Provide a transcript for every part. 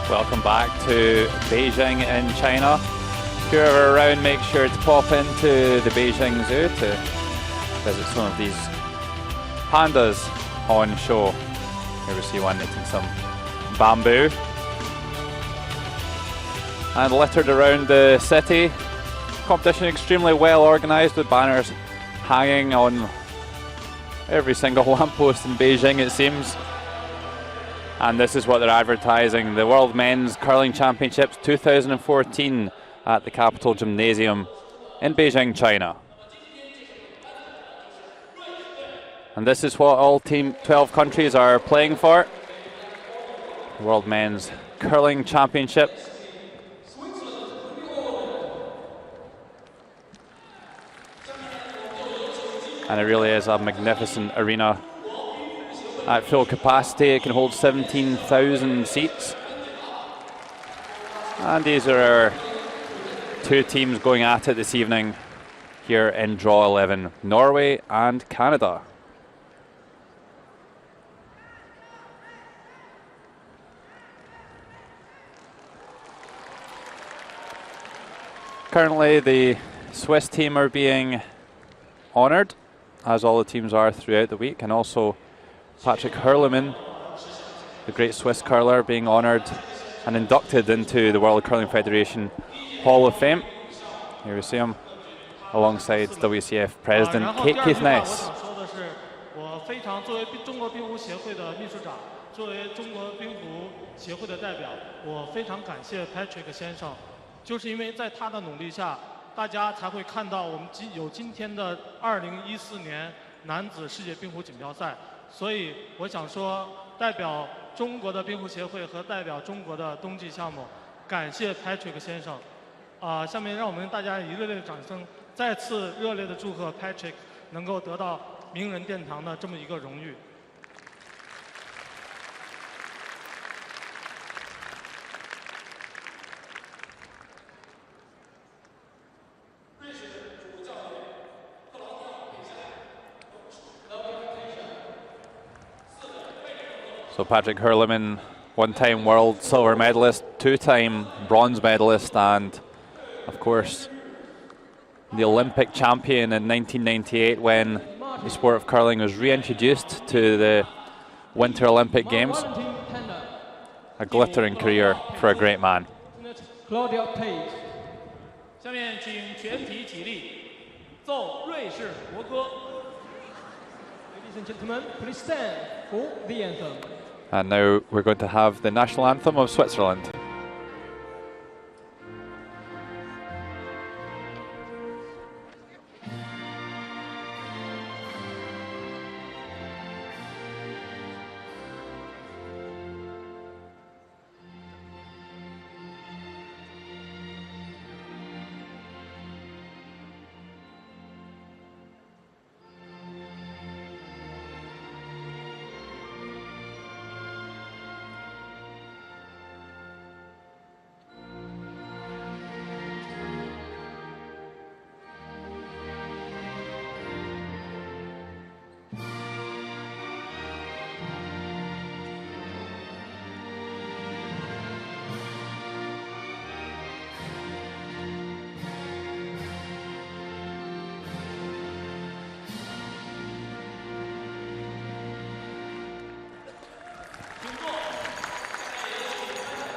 Welcome back to Beijing in China. If you're ever around, make sure to pop into the Beijing Zoo to visit some of these pandas on show. Here we see one eating some bamboo. And littered around the city. Competition extremely well organised with banners hanging on every single lamppost in Beijing, it seems. And this is what they're advertising: the World Men's Curling Championships 2014 at the Capitol Gymnasium in Beijing, China. And this is what all 12 countries are playing for. World Men's Curling Championship. And it really is a magnificent arena. At full capacity, it can hold 17,000 seats. And these are our two teams going at it this evening here in Draw 11, Norway and Canada. Currently, the Swiss team are being honoured, as all the teams are throughout the week, and also Patrick Hurleman, the great Swiss curler, being honoured and inducted into the World Curling Federation Hall of Fame. Here we see him alongside WCF President Kate Keith-Ness. 作为中国冰壶协会的代表，我非常感谢 Patrick 先生，就是因为在他的努力下，大家才会看到我们有今天的2014年男子世界冰壶锦标赛。所以我想说，代表中国的冰壶协会和代表中国的冬季项目，感谢 Patrick 先生。下面让我们大家以热烈的掌声，再次热烈的祝贺 Patrick 能够得到名人殿堂的这么一个荣誉。 So Patrick Hurleman, one-time world silver medalist, two-time bronze medalist, and of course the Olympic champion in 1998 when the sport of curling was reintroduced to the Winter Olympic Games. A glittering career for a great man. Ladies and gentlemen, please stand for the anthem. And now we're going to have the national anthem of Switzerland.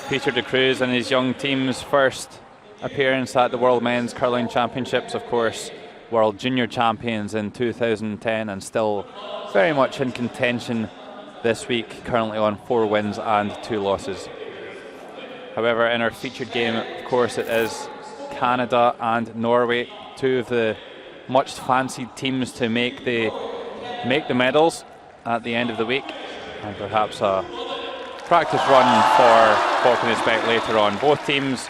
Peter de Cruz and his young team's first appearance at the World Men's Curling Championships, of course, World Junior Champions in 2010, and still very much in contention this week, currently on 4 wins and 2 losses. However, in our featured game, of course, it is Canada and Norway, two of the much fancied teams to make the medals at the end of the week, and perhaps a practice run for what can expect later on. Both teams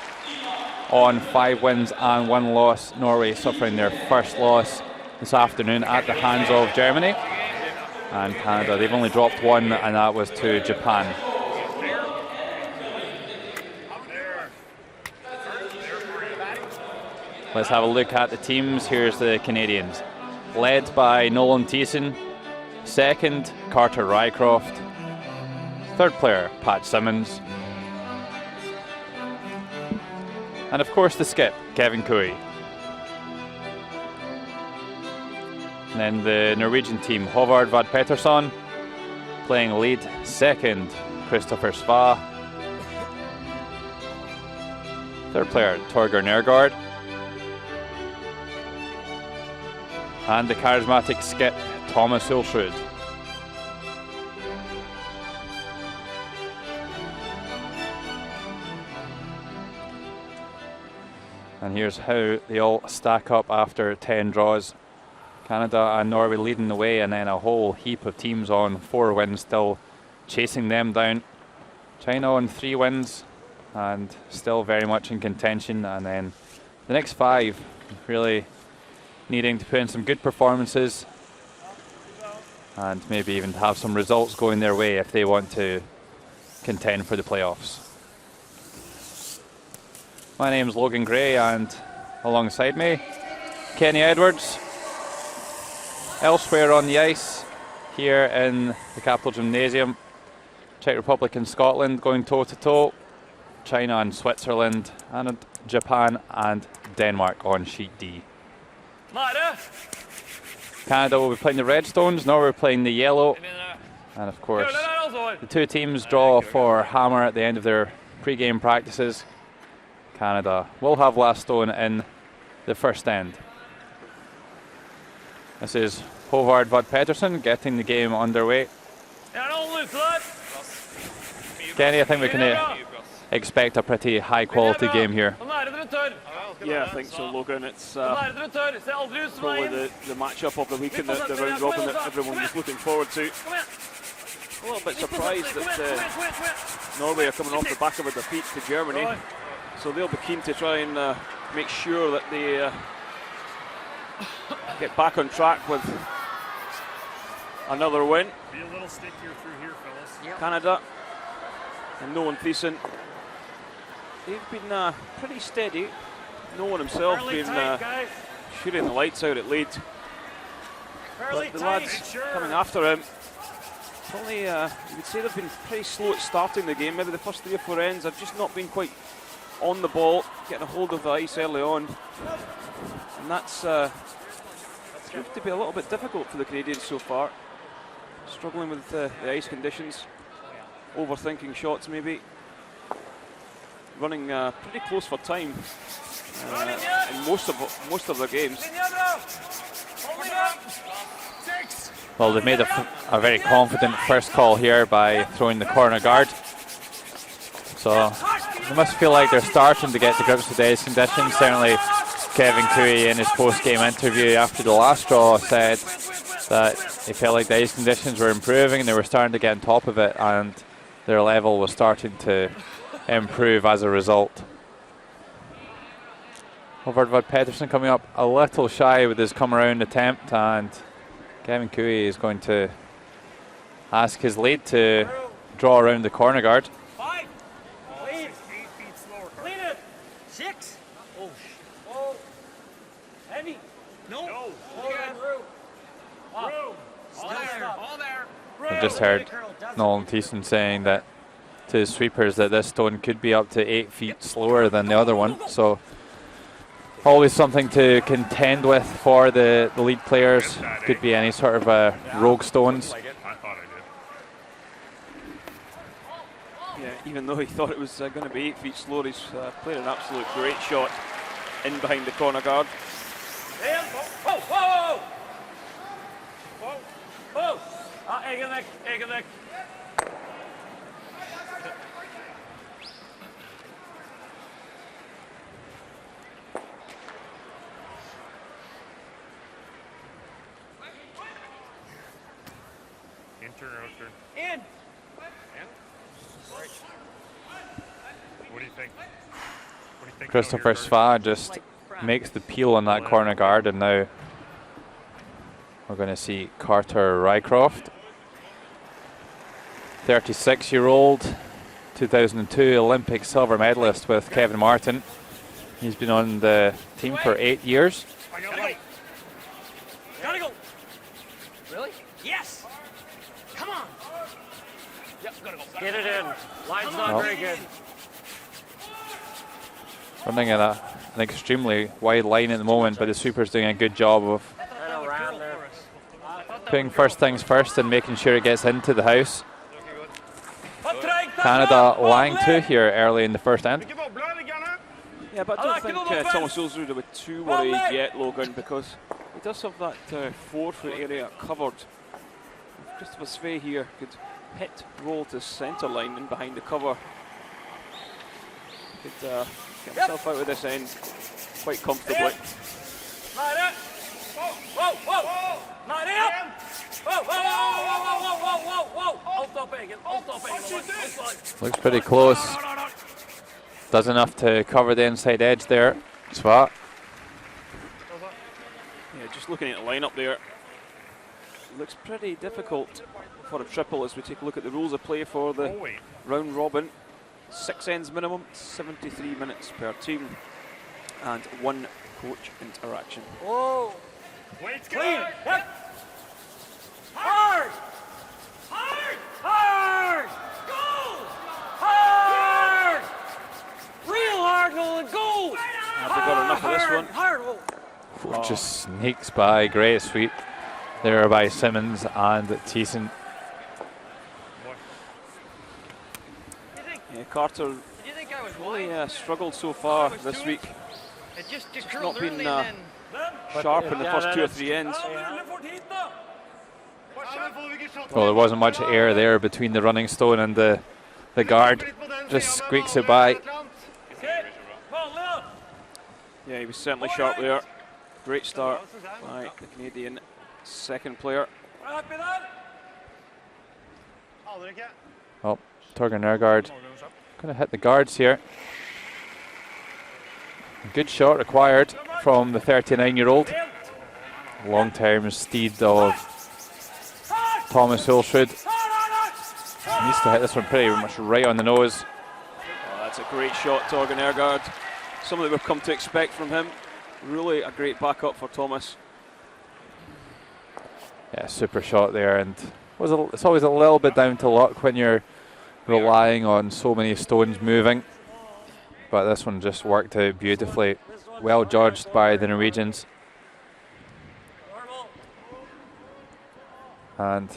on 5 wins and 1 loss. Norway suffering their first loss this afternoon at the hands of Germany. And Canada, they've only dropped 1, and that was to Japan. Let's have a look at the teams. Here's the Canadians. Led by Nolan Thiessen. Second, Carter Rycroft. Third player, Pat Simmons. And of course the skip, Kevin Cooey. And then the Norwegian team, Håvard Vad Pettersson, playing lead. Second, Kristoffer Sva. Third player, Torger Nergård. And the charismatic skip, Thomas Ulsrud. And here's how they all stack up after 10 draws. Canada and Norway leading the way, and then a whole heap of teams on 4 wins still chasing them down. China on 3 wins and still very much in contention, and then the next 5 really needing to put in some good performances and maybe even have some results going their way if they want to contend for the playoffs. My name's Logan Gray, and alongside me, Kenny Edwards. Elsewhere on the ice, here in the Capital Gymnasium, Czech Republic and Scotland going toe-to-toe, China and Switzerland, and Japan and Denmark on sheet D. Canada will be playing the Redstones, Norway playing the yellow, and of course the 2 teams draw for hammer at the end of their pre-game practices. Canada will have last stone in the first end. This is Håvard Vad Pettersson getting the game underway. Kenny, I think we can expect a pretty high quality game here. Yeah, I think so, Logan. It's probably the matchup of the week in the round robin that everyone was looking forward to. A little bit surprised that Norway are coming off the back of a defeat to Germany, so they'll be keen to try and make sure that they get back on track with another win. Be a little stickier through here, fellas. Yep. Canada and Nolan Thiessen, they've been pretty steady. Nolan himself been shooting the lights out at lead. But the lads coming after him, probably you would say they've been pretty slow at starting the game. Maybe the first 3 or 4 ends have just not been quite on the ball, getting a hold of the ice early on. And that's proved to be a little bit difficult for the Canadians so far. Struggling with the ice conditions, overthinking shots maybe. Running pretty close for time in most of their games. Well, they've made a very confident first call here by throwing the corner guard. So they must feel like they're starting to get to grips with the ice conditions. Certainly Kevin Cooey in his post-game interview after the last draw said that he felt like the ice conditions were improving and they were starting to get on top of it, and their level was starting to improve as a result. Håvard Vad Pettersson coming up a little shy with his come around attempt, and Kevin Cooey is going to ask his lead to draw around the corner guard. 5. Lead. 8 feet slower. Clean it. 6. Oh. Heavy. No. Room. All there. I just heard Nolan Thiessen saying that to his sweepers that this stone could be up to 8 feet slower than the other one. So always something to contend with for the lead players. Could be any sort of rogue stones. I thought I did. Yeah, even though he thought it was going to be 8 feet slower, he's played an absolute great shot in behind the corner guard. Whoa! Egenek. Turn or out turn? In. What do you think? Kristoffer Sva just makes the peel on that corner guard, and now we're going to see Carter Rycroft, 36-year-old, 2002 Olympic silver medalist with Kevin Martin. He's been on the team for 8 years. Gotta go. Really? Yes. Come on. Yep, gotta go. Get it in. Line's not very good. Running in an extremely wide line at the moment, but the Super's doing a good job of putting first things first and making sure it gets into the house. Canada lying to here early in the first end. Yeah, but I don't think Thomas Ulsrud would be too worried yet, Logan, because he does have that forefoot area covered. Christopher Svei here could hit roll to centre line and behind the cover. Could get himself out of this end quite comfortably. Looks pretty close. Does enough to cover the inside edge there. Svart. Yeah, just looking at the lineup there, looks pretty difficult for a triple as we take a look at the rules of play for the round robin. 6 ends minimum, 73 minutes per team, and 1 coach interaction. Whoa! Wait, clean! Yep. Hard! Hard! Hard! Go! Hard! Real hard, Nolan, go! Have we got enough of this one? Hard! Oh. Just sneaks by. Great sweep there by Simmons and Thiessen. Yeah, Carter really struggled so far this week. Just not been sharp in the first 2 or 3 ends. Well, there wasn't much air there between the running stone and the guard. Just squeaks it by. Yeah, he was certainly sharp there. Great start by the Canadian second player. Oh, Torgen Nergard going to hit the guards here. Good shot required from the 39-year-old. Long-term steed of Thomas Ulsrud. Needs to hit this one pretty much right on the nose. Oh, that's a great shot, Torgen Nergard. Something that we've come to expect from him. Really a great backup for Thomas. Yeah, super shot there, and it's always a little bit down to luck when you're relying on so many stones moving. But this one just worked out beautifully. Well judged by the Norwegians. And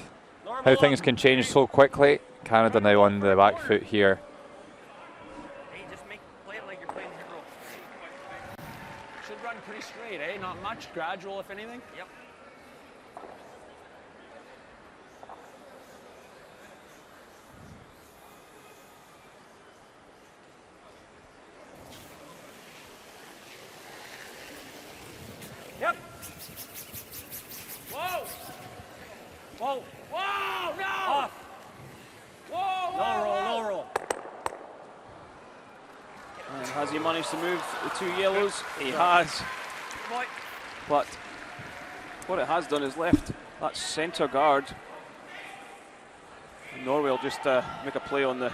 how things can change so quickly. Canada now on the back foot here. Play it like you're playing hero. Should run pretty straight, eh? Not much, gradual if anything. Yep. Yep. Whoa! Whoa! Whoa! No! Off. Whoa! No roll, no roll. And has he managed to move the 2 yellows? He has. But what it has done is left that centre guard. And Norway will just make a play on the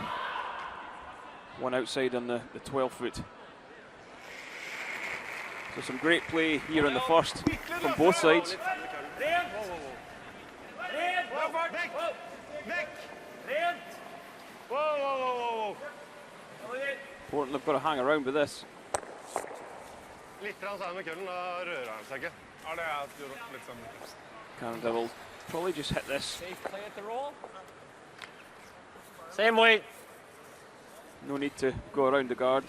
one outside on the 12-foot. So some great play here in the first from both sides. Important, they've got to hang around with this. Canada will probably just hit this. Safe play at the roll. Same way. No need to go around the guard.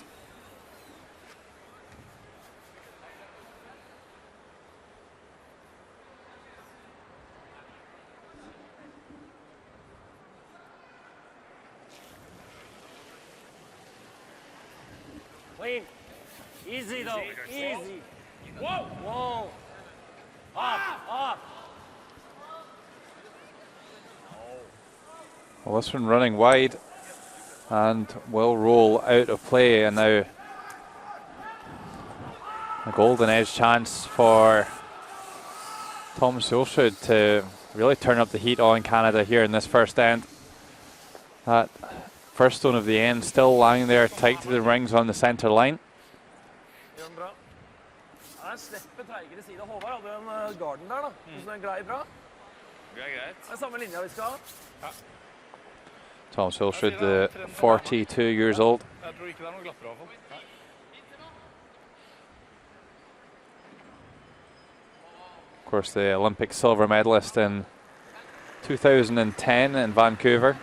Clean. Easy though. Easy. Whoa. Whoa. Off. Well, this one running wide and will roll out of play, and now a golden edge chance for Thomas Ulsrud to really turn up the heat on Canada here in this first end. That first stone of the end still lying there tight to the rings on the centre line. Thomas Ulsrud, the 42 years old. Of course, the Olympic silver medalist in 2010 in Vancouver.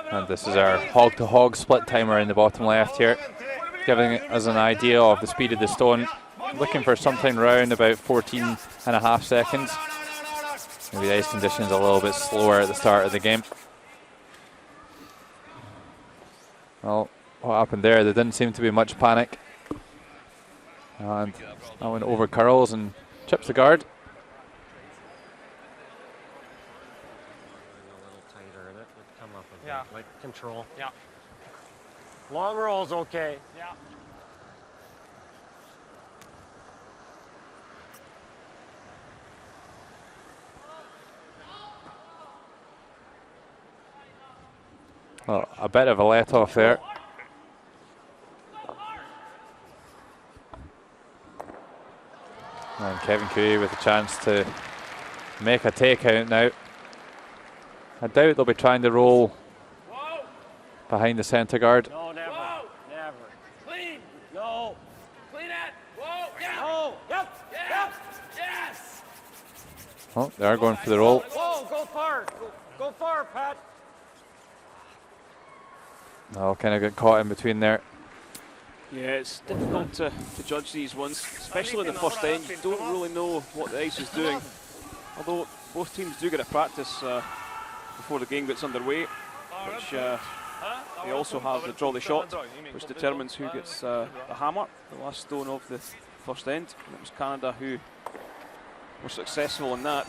And this is our hog-to-hog split timer in the bottom left here, giving us an idea of the speed of the stone. Looking for something around about 14.5 seconds. Maybe the ice conditions a little bit slower at the start of the game. Well, what happened there? There didn't seem to be much panic. And that one over curls and chips the guard. Yeah. Like control. Yeah. Long roll's okay. Yeah. Well, a bit of a let off there. And Kevin Cooey with a chance to make a takeout now. I doubt they'll be trying to roll behind the centre guard. No, never. Whoa. Never. Clean. No. Clean it. Whoa. Yeah. No. Yep. Yep. Yes. Oh, they are going for the roll. Whoa, go far. Go far, Pat. They'll kind of get caught in between there. Yeah, it's difficult to judge these ones, especially in the first end. You don't really know what the ice is doing. Although both teams do get a practice before the game gets underway, which they also have the draw the shot, which determines who gets the hammer, the last stone of the first end. And it was Canada who were successful in that.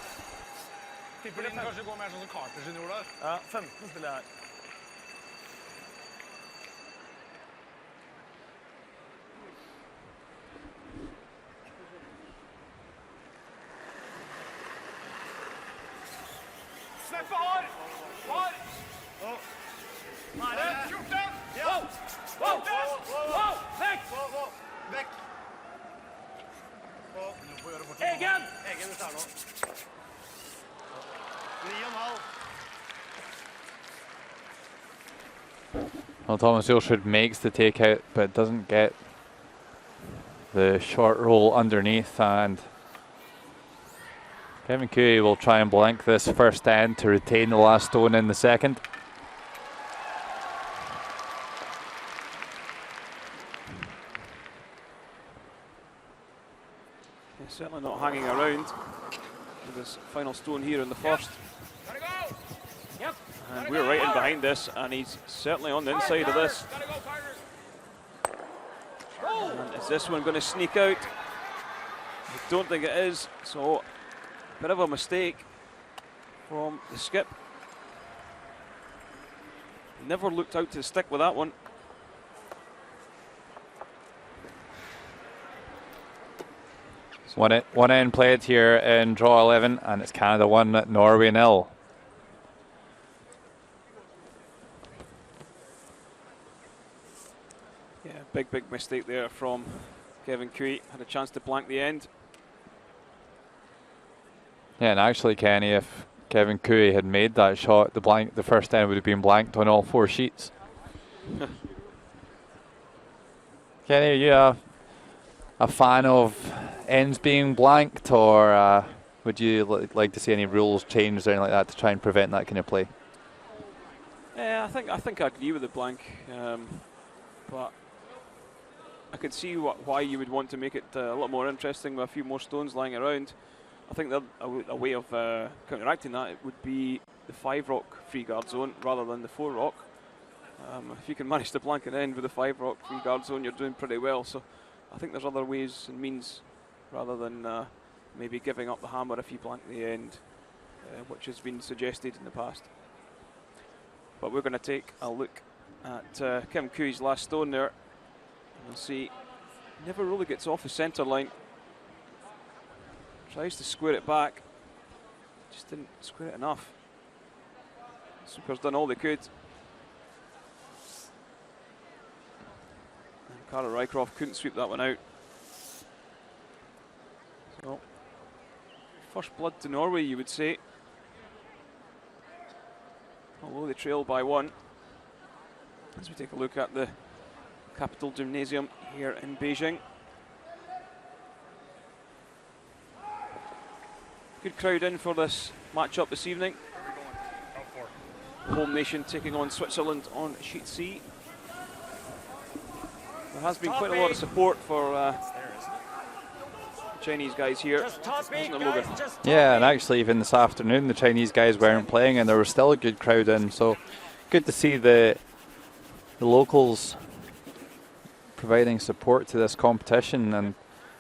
Egen! Well, Thomas Ilsford makes the takeout, but doesn't get the short roll underneath, and Kevin Cooey will try and blank this first end to retain the last stone in the second. He's certainly not hanging around with his final stone here in the first. Yep. And we're right in behind this, and he's certainly on the inside of this. And is this one going to sneak out? I don't think it is, so a bit of a mistake from the skip. Never looked out to stick with that one. One end played here in draw 11, and it's Canada 1, Norway 0. Yeah, big mistake there from Kevin Cooey. Had a chance to blank the end. Yeah, and actually, Kenny, if Kevin Cooey had made that shot, the first end would have been blanked on all 4 sheets. Kenny, are you a fan of ends being blanked, or would you like to see any rules changed or anything like that to try and prevent that kind of play? Yeah, I think I agree with the blank, but I could see why you would want to make it a lot more interesting with a few more stones lying around. I think that a way of counteracting that would be the 5 rock free guard zone rather than the 4 rock. If you can manage to blank an end with the 5 rock free guard zone, you're doing pretty well. So I think there's other ways and means rather than maybe giving up the hammer if you blank the end, which has been suggested in the past. But we're going to take a look at Kim Cooey's last stone there. We'll see, never really gets off the centre line. Tries to square it back, just didn't square it enough. Super's done all they could. And Cara Rycroft couldn't sweep that one out. So, first blood to Norway, you would say. Although they trail by 1. As we take a look at the Capital Gymnasium here in Beijing. Good crowd in for this match-up this evening. Home nation taking on Switzerland on sheet C. There has been quite a lot of support for Chinese guys here, isn't there, Logan? Yeah, and actually even this afternoon the Chinese guys weren't playing and there was still a good crowd in, so good to see the locals providing support to this competition. And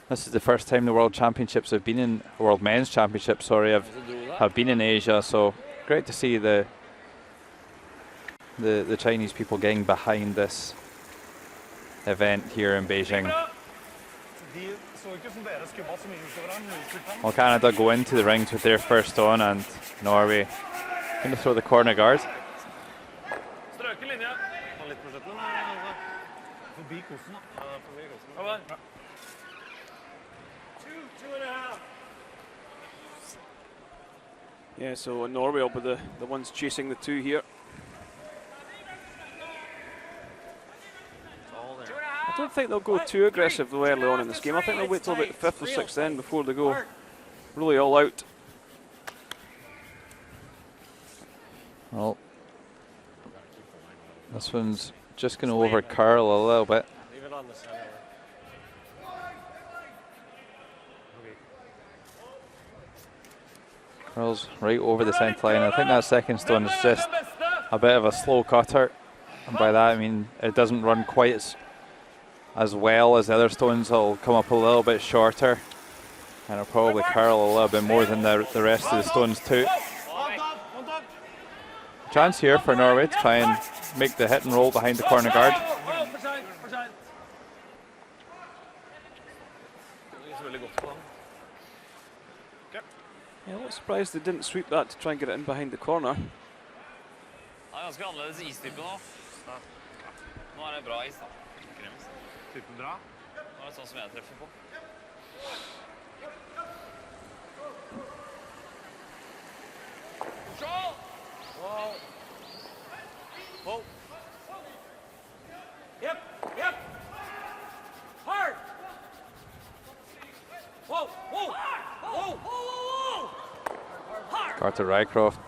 this is the first time the World Championships have been in, World Men's Championships, sorry, have been in Asia, so great to see the Chinese people getting behind this event here in Beijing. Well, Canada go into the rings with their first on, and Norway going to throw the corner guard. Yeah, so Norway will be the ones chasing the two here. I don't think they'll go too aggressive though early on in this game. I think they'll wait till about the 5th or 6th end before they go really all out. Well, this one's just going to over curl a little bit. Leave it on the center. Curls right over the centre line. I think that second stone is just a bit of a slow cutter, and by that I mean it doesn't run quite as well as the other stones. It'll come up a little bit shorter and it'll probably curl a little bit more than the rest of the stones too. Chance here for Norway to try and make the hit and roll behind the corner guard. Yeah, I'm not surprised they didn't sweep that to try and get it in behind the corner. Yep. Hard. Whoa. Hard. Carter Rycroft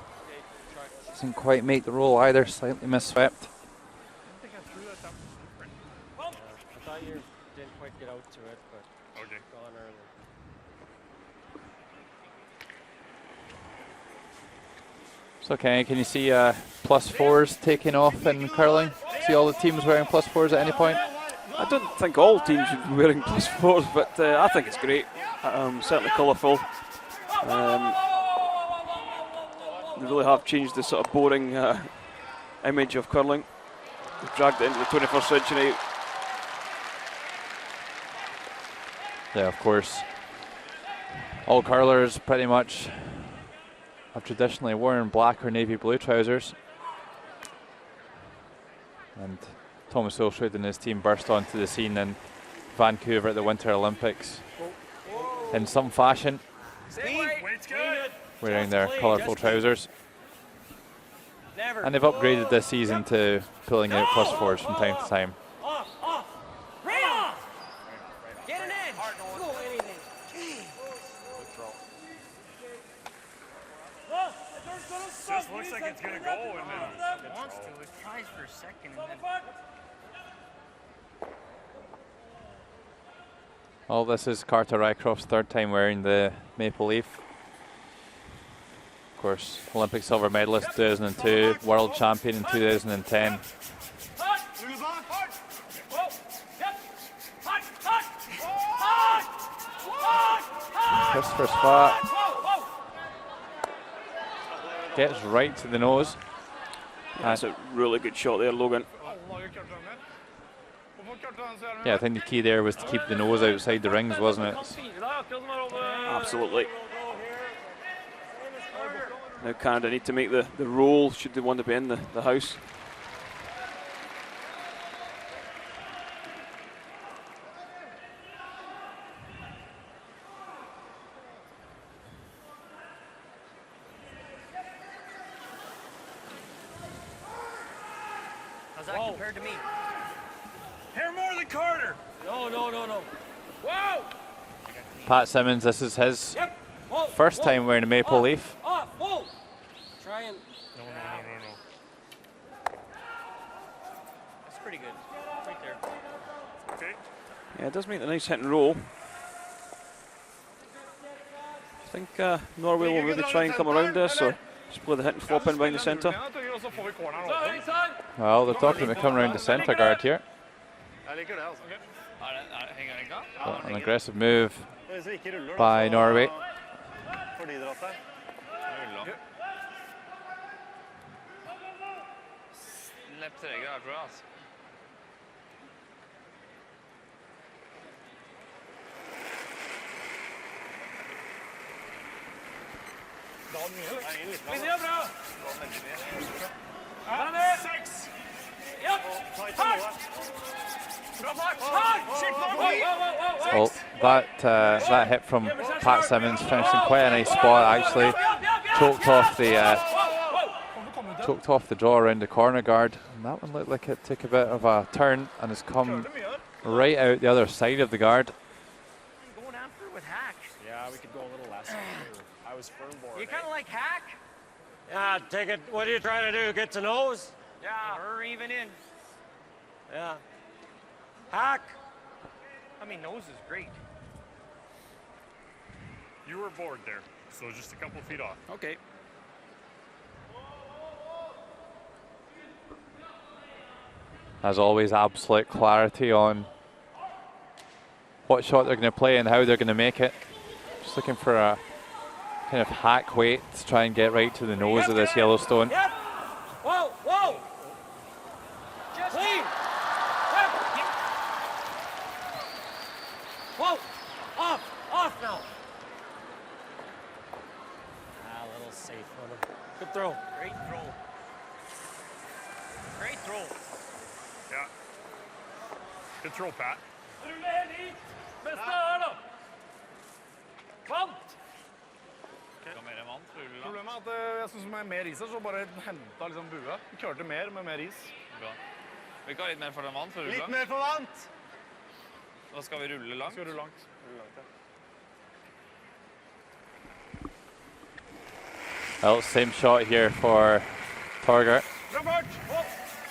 doesn't quite make the roll either, slightly misswept. I thought you didn't quite get out to it, but gone early. So can you see +4s taking off in curling? See all the teams wearing +4s at any point? I don't think all teams should be wearing +4s, but I think it's great. Certainly colourful. They really have changed the sort of boring image of curling. They've dragged it into the 21st century. Yeah, of course. All curlers pretty much have traditionally worn black or navy blue trousers. And Thomas Ilsrud and his team burst onto the scene in Vancouver at the Winter Olympics in some fashion, wearing their colourful trousers. And they've upgraded this season to pulling out +4s from time to time. Get an edge. Go anything. Just looks like it's gonna go, and then it wants to. It tries for a second, and then. Well, this is Carter Rycroft's third time wearing the maple leaf. Of course, Olympic silver medalist 2002, world champion in 2010. Christopher Spat gets right to the nose. That's a really good shot there, Logan. Yeah, I think the key there was to keep the nose outside the rings, wasn't it? Absolutely. Now Canada need to make the roll should they want to be in the house. How's that compared to me? Hair more than Carter. No, no, no, no. Whoa! Pat Simmons, this is his Yep. Whoa, first whoa. time wearing a maple Off, leaf. Off, whoa! Try and... No. That's pretty good. Right there. Okay. Yeah, it does make a nice hit and roll. I think Norway will really try and come around this, or split the hit and flop in behind the centre. Well, they're talking about coming around the centre guard here. But an aggressive move by Norway. Linja bra! Vær med! 6! Ja! Hardt! Bra fart! Hardt! Well, that hit from Pat Simmons finished in quite a nice spot actually. Choked off the draw around the corner guard. And that one looked like it took a bit of a turn and has come right out the other side of the guard. Going after it with hack. Yeah, we could go a little less. I was firm board. You kind of like hack? Yeah, take it. What are you trying to do? Get to nose? Yeah. Or even in. Yeah. Hack. I mean, nose is great. You were bored there, so just a couple feet off. Okay. As always, absolute clarity on what shot they're going to play and how they're going to make it. Just looking for a kind of hack weight to try and get right to the nose of this Yellowstone. Yep! Whoa, whoa! Just clean! Yep! Whoa! Off now! Ah, a little safe on him. Good throw. Great throw. Great throw. Yeah. Good throw, Pat. Rulle helt hit! Beste her da! Vant! Problemet er at jeg synes med mer is her, så bare hentet liksom bua. Vi klarte mer med mer is. Bra. Vi kan ha litt mer for den vant før Litt mer for vant! Da skal vi rulle langt. Skal du langt? Well, same shot here for Torger. Bra fart!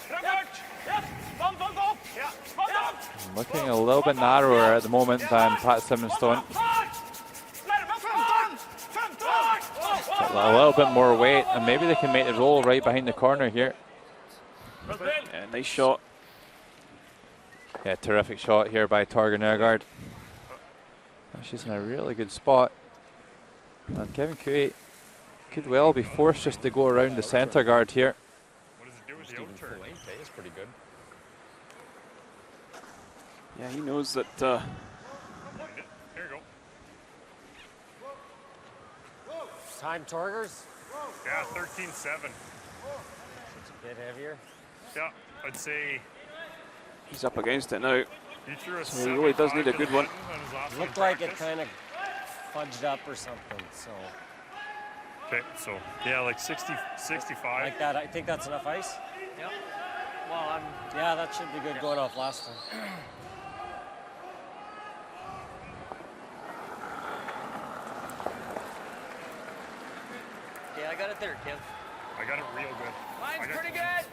Bra fart! Yep! Vant opp! Ja. Vant opp! Looking a little bit narrower at the moment than Pat Simmons Stone. A little bit more weight, and maybe they can make the roll right behind the corner here. Yeah, nice shot. Yeah, terrific shot here by Torger Nergard. She's in a really good spot. And Kevin Cooey could well be forced just to go around the centre guard here. What does it do with the out turn? It's pretty good. Yeah, he knows that. There you go. Time Torgers. Yeah, 13-7. It's a bit heavier. Yeah, I'd say He's up against it now. he threw a So he really does need a good one. Looked like it kind of fudged up or something. So Okay, so yeah, like 60, 65. like that. I think that's enough ice. Yep. Well, Yeah, that should be good going off last time. okay, I got it there, Kev. I got it real good. Mine's I got- pretty good!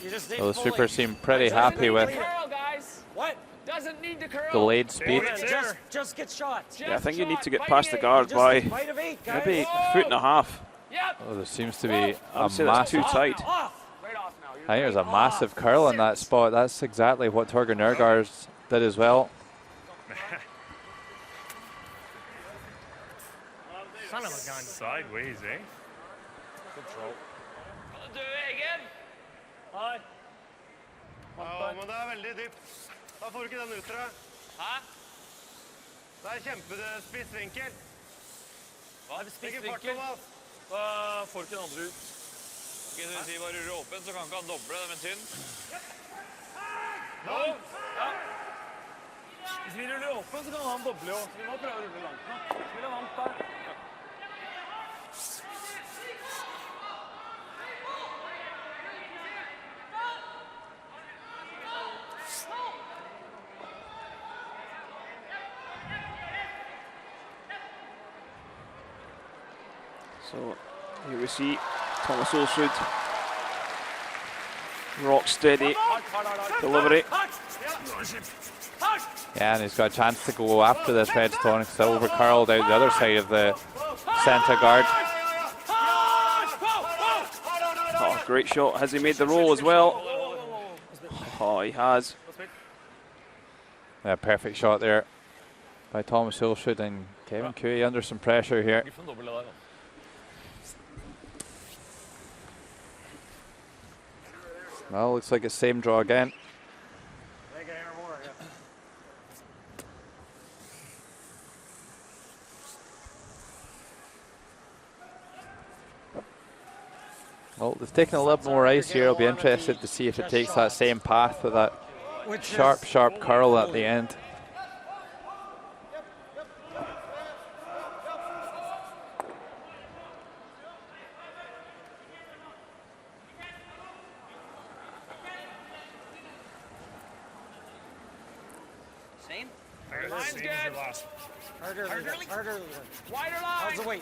You just need Well, the fully. Supers seem pretty happy with Curl, guys! What? Doesn't need to curl! delayed speed. It's there. Just get shot. Yeah, I think you need to get Just past the shot, guard Just by bite of 8, guys. maybe a foot and a half. Yep! Oh, there seems to be I a would say that's too massive. tight. Off. Right off now. I think there's a massive curl in that spot. That's exactly what Torger Nergard did as well. Son of a gun. Sideways, eh? Good throw. Kan du dø, Egen? Hei. Ja, men det er veldig dypt. Da får du ikke den ut, tror jeg. Hæ? Det er kjempespiss vinkel. Hva er det Ikke fart, spissvinkel? Thomas. Da får ikke den andre ut. Ok, så hvis vi bare ruller åpen, så kan ikke han doble den med tynn. Ja. Hvis vi ruller åpen, så kan han doble jo. Så vi må prøve å rulle langt nå. Vil han vant der? So here we see Thomas Olsrud, rock steady delivery. Yeah, and he's got a chance to go after this red stone. It's over curled out the other side of the centre guard. Oh, great shot. Has he made the roll as well? Oh, he has. Yeah, perfect shot there by Thomas Olsrud, and Kevin Cooey under some pressure here. Well, looks like it's same draw again. Well, they've taken a little more ice here. I'll be interested to see if it takes that same path with that sharp curl at the end. Same? Line's good. Harder, harder. Wider line. How's the weight?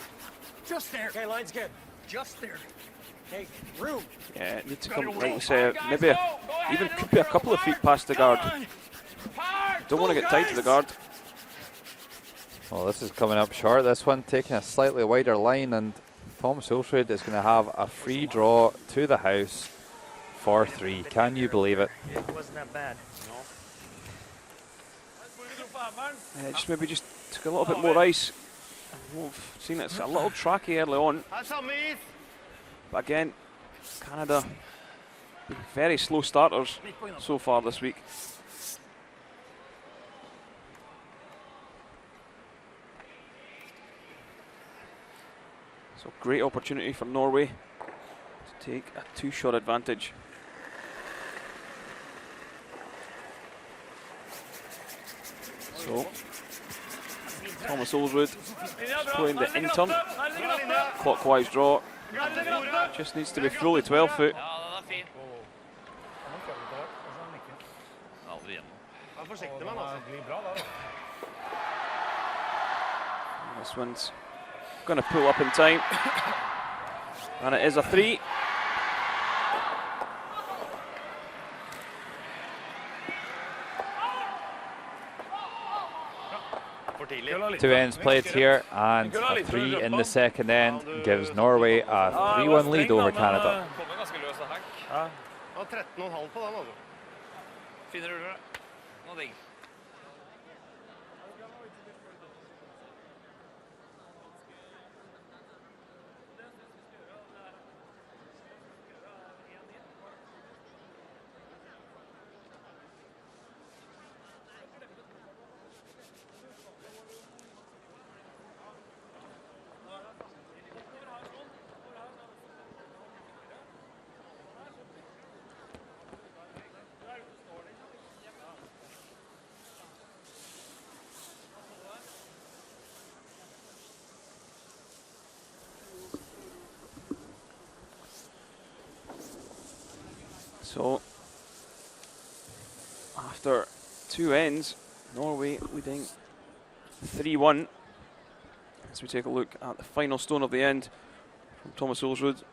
Just there. Okay, line's good. Just there. Okay, room. Yeah, it needs to come, like we say, maybe even could be a couple of feet past the guard. Don't want to get tied to the guard. Well, this is coming up short. This one taking a slightly wider line, and Thomas Olsrud is going to have a free draw to the house for 3. Can you believe it? It wasn't that bad. Just maybe just took a little bit more ice. We've seen it's a little tracky early on. But again, Canada, very slow starters so far this week. So great opportunity for Norway to take a 2-shot advantage. So Thomas Olsrud is playing the in-turn, clockwise draw. Just needs to be fully 12 foot. Ja, den er fin. Aldri igjen. This one's going to pull up in time. And it is a 3. Two ends played here, and a 3 in the second end gives Norway a 3-1 lead over Canada. Kommer ganske løs av hack. Ja. 13,5 på den, altså. Fine ruller. Nå digg. So, after 2 ends, Norway leading 3-1. As we take a look at the final stone of the end from Thomas Olsrud.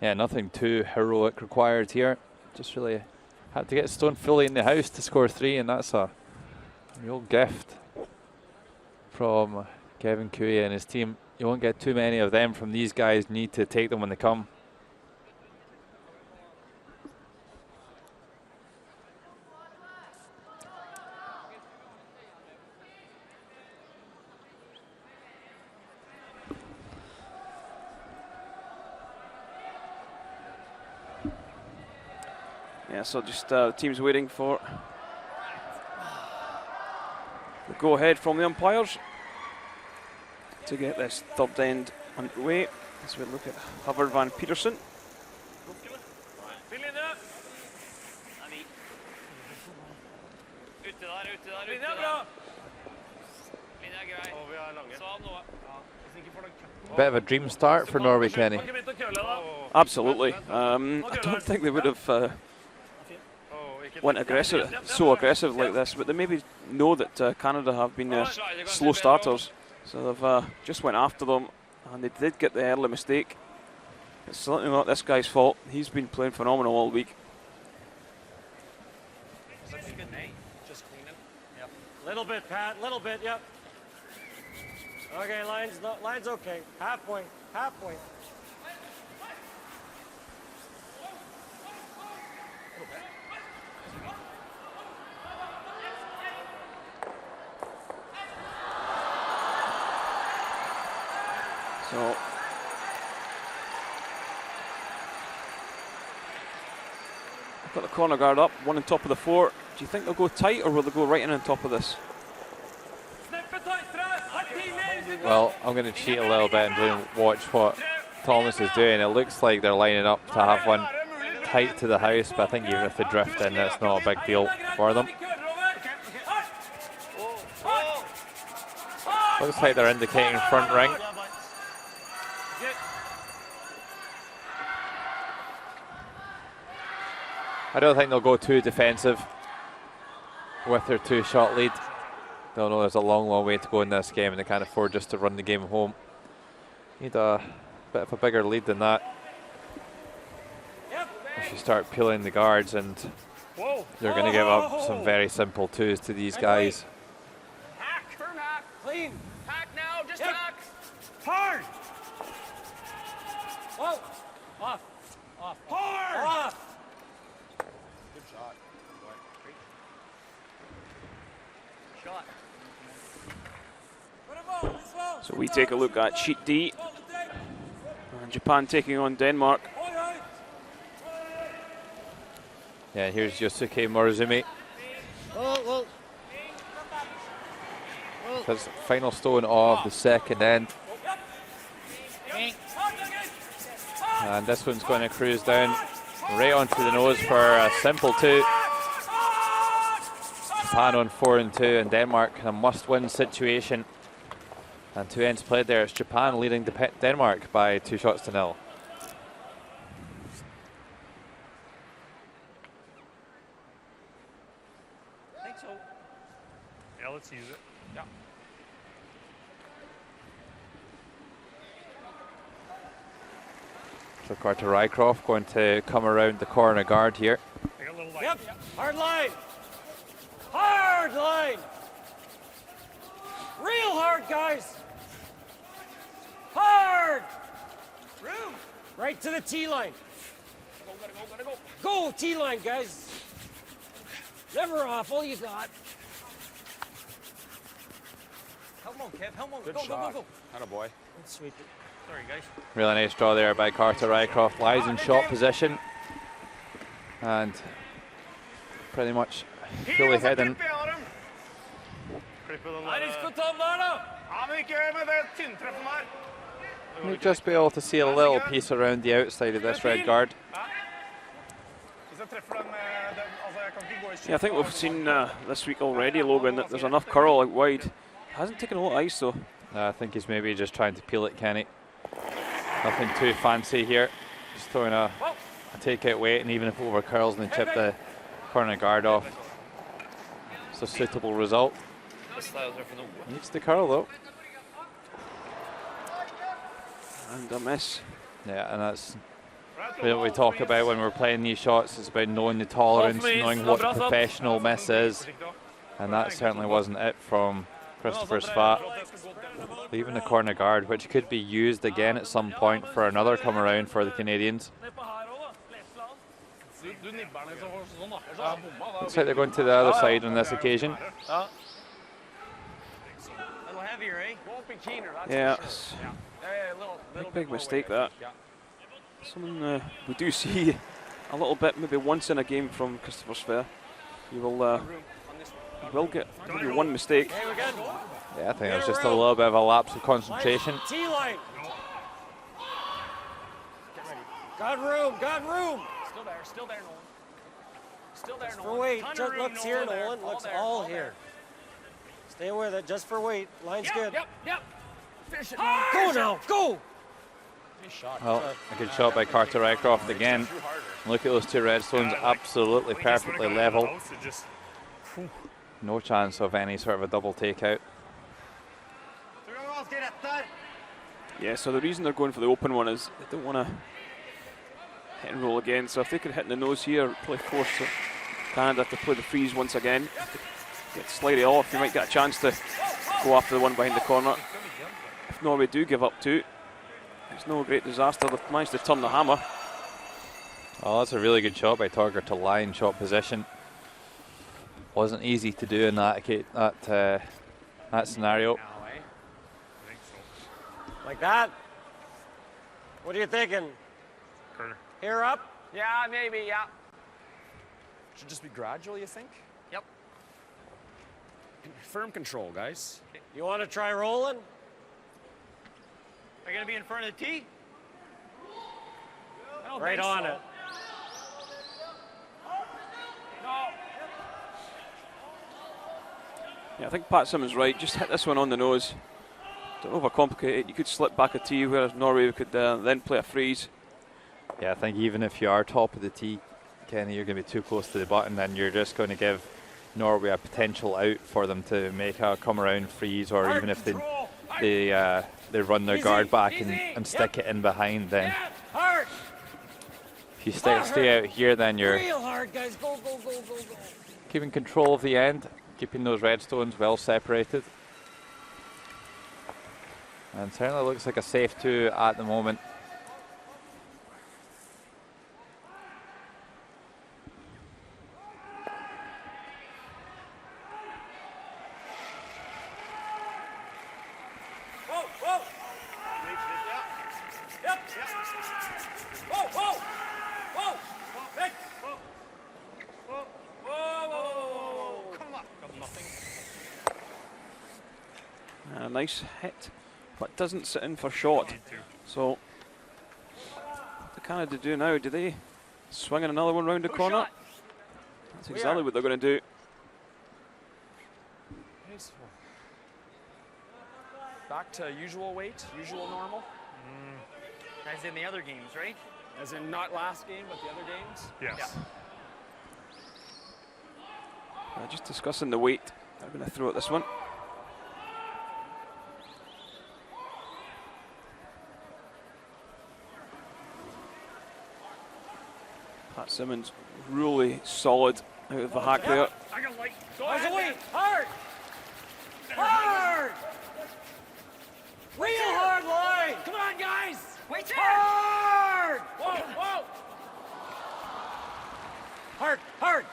Yeah, nothing too heroic required here. Just really had to get stone fully in the house to score 3, and that's a real gift from Kevin Cooey and his team. You won't get too many of them from these guys. Need to take them when they come. Yeah, so just the team's waiting for the go-ahead from the umpires to get this third end underway. As we look at Hubbard Van Petersen. Fyll inne. Ute der, ute der, ute der. Linja er grei. Så av noe. Bit of a dream start for Norway, Kenny. Absolutely. I don't think they would have went aggressive, so aggressive like this, but they maybe know that Canada have been slow starters, so they've just went after them And they did get the early mistake. It's certainly not this guy's fault. He's been playing phenomenal all week. Such a good night. Just cleaning. Yep. Little bit, Pat. Little bit. Yep. Okay, line's okay. Half point. Half point. So got the corner guard up, one on top of the 4. Do you think they'll go tight or will they go right in on top of this? Well, I'm going to cheat a little bit and watch what Thomas is doing. It looks like they're lining up to have one tight to the house, but I think even if they drift in, that's not a big deal for them. Looks like they're indicating front ring. I don't think they'll go too defensive with their 2-shot lead. They'll know there's a long, long way to go in this game and they can't afford just to run the game home. Need a bit of a bigger lead than that. If you start peeling the guards and you're going to give up some very simple 2s to these guys. Hack, turn hack, clean. Hack now, just hack. Hard. Whoa. Off. Hard. Off. Good shot. Shot. So we take a look at sheet D. And Japan taking on Denmark. Yeah, here's Yosuke Morozumi. That's final stone of the second end. And this one's going to cruise down right onto the nose for a simple 2. Japan on 4 and 2, and Denmark in a must-win situation. And 2 ends played there. It's Japan leading Denmark by 2 shots to 0. I think so. Yeah, let's use it. Yeah. So Carter Rycroft going to come around the corner guard here. Take a little light. Yep. Hard line. Hard line. Real hard, guys. Hard. Room. Right to the T line. Gotta go. Go T line, guys. Never off. All you got. Help on, Kev. Help on. Good Go. shot. Attaboy. Let's sweep it. Sorry, guys. Really nice draw there by Carter Rycroft. Lies in shot position. And pretty much fully heading. You'll just be able to see a little piece around the outside of this red guard. Yeah, I think we've seen this week already, Logan, that there's enough curl out wide. Hasn't taken a lot of ice though. I think he's maybe just trying to peel it, Kenny. Nothing too fancy here. Just throwing a takeout weight, and even if it over curls and they chip the corner guard off, it's a suitable result. Needs the curl though. And a miss. Yeah, and that's what we talk about when we're playing these shots. It's about knowing the tolerance, knowing what the professional miss is. And that certainly wasn't it from Christopher Svat. Leaving the corner guard, which could be used again at some point for another come around for the Canadians. Looks like they're going to the other side on this occasion. A little heavier, eh? Won't be keener. Yeah, Little big mistake that. Something we do see a little bit, maybe once in a game from Christopher Svat. You will get maybe one mistake. Yeah, I think it was just a little bit of a lapse of concentration. T-line. Got room. Still there, Nolan. Still there, For Nolan. weight. Ton of Just room, looks here, there. Nolan. Looks there, all there. here. Stay with it, just for weight. Line's good. Yep. Finish it. Go now, go! Well, a good shot by Carter Rycroft again. Look at those 2 red stones, absolutely perfectly level. No chance of any sort of a double takeout. Yeah, so the reason they're going for the open one is they don't want to hit and roll again. So if they could hit in the nose here, probably force Canada to play the freeze once again. Get slightly off, they might get a chance to go after the one behind the corner. If Norway do give up two, it's no great disaster. They've managed to turn the hammer. Oh, that's a really good shot by Torger to line shot position. Wasn't easy to do in that scenario. Like that? What are you thinking? Corner. Here up? Yeah, maybe, yeah. Should just be gradual, you think? Yep. Firm control, guys. You want to try rolling? Are you going to be in front of the tee? I don't Right think on so. it. No. Yeah, I think Pat Simmons right. Just hit this one on the nose. Don't overcomplicate it. You could slip back a tee, whereas Norway could then play a freeze. Yeah, I think even if you are top of the tee, Kenny, you're going to be too close to the button, then you're just going to give Norway a potential out for them to make a come around freeze, or even if they run their guard back and stick it in behind, then if you stay out here, then you're Real hard, guys. Go, go, go, go, go. keeping control of the end, keeping those red stones well separated. And certainly looks like a safe two at the moment. Whoa, whoa. Yep. Whoa, whoa. Whoa. Hey. Whoa. Whoa. Whoa, whoa, whoa. Come on. Got nothing. A nice hit, but doesn't sit in for shot. So, what do Canada do now? Do they swing in another one round the corner? Shot. That's exactly what they're going to do. Back to usual weight, usual normal. As in the other games, right? As in not last game, but the other games. Yes. Just discussing the weight. I'm going to throw at this one. Pat Simmons really solid out of the hack there. I got light. How's the weight? Hard. Hard. Real hard line. Come on, guys. Wait there. Hard. Whoa, whoa. Hard, hard.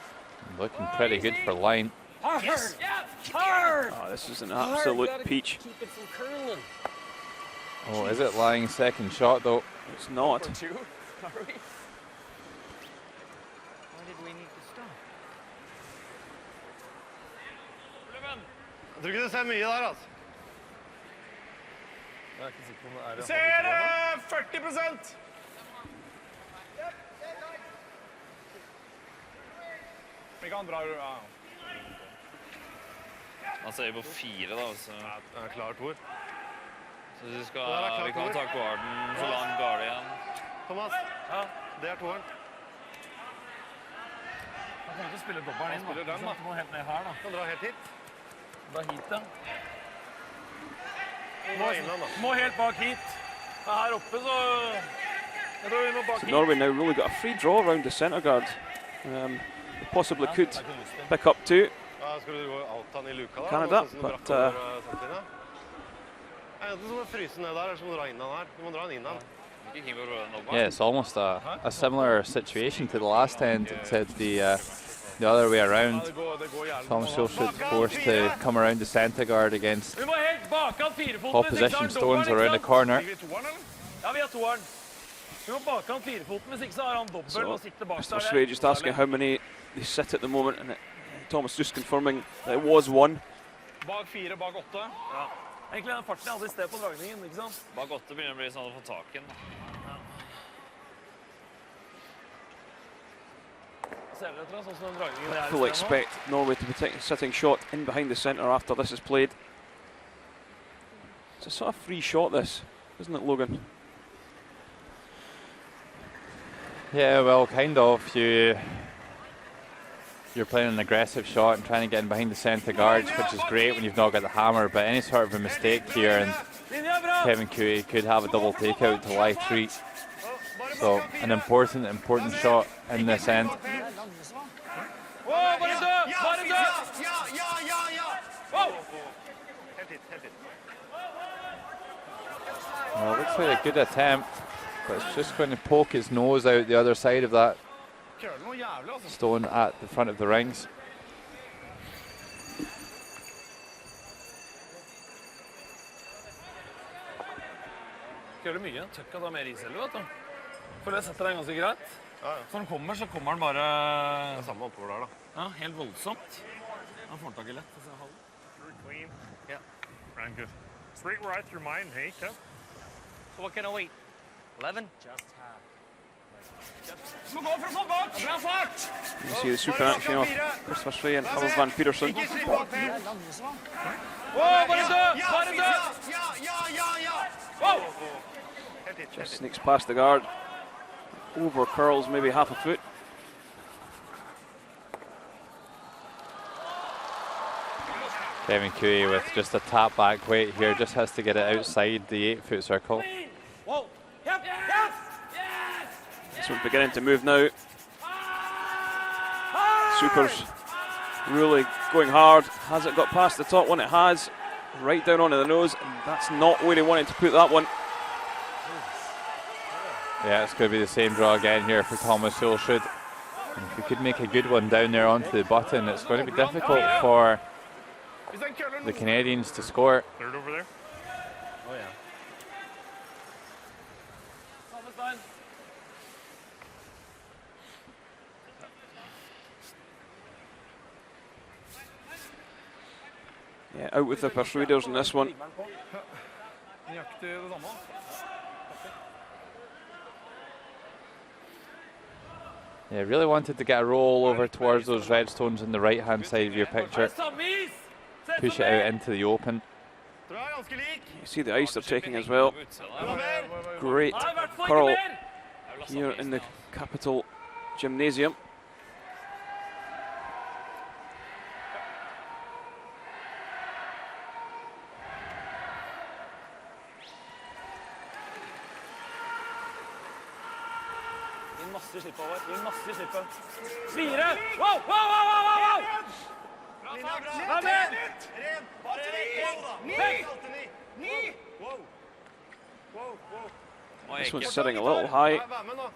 Looking pretty good for line. Hard. Yes. Yeah. Hard. Oh, this is an Hard. absolute Gotta peach. Keep it from curling. Oh, is it lying second shot though? It's not. Or two. Are we? Why did we need to stop? Jeg tror ikke det ser mye der, altså. Ser 40%! Vi kan bra... Ja. Han ser på 4 da, så Det er klart hvor. så vi kan ta guarden så lang guard igjen. Thomas, ja, det er toeren. Han kan ikke spille dobbelen inn, spiller den, da. Du må helt ned her, da. Kan dra helt hit. Da hit, da. Må innan, da. Må helt bak hit. Her oppe, så... Jeg tror vi må bak So hit. Norway now really got a free draw around the centre guard. They possibly could pick up two. Ja, skal du gå alt han I luka da? Canada, Sånn som du but, brakk over samtidig. Enten så må du fryse ned der, eller så må du dra innan her. Du må dra den innan. Ikke keen på å prøve den opp. Yeah, it's almost a similar situation to the last end, except the other way around. Det går gjerne. Thomas Schultz forced to come around the centre guard against Vi må helt bakan firefoten. opposition stones around the corner. Ja, vi har toeren. Vi må bakan firefoten, hvis ikke så har han dobbelt So, og sitter bak Mr. der. Sray just asking how many they sit at the moment, and Thomas just confirming that it was one. Bak 4, bak 8. Ja. Egentlig den farten jeg hadde I sted på dragningen, ikke sant? Bak 8 begynner det å bli sånn å få tak I den. Ser dere etter sånn som den dragningen det Fully I sted nå? expect Norway to be sitting short in behind the centre after this is played. It's a sort of free shot, this, isn't it, Logan? Yeah, well, kind of. You're playing an aggressive shot and trying to get in behind the centre guards, which is great when you've not got the hammer, but any sort of a mistake here and Kevin Cooey could have a double takeout to lie 3. So an important shot in this end. Well, it looks like a good attempt, but it's just going to poke his nose out the other side of that stone at the front of the rings. Gjør det mye. Tøkka da mer isel, vet du. For det setter deg ganske greit. Så når han så kommer han bare... Det samme oppover der da. Ja, helt voldsomt. Han får tak I lett. Very clean. Yeah. Ran good. Straight right through mine, hey, Kev. So what kind of weight? 11? Just half. You see the super action of Christopher Frey and Pavel van Peterson. Just sneaks past the guard. Over curls maybe half a foot. Kevin Cooey with just a tap back weight here, just has to get it outside the 8-foot circle. This one's beginning to move now. Super's really going hard. Has it got past the top one? It has. Right down onto the nose, and that's not where he wanted to put that one. Yeah, it's going to be the same draw again here for Thomas Hulsrud. If he could make a good one down there onto the button, it's going to be difficult for the Canadians to score. Third over there. Oh, yeah. Yeah, out with the Persuaders in this one. Yeah, really wanted to get a roll over towards those red stones on the right hand side of your picture. Push it out into the open. You see the ice they're taking as well. Great curl here in the Capital Gymnasium. This one's sitting a little high.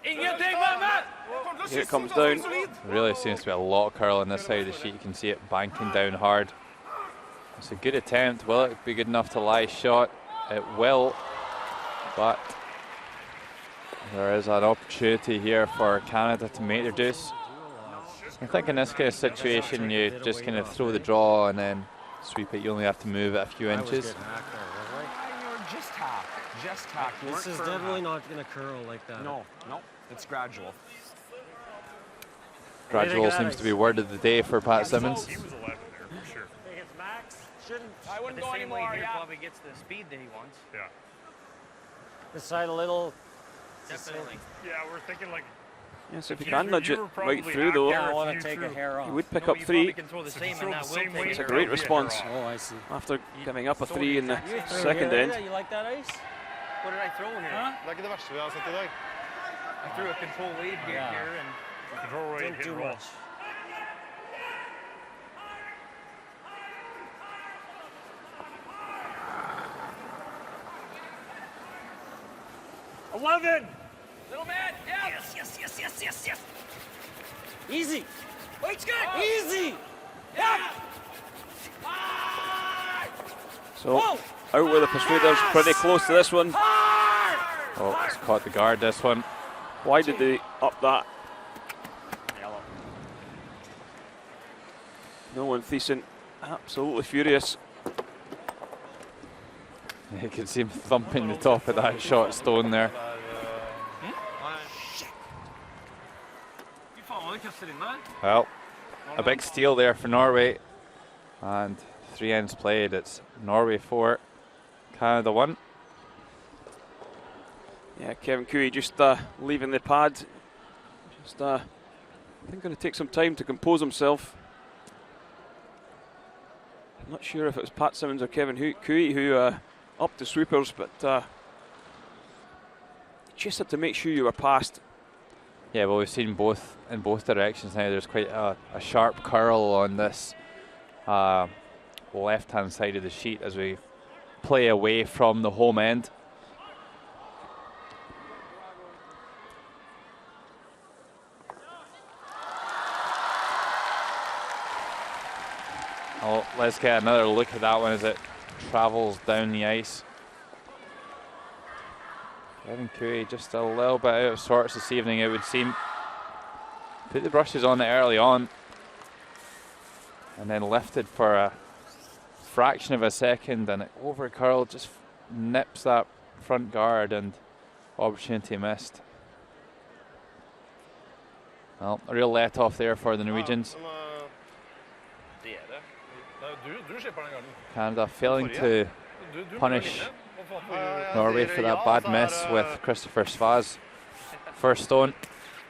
Here it comes down. Really seems to be a lot of curl on this side of the sheet. You can see it banking down hard. It's a good attempt. Will it be good enough to lie shot? It will, but there is an opportunity here for Canada to make their deuce. I think in this kind of situation, you just kind of throw the draw and then sweep it. You only have to move it a few inches. Just hack. This is definitely not going to curl like that. No, it's gradual. Gradual seems to be word of the day for Pat Simmons. He was 11 there for sure. I think it's max. Shouldn't. I wouldn't the go same anymore, weight here yeah. probably gets the speed that he wants. Yeah. This side a little. Definitely. Yeah, we're thinking like. Yes, if you can nudge it right through though, I want to take a hair off. you would pick up 3. Can throw the So if you same throw and the that same will weight, It's a take great it'll be a response hair Oh, I see. after giving up a 3 in the You threw second here, end. yeah, you like that ice? What did I throw here? Det er ikke det verste vi har sett I dag. I threw a control weight here and Control rate, didn't hit do roll. much. Little man, yeah. Yes. Easy. Weight's good. Easy. Yeah. So out with the Persuaders, pretty close to this one. Oh, it's caught the guard this one. Why did they up that? Nolan Thiessen absolutely furious. You can see him thumping the top of that shot stone there. Well, a big steal there for Norway. And 3 ends played. It's Norway 4, Canada 1. Yeah, Kevin Cooey just leaving the pad. Just I think going to take some time to compose himself. I'm not sure if it was Pat Simmons or Kevin Cooey who up to sweepers, but just had to make sure you were past. Yeah, well, we've seen both in both directions now. There's quite a sharp curl on this left-hand side of the sheet as we play away from the home end. Oh, let's get another look at that one as it travels down the ice. Kevin Cooey just a little bit out of sorts this evening, it would seem. Put the brushes on it early on and then lifted for a fraction of a second, and it over curl just nips that front guard and opportunity missed. Well, a real let off there for the Norwegians. Canada failing to punish Norway for that bad miss with Christopher Svaz. First stone.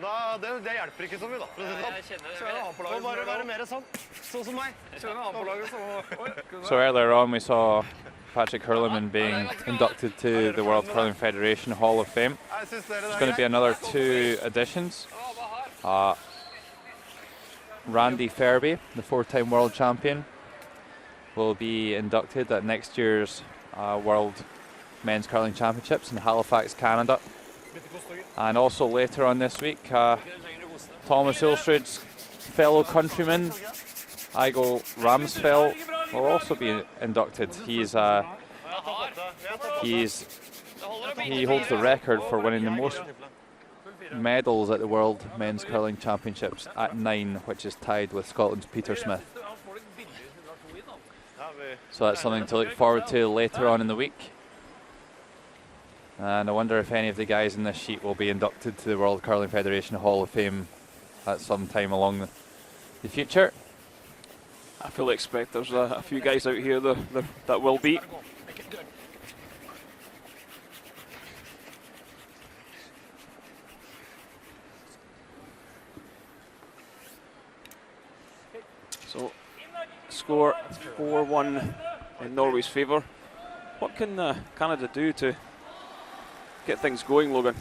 Det hjelper ikke så mye, da. Må bare være mer sånn som meg. So earlier on we saw Patrick Hurleman being inducted to the World Curling Federation Hall of Fame. There's going to be another 2 additions. Randy Ferbey, the 4-time world champion, will be inducted at next year's World Men's Curling Championships in Halifax, Canada. And also later on this week, Thomas Ilstrid's fellow countryman, Igo Ramsfell, will also be inducted. He holds the record for winning the most medals at the World Men's Curling Championships at 9, which is tied with Scotland's Peter Smith. So that's something to look forward to later on in the week. And I wonder if any of the guys in this sheet will be inducted to the World Curling Federation Hall of Fame at some time along the future. I fully expect there's a few guys out here that will be. So, score 4-1 in Norway's favour. What can Canada do to get things going, Logan?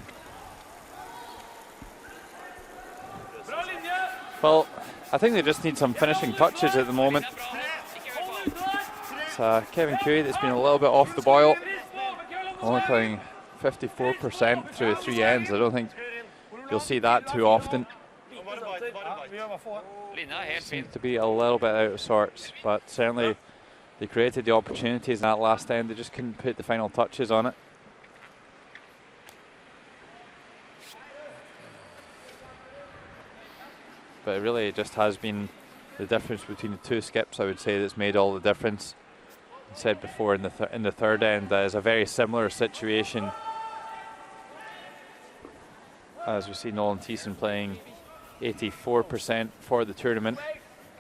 Well, I think they just need some finishing touches at the moment. It's Kevin Cooey that's been a little bit off the boil, only playing 54% through 3 ends. I don't think you'll see that too often. Seems to be a little bit out of sorts, but certainly they created the opportunities in that last end. They just couldn't put the final touches on it. But it really just has been the difference between the 2 skips, I would say, that's made all the difference. I said before in the third end, that is a very similar situation as we see Nolan Thiessen playing 84% for the tournament.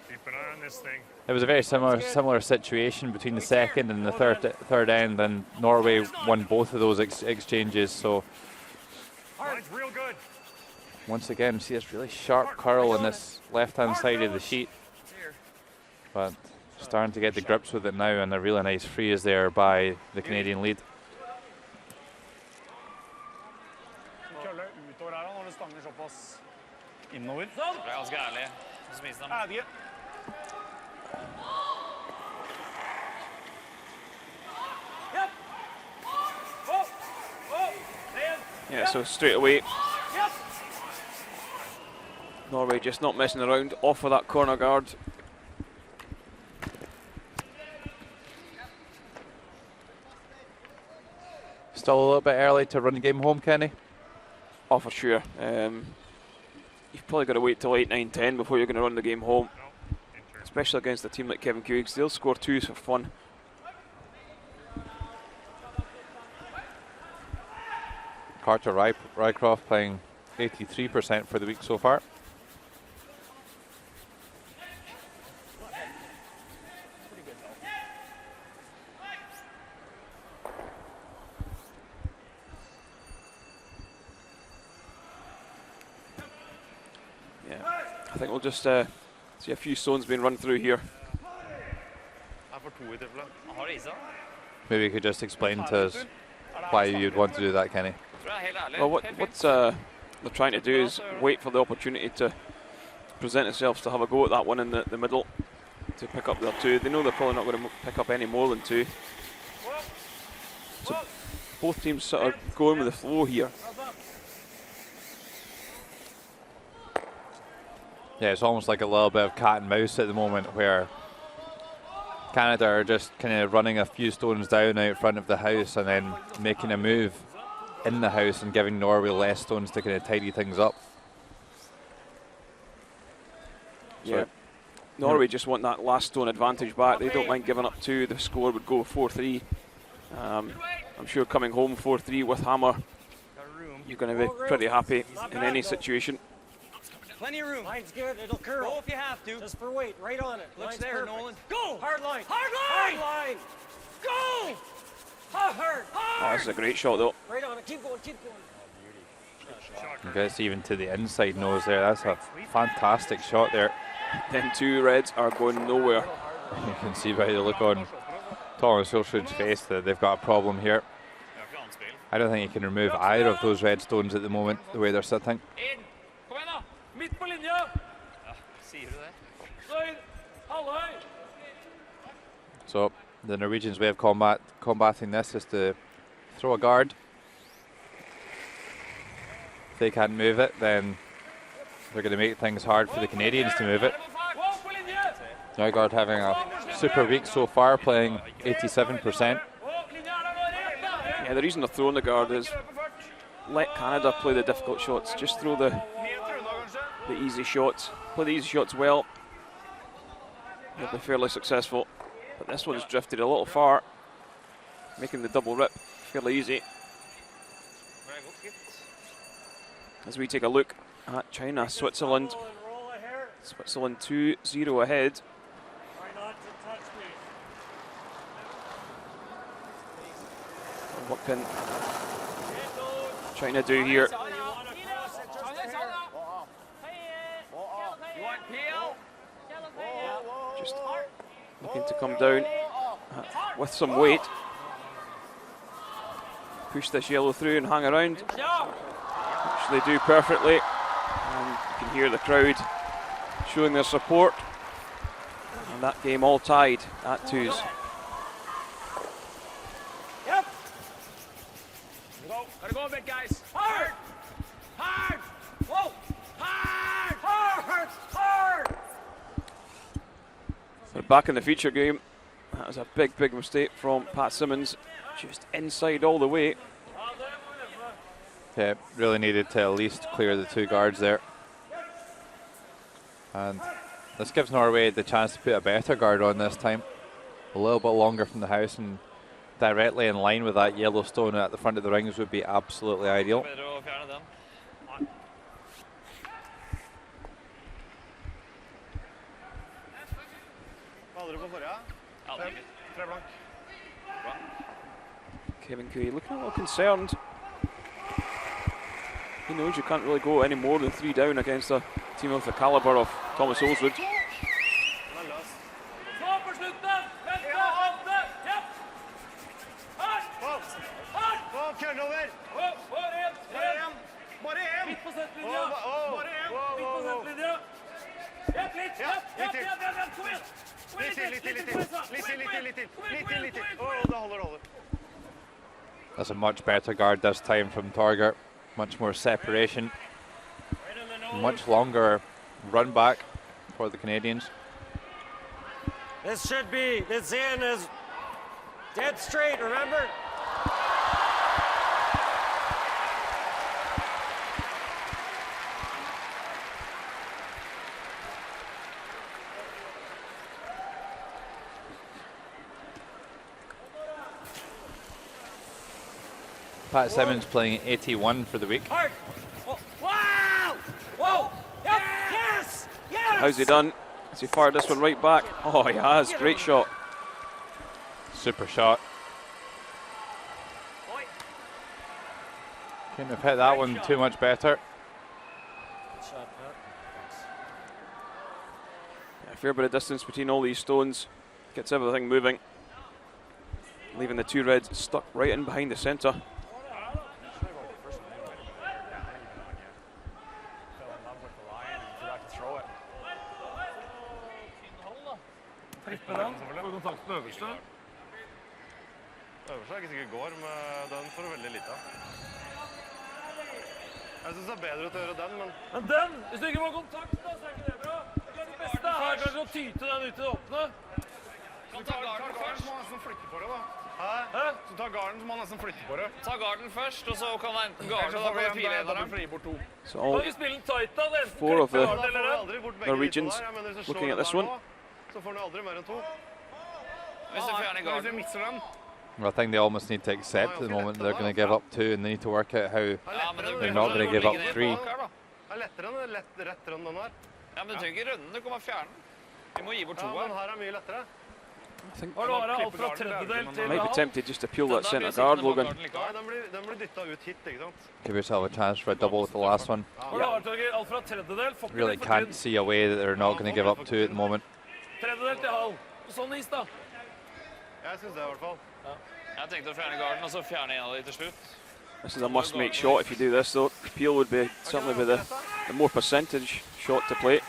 Keep an eye on this thing. It was a very similar situation between the second and the third end, and Norway won both of those exchanges. So Real good. once again, see this really sharp curl on this left-hand side of the sheet, but starting to get the grips with it now, and a really nice free is there by the Canadian lead. Yeah, so straight away, Norway just not messing around, off of that corner guard. Still a little bit early to run the game home, Kenny? Oh, for sure. You've probably got to wait till 8, 9, 10 before you're going to run the game home. Especially against a team like Kevin Cooey, because they'll score 2s for fun. Carter Rycroft playing 83% for the week so far. I think we'll just see a few stones being run through here. Maybe you could just explain to us why you'd want to do that, Kenny. Well, what they're trying to do is wait for the opportunity to present themselves to have a go at that one in the middle to pick up their 2. They know they're probably not going to pick up any more than 2. So both teams sort of going with the flow here. Yeah, it's almost like a little bit of cat and mouse at the moment, where Canada are just kind of running a few stones down out front of the house and then making a move in the house and giving Norway less stones to kind of tidy things up. Yeah. Norway just want that last stone advantage back. They don't mind giving up 2. The score would go 4-3. I'm sure coming home 4-3 with hammer, you're going to be pretty happy in any situation. Plenty of room. Line's good. It'll curl. Go if you have to. Just for weight. Right on it. Looks there, perfect. Nolan. Go. Hard line. Hard line. Hard line. Go. Hard. Oh, this is a great shot, though. Right on it. Keep going. Keep going. I guess even to the inside nose there. That's a fantastic shot there. Then 2 reds are going nowhere. You can see by the look on Thomas Hulsrud's face that they've got a problem here. I don't think he can remove either of those red stones at the moment, the way they're sitting. So the Norwegians' way of combating this is to throw a guard. If they can't move it, then they're going to make things hard for the Canadians to move it. Nygaard having a super week so far, playing 87%. Yeah, the reason they're throwing the guard is let Canada play the difficult shots. Just throw the easy shots. Play the easy shots well. They'll be fairly successful. But this one's drifted a little far, making the double rip fairly easy. As we take a look at China, Switzerland. Switzerland 2-0 ahead. What can China do here? Just looking to come down with some weight. Push this yellow through and hang around. Which they do perfectly. And you can hear the crowd showing their support. And that game all tied at 2s. Yep. Gotta go a bit, guys. Hard! Hard! Whoa! Hard! Hard! Hard! So back in the feature game. That was a big, big mistake from Pat Simmons. Just inside all the way. Yeah, really needed to at least clear the 2 guards there. And this gives Norway the chance to put a better guard on this time. A little bit longer from the house and directly in line with that yellow stone at the front of the rings would be absolutely ideal. Kevin Cooey looking a little concerned. He knows you can't really go any more than 3 down against a team of the calibre of Thomas Hulsrud. That's a much better guard this time from Torger. Much more separation. Much longer run back for the Canadians. This in is dead straight, remember? Pat Simmons playing 81 for the week. Hard! Wow! Whoa! Yep. Yes! Yes! How's he done? Has he fired this one right back? Oh, he has. Great shot. Super shot. Couldn't have hit that one too much better. A fair bit of distance between all these stones. Gets everything moving. leaving the two reds stuck right in behind the centre. Øverste er ikke sikkert går, men den får du veldig lite av. Jeg synes det er bedre til å gjøre den, men... Men den! Hvis du ikke får kontakt, da, så er ikke det bra. Det er det beste her, kanskje å tyte den ut i det åpne. Så ta garden først, så må han nesten flytte på det, da. Hæ? Så ta garden, så må han nesten flytte på det. Ta garden først, og så kan han enten garde, da får du firelederen. So all four of the Norwegians looking at this one. Så får du aldri mer enn to. Hvis du fjerner Hvis vi garden. misser den. I think they almost need to accept at the moment they're going to give up 2 and they need to work out how they're not going to give up 3. Det er lettere enn rettere enn den her. Ja, men du trenger ikke rønne, du kommer fjernen. Vi må gi bort Ja, to men her. her er mye lettere. Might be tempted just to peel that centre guard, Logan. Nei, den blir dyttet ut hit, ikke sant? Give yourself a chance for a double with the last one. Really can't see a way that they're not going to give up 2 at the moment. Jeg synes det i hvert fall. Jeg tenkte å fjerne garden, og så fjerne en av de til slutt. This is a must-make shot if you do this, though. Peel would be certainly be the more percentage shot to play.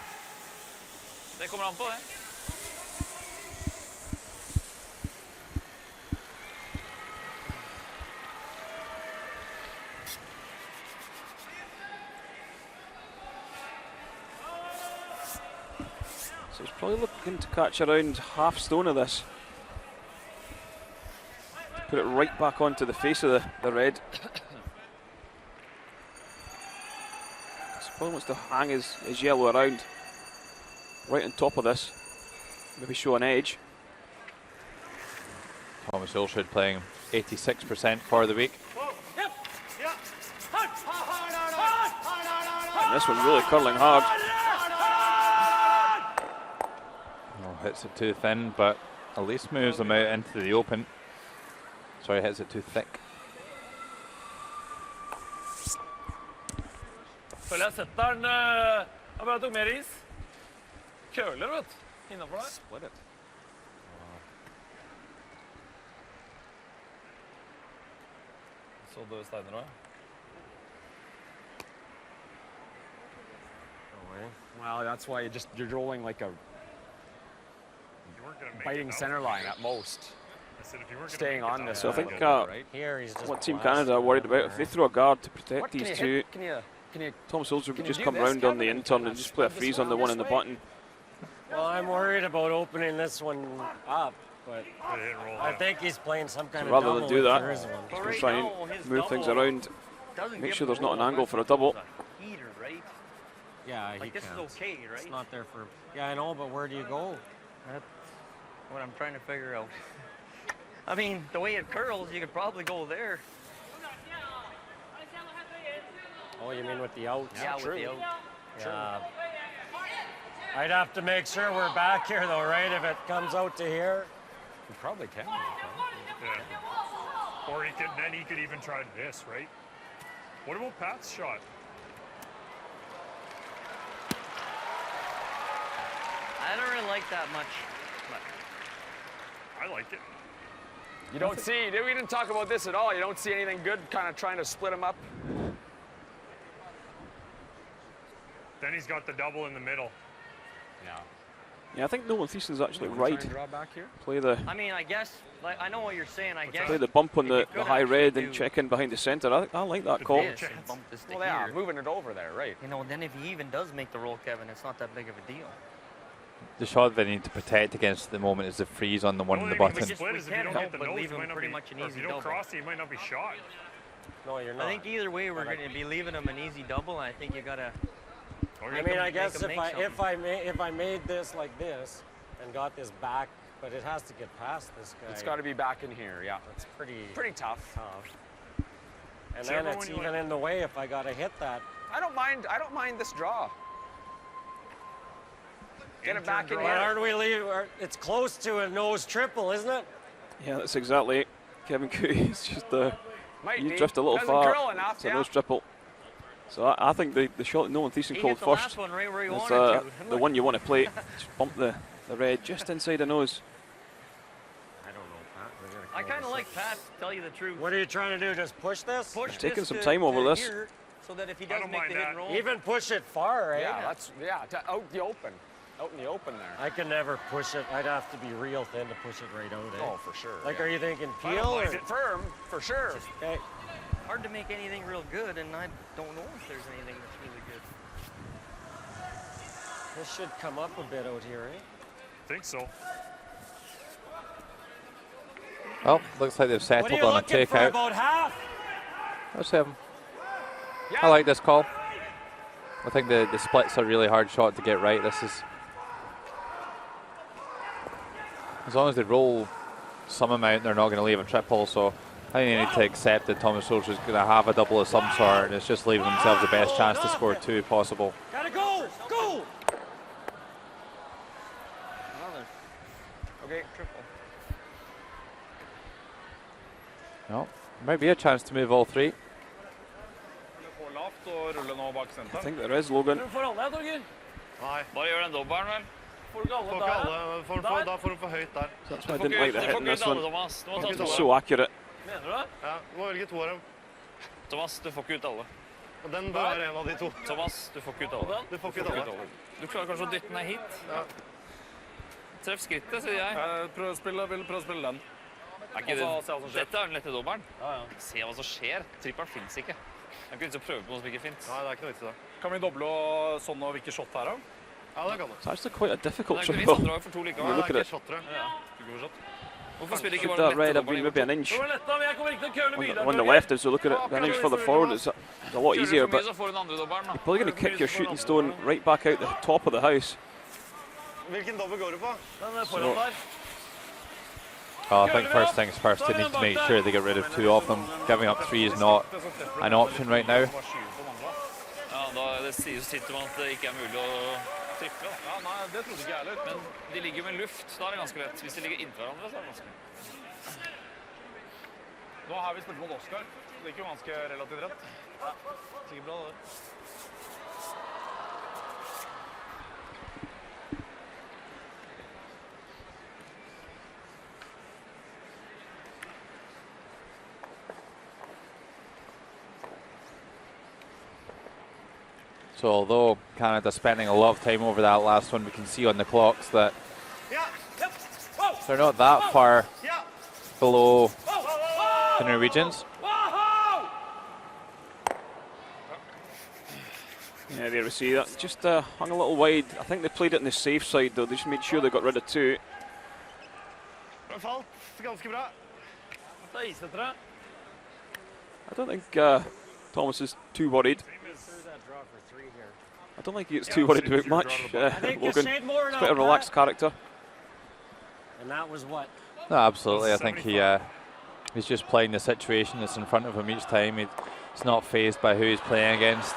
Det kommer an på det. So he's probably looking to catch around half stone of this. Put it right back onto the face of the red. So probably wants to hang his yellow around right on top of this. Maybe show an edge. Thomas Ilshed playing 86% for the week. And this one really curling hard. Oh, hits it too thin, but at least moves them out into the open. Sorry, hits it too thick. Føler jeg setter den. Jeg bare tok mer is. Køler, vet du. Innenfor der. Split it. Så du Steiner også? Well, that's why you're rolling like a biting center line at most. Staying on this. So I think Here he's just what Team Canada are worried about, if they throw a guard to protect these two, Can you Thomas Ilshed would just come round on the in-turn and just play a freeze on the one in the button. Well, I'm worried about opening this one up, but I think he's playing some kind of Rather double than do if that, there is one. he's going to try and move things around, make sure there's not an angle for a double. Heater, right? Yeah, Like this can't. is okay, right? It's not there for. Yeah, I know, but where do you go? That's what I'm trying to figure out. I mean, the way it curls, you could probably go there. Oh, you mean with the out? Yeah, with the out. Yeah. I'd have to make sure we're back here, though, right? If it comes out to here, you probably can. Yeah. Or then he could even try this, right? What about Pat's shot? I don't really like that much. I like it. You don't see. We didn't talk about this at all. You don't see anything good, kind of trying to split them up. Then he's got the double in the middle. Yeah. Yeah, I think Nolan Thiessen's actually right. Draw back here. Play the I mean, I guess, like, I know what you're saying. I guess play the bump on the could high red actually and do check in behind the centre. I like that call. this and bump this to Well, yeah, here. moving it over there, right? You know, then if he even does make the roll, Kevin, it's not that big of a deal. The shot they need to protect against at the moment is the freeze on the one in the button. Split is if you don't get the nose, it might not be, or if you don't cross it, you might not be shot. No, you're not. I think either way we're going to be leaving him an easy double. And I think you gotta. I mean, I guess if I made this like this and got this back, but it has to get past this guy. It's got to be back in here. Yeah, it's pretty tough. And then it's even in the way if I got to hit that. I don't mind this draw. Get it back in here. Aren't we leaving? It's close to a nose triple, isn't it? Yeah, that's exactly it. Kevin Cooey, it's just Might you be. drift a little Doesn't far. curl enough, It's a nose triple. So I think the shot that Nolan Thiessen called first one right where he is wanted to. the one you want to play. Just bump the red just inside the nose. I don't know, Pat. We're gonna I kind of like Pat, to tell you the truth. What are you trying to do? Just push this? Push Taking this some to- time over to this. here, so that if he doesn't make the hit and roll. Even push it far, right? Yeah, that's out the open. Out in the open there. I can never push it. I'd have to be real thin to push it right out. Oh, for sure. Like, yeah. are you thinking I peel don't or mind it firm? For sure. Okay. Hard to make anything real good, and I don't know if there's anything that's really good. This should come up a bit out here, eh? Think so. Well, looks like they've What settled are you on a looking for? takeout. About half? Let's have him. I like this call. I think the split's a really hard shot to get right. This is, as long as they roll some amount, they're not going to leave a triple. So I think they need to accept that Thomas Solskjaer is going to have a double of some sort, and it's just leaving themselves the best chance to score 2 possible. Gotta go! Go! Okay, triple. No, might be a chance to move all 3. I think there is, Logan. Nei. Bare gjør den dobbelen, vel. Får ikke alle, da får de for høyt der. That's why I didn't like the hit in this one. Thomas. Du må ta It to. was so accurate. Mener du det? Ja, du må velge 2 av dem. Thomas, du får ikke ut alle. Og den bør være en av de 2. Thomas, du får ikke ut alle. Du får ikke ut alle. Du klarer kanskje å dytte den hit? Ja. Treff skrittet, sier jeg. Vil prøve å spille den. Er ikke Og så se hva som det? skjer. Dette er den lette dobbelen. Ja, ja. Se hva som skjer. Trippelen finnes ikke. Jeg kan ikke prøve på noe som ikke finnes. Nei, det er ikke noe vits i det. Kan vi doble og sånn og hvilke shot her, da? Ja, det kan du. It's actually quite a difficult Det er ikke triple. vits å dra for 2 likevel. Nei, look det at er it. ikke shottere. Ja. Hvorfor spiller ikke Should bare that den right lette have been dobbelen? maybe an inch? men jeg kommer ikke til å køle mye der. On the left, so look at it, an inch further forward, it's a lot easier, but Så får du den andre dobbelen, da. you're probably going to kick your shooting stone right back out the top of the house. Hvilken dobbel går du på? Den er foran der. I think first things first, they need to make sure they get rid of 2 of them. Giving up 3 is not an option right now. Ja, da det sitter man at det ikke er mulig å triple. Ja, nei, det trodde ikke jeg heller. Men de ligger med luft, da er det ganske lett. Hvis de ligger inntil hverandre, så er det vanskelig. Nå har vi spilt mot Oscar. Det gikk jo ganske relativt rett. Ja, sikkert bra det. So although Canada spending a lot of time over that last one, we can see on the clocks that they're not that far below the Norwegians. Yeah, there we see that. Just hung a little wide. I think they played it on the safe side though. They just made sure they got rid of 2. Den falt ganske bra. Det er isetere. I don't think Thomas is too worried. I don't think he gets too worried about much. Logan, he's quite a relaxed character. And that was what? No, absolutely. I think he's just playing the situation that's in front of him each time. He's not fazed by who he's playing against.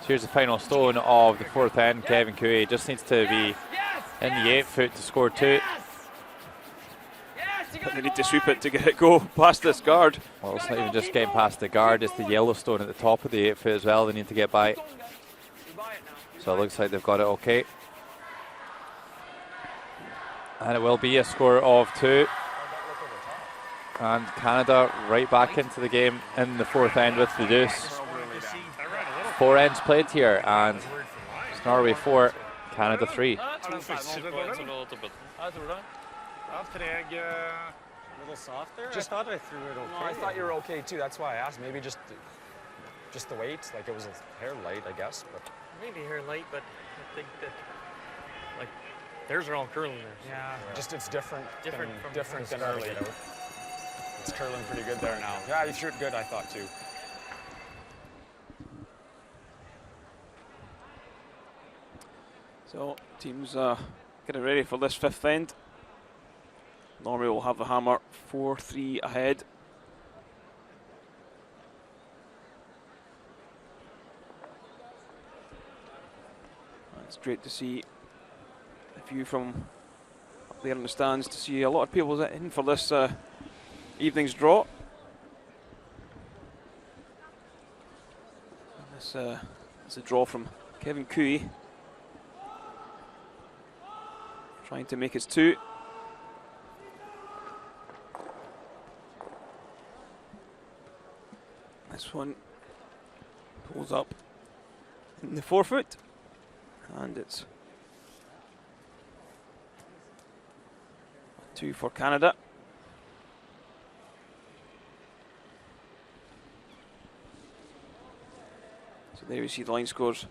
So here's the final stone of the 4th end. Kevin Cooey just needs to be in the 8 foot to score 2. But they need to sweep it to get it go past this guard. Well, it's not even just getting past the guard, it's the yellow stone at the top of the 8 foot as well they need to get by. So it looks like they've got it okay. And it will be a score of 2. And Canada right back into the game in the 4th end with the deuce. 4 ends played here, and it's Norway 4, Canada 3. A little soft there? Just, I thought I threw it okay. No, I thought you were okay too. That's why I asked. Maybe just the weight, like it was a hair light, I guess. But Maybe hair light, but I think that, like, theirs are all curling there. So. yeah, just it's different. Different than early. It's curling pretty good there now. Yeah, you threw it good, I thought too. So teams getting ready for this 5th end. Norway will have the hammer 4-3 ahead. It's great to see a view from up there in the stands, to see a lot of people in for this evening's draw. And this is a draw from Kevin Cooey. trying to make his 2. This one pulls up in the forefoot, and it's 2 for Canada. So there you see the line scores.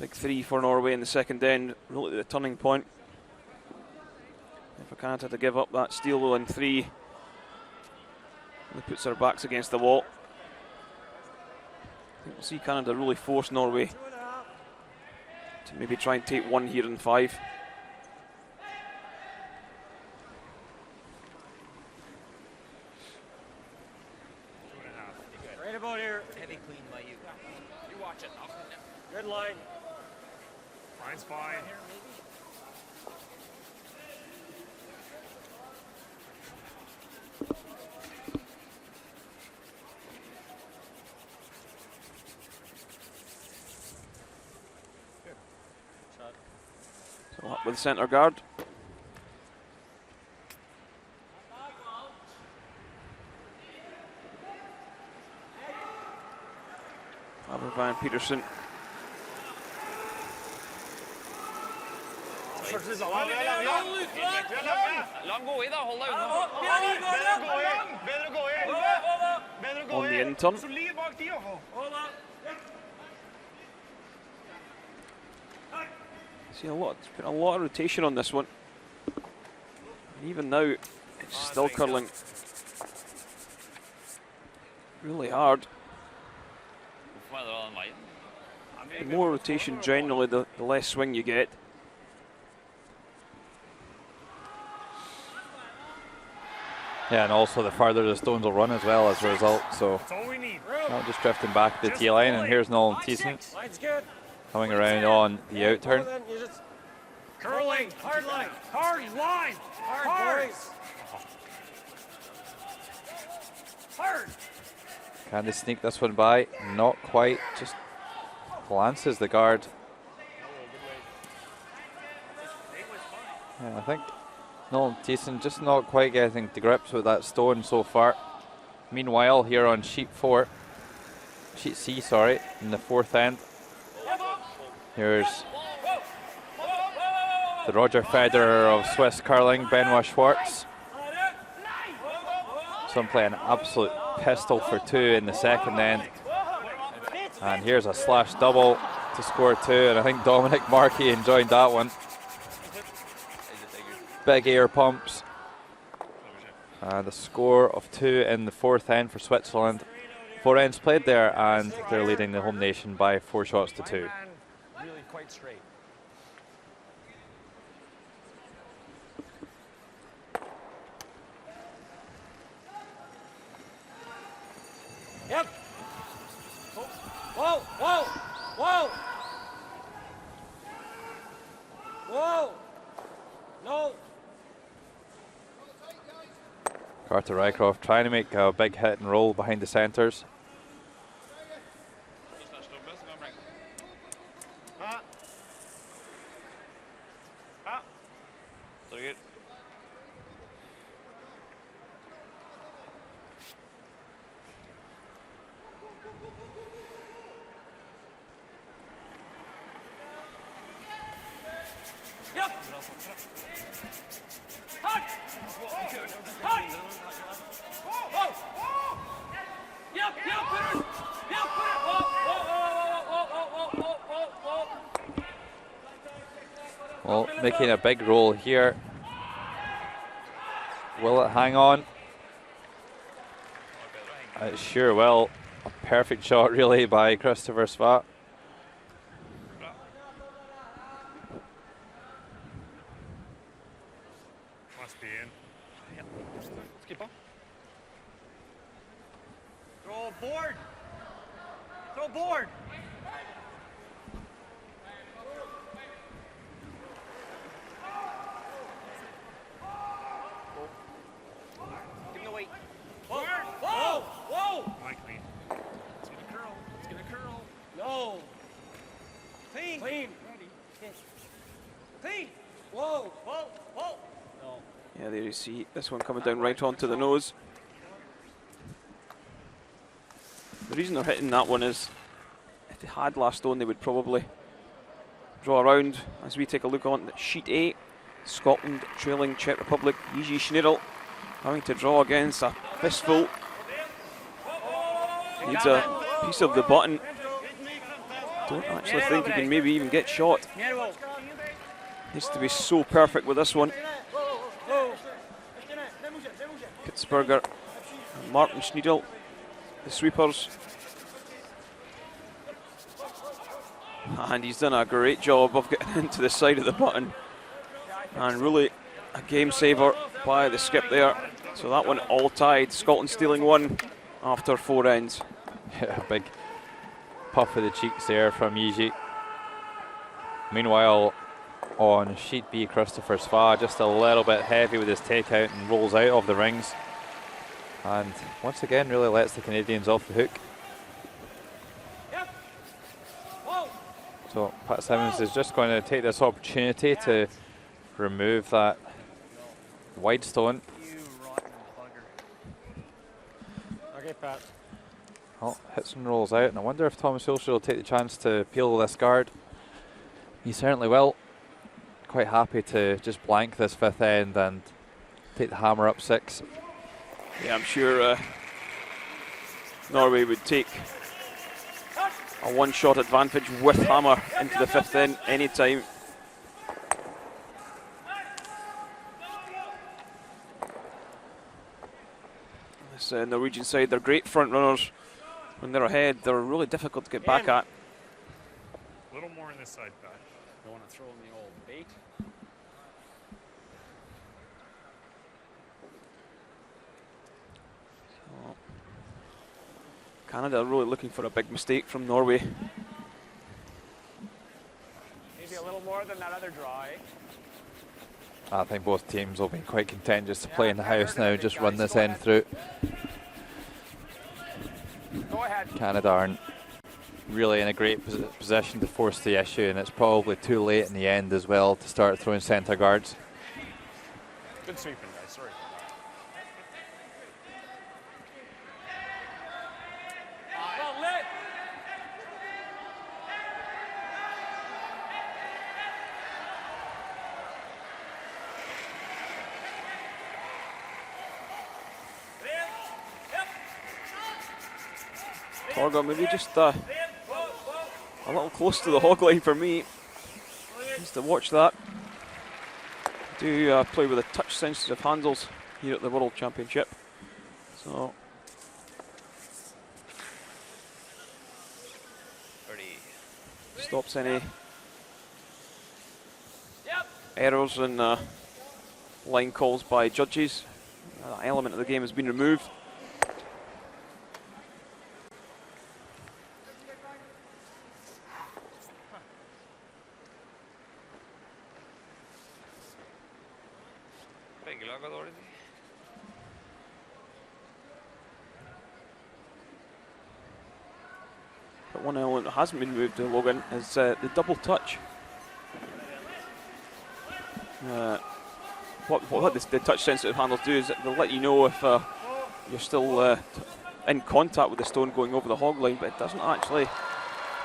Big 3 for Norway in the second end, really the turning point. And for Canada to give up that steal in 3, it puts their backs against the wall. I think we'll see Canada really force Norway to maybe try and take 1 here in 5. Right about here. Heavy clean by you. You watch it. Good line. Line's fine. So up with centre guard. Van Petersen. On the in turn. See a lot. It's put a lot of rotation on this one. And even now, it's still curling really hard. The more rotation generally, the less swing you get. Yeah, and also the farther the stones will run as well as a result. So not just drifting back to the tee line. And here's Nolan Thiessen coming around on the out turn. Curling, hard line, hard line, hard boys. Hard. Can they sneak this one by? Not quite. Just glances the guard. Yeah, I think Nolan Thiessen just not quite getting to grips with that stone so far. Meanwhile, here on sheet C, sorry, in the 4th end, here's the Roger Federer of Swiss curling, Benoit Schwartz. Some play an absolute pistol for 2 in the second end. And here's a slash double to score 2, and I think Dominic Markey enjoyed that one. Big air pumps. And a score of 2 in the 4th end for Switzerland. 4 ends played there, and they're leading the home nation by 4 shots to 2. Really quite straight. Yep. Whoa, whoa, whoa. Whoa. No. Carter Rycroft trying to make a big hit and roll behind the centres. Well, making a big roll here. Will it hang on? It sure will. A perfect shot really by Christopher Svat. Must be in. Skipper. Throw board. Throw board. Give him the weight. Whoa! Whoa! Whoa! Mike clean. It's gonna curl. It's gonna curl. No. Clean. Clean. Ready. Clean. Whoa, whoa, whoa. No. Yeah, there you see this one coming down right onto the nose. The reason they're hitting that one is if they had last stone, they would probably draw around. As we take a look on sheet 8, Scotland trailing Czech Republic. Jiří Schnidl having to draw against a fistful. Needs a piece of the button. Don't actually think he can maybe even get shot. Needs to be so perfect with this one. Kitzberger and Martin Schnidl, the sweepers. And he's done a great job of getting into the side of the button. And really a game saver by the skip there. So that one all tied. Scotland stealing one after 4 ends. Yeah, big puff of the cheeks there from Jiří. Meanwhile, on sheet B, Christopher Sva just a little bit heavy with his takeout and rolls out of the rings. And once again, really lets the Canadians off the hook. So Pat Simmons is just going to take this opportunity to remove that wide stone. Okay, Pat. Well, hits and rolls out, and I wonder if Thomas Hilscher will take the chance to peel this guard. He certainly will. Quite happy to just blank this 5th end and take the hammer up 6. Yeah, I'm sure Norway would take a one-shot advantage with hammer into the 5th end anytime. This Norwegian side, they're great front runners. When they're ahead, they're really difficult to get back at. A little more on this side, Pat. Don't want to throw in the old bait. So, Canada really looking for a big mistake from Norway. Maybe a little more than that other draw, eh? I think both teams will be quite content just to play in the house now, just run this end through. Go ahead. Canada aren't really in a great position to force the issue, and it's probably too late in the end as well to start throwing centre guards. Good sweeping, guys. Sorry. Torga maybe just a little close to the hog line for me. Just to watch that. Do play with the touch sensitive handles here at the World Championship. So stops any errors in line calls by judges. That element of the game has been removed. But one element that hasn't been moved to Logan is the double touch. What the touch sensitive handles do is they'll let you know if you're still in contact with the stone going over the hog line, but it doesn't actually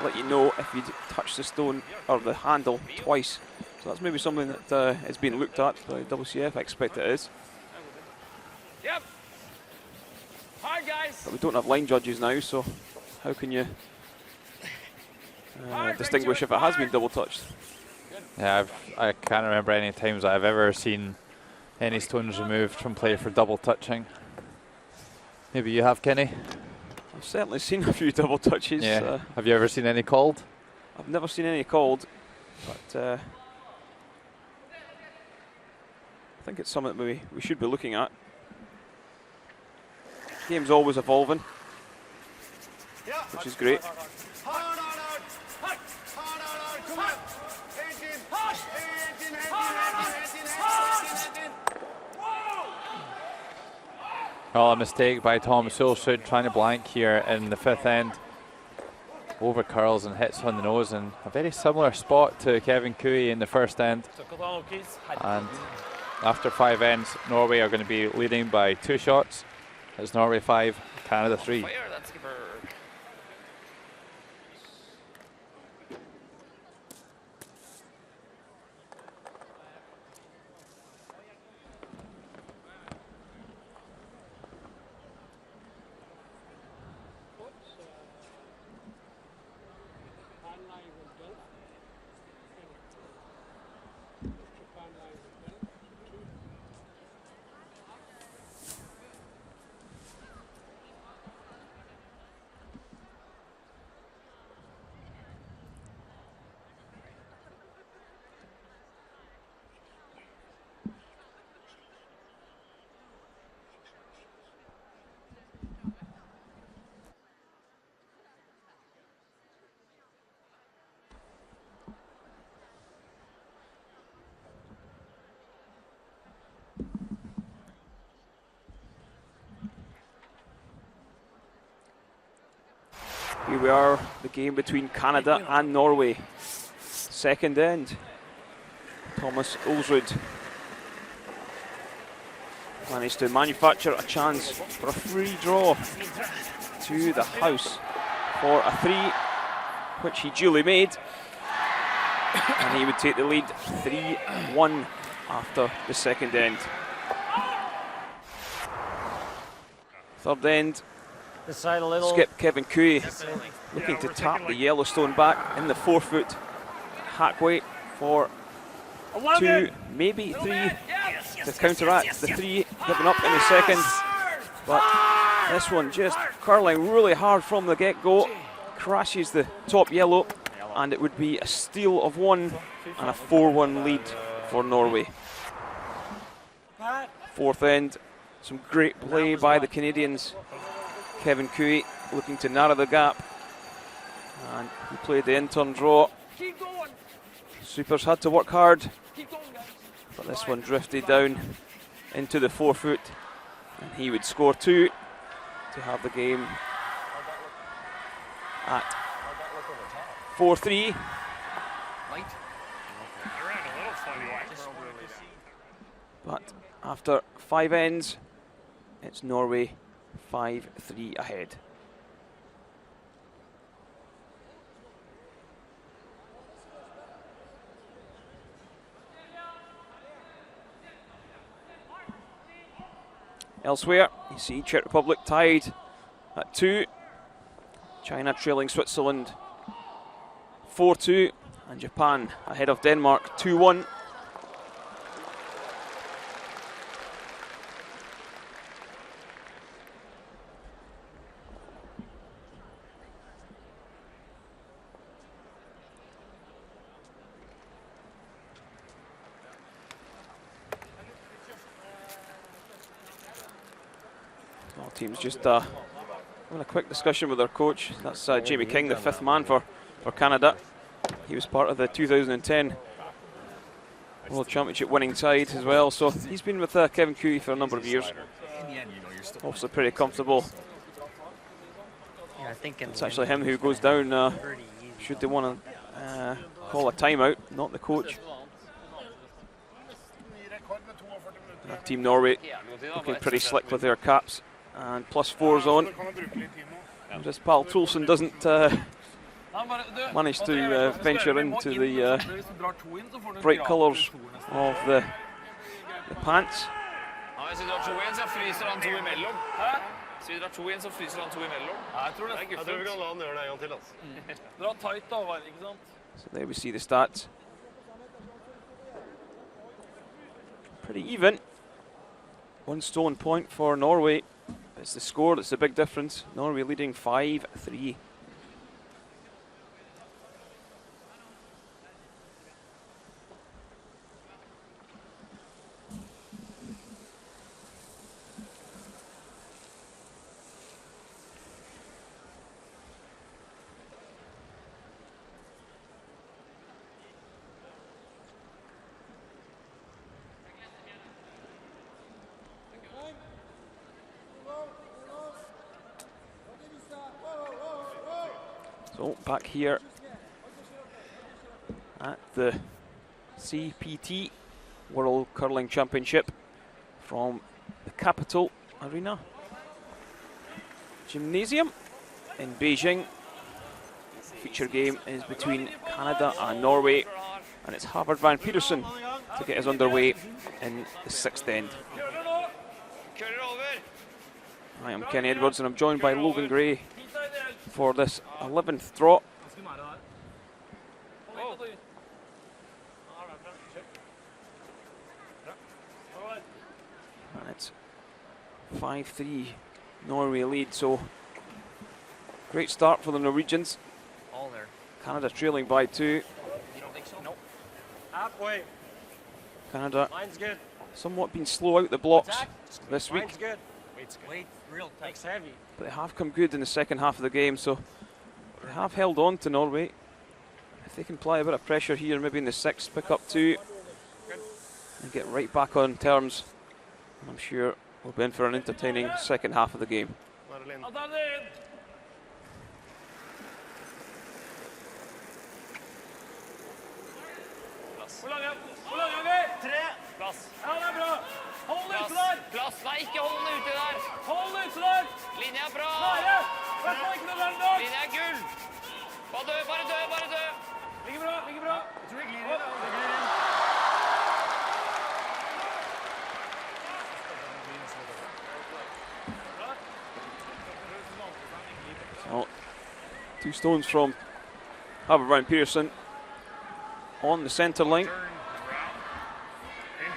let you know if you touch the stone or the handle twice. So that's maybe something that is being looked at by WCF. I expect it is. Yep. Hard, guys. But we don't have line judges now, so how can you distinguish if it has been double touched? Yeah, I can't remember any times I've ever seen any stones removed from play for double touching. Maybe you have, Kenny? I've certainly seen a few double touches. Yeah. Have you ever seen any called? I've never seen any called, but I think it's something that we should be looking at. Game's always evolving, which is great. Well, a mistake by Thomas Hilscher trying to blank here in the 5th end. over curls and hits on the nose, and a very similar spot to Kevin Cooey in the first end. And after 5 ends, Norway are going to be leading by 2 shots. It's Norway 5, Canada 3. Here we are, the game between Canada and Norway. Second end. Thomas Ulsrud managed to manufacture a chance for a free draw to the house for a 3, which he duly made. And he would take the lead 3-1 after the second end. Third end. Skip Kevin Cooey looking to tap the Yellowstone back in the 4-foot hack weight for 2, maybe 3 to counteract the 3 given up in the second. But this one just curling really hard from the get-go, crashes the top yellow, and it would be a steal of 1 and a 4-1 lead for Norway. Fourth end, some great play by the Canadians. Kevin Cooey looking to narrow the gap, and he played the in-turn draw. Supers had to work hard, but this one drifted down into the 4-foot, and he would score 2 to have the game at 4-3. But after 5 ends, it's Norway 5-3 ahead. Elsewhere, you see Czech Republic tied at 2, China trailing Switzerland 4-2, and Japan ahead of Denmark 2-1. Teams just having a quick discussion with their coach. That's Jamie King, the 5th man for Canada. He was part of the 2010 World Championship winning side as well. So he's been with Kevin Cooey for a number of years. Obviously pretty comfortable. It's actually him who goes down should they want to call a timeout, not the coach. Team Norway looking pretty slick with their caps. And +4's on. Just Pal Toulson doesn't manage to venture into the bright colours of the pants. So there we see the stats. Pretty even. 1 stone point for Norway. It's the score that's the big difference. Norway leading 5-3. So back here at the CPT World Curling Championship from the Capital Arena Gymnasium in Beijing. Feature game is between Canada and Norway, and it's Harvard Van Petersen to get us underway in the 6th end. I am Kenny Edwards, and I'm joined by Logan Gray for this 11th draw. And it's 5-3 Norway lead, so great start for the Norwegians. All there. Canada trailing by 2. You don't think so? Nope. Halfway. Canada Mine's good. somewhat been slow out the blocks this week. Mine's good. Wait, real tight. It's heavy. But they have come good in the second half of the game, so they have held on to Norway. If they can apply a bit of pressure here, maybe in the 6th, pick up 2 and get right back on terms, I'm sure we'll be in for an entertaining second half of the game. Plass. Ja, det er bra. Hold ut der. Plass. Nei, ikke hold den ute der. Hold ute der. Linja er bra. Klare. Hvert fall ikke noe langt nok. Linja er gull. Bare dø, bare dø, bare dø. Ligger bra, ligger bra. Jeg tror jeg glir inn. Det glir inn. So, 2 stones from Harvard Van Petersen on the centre line.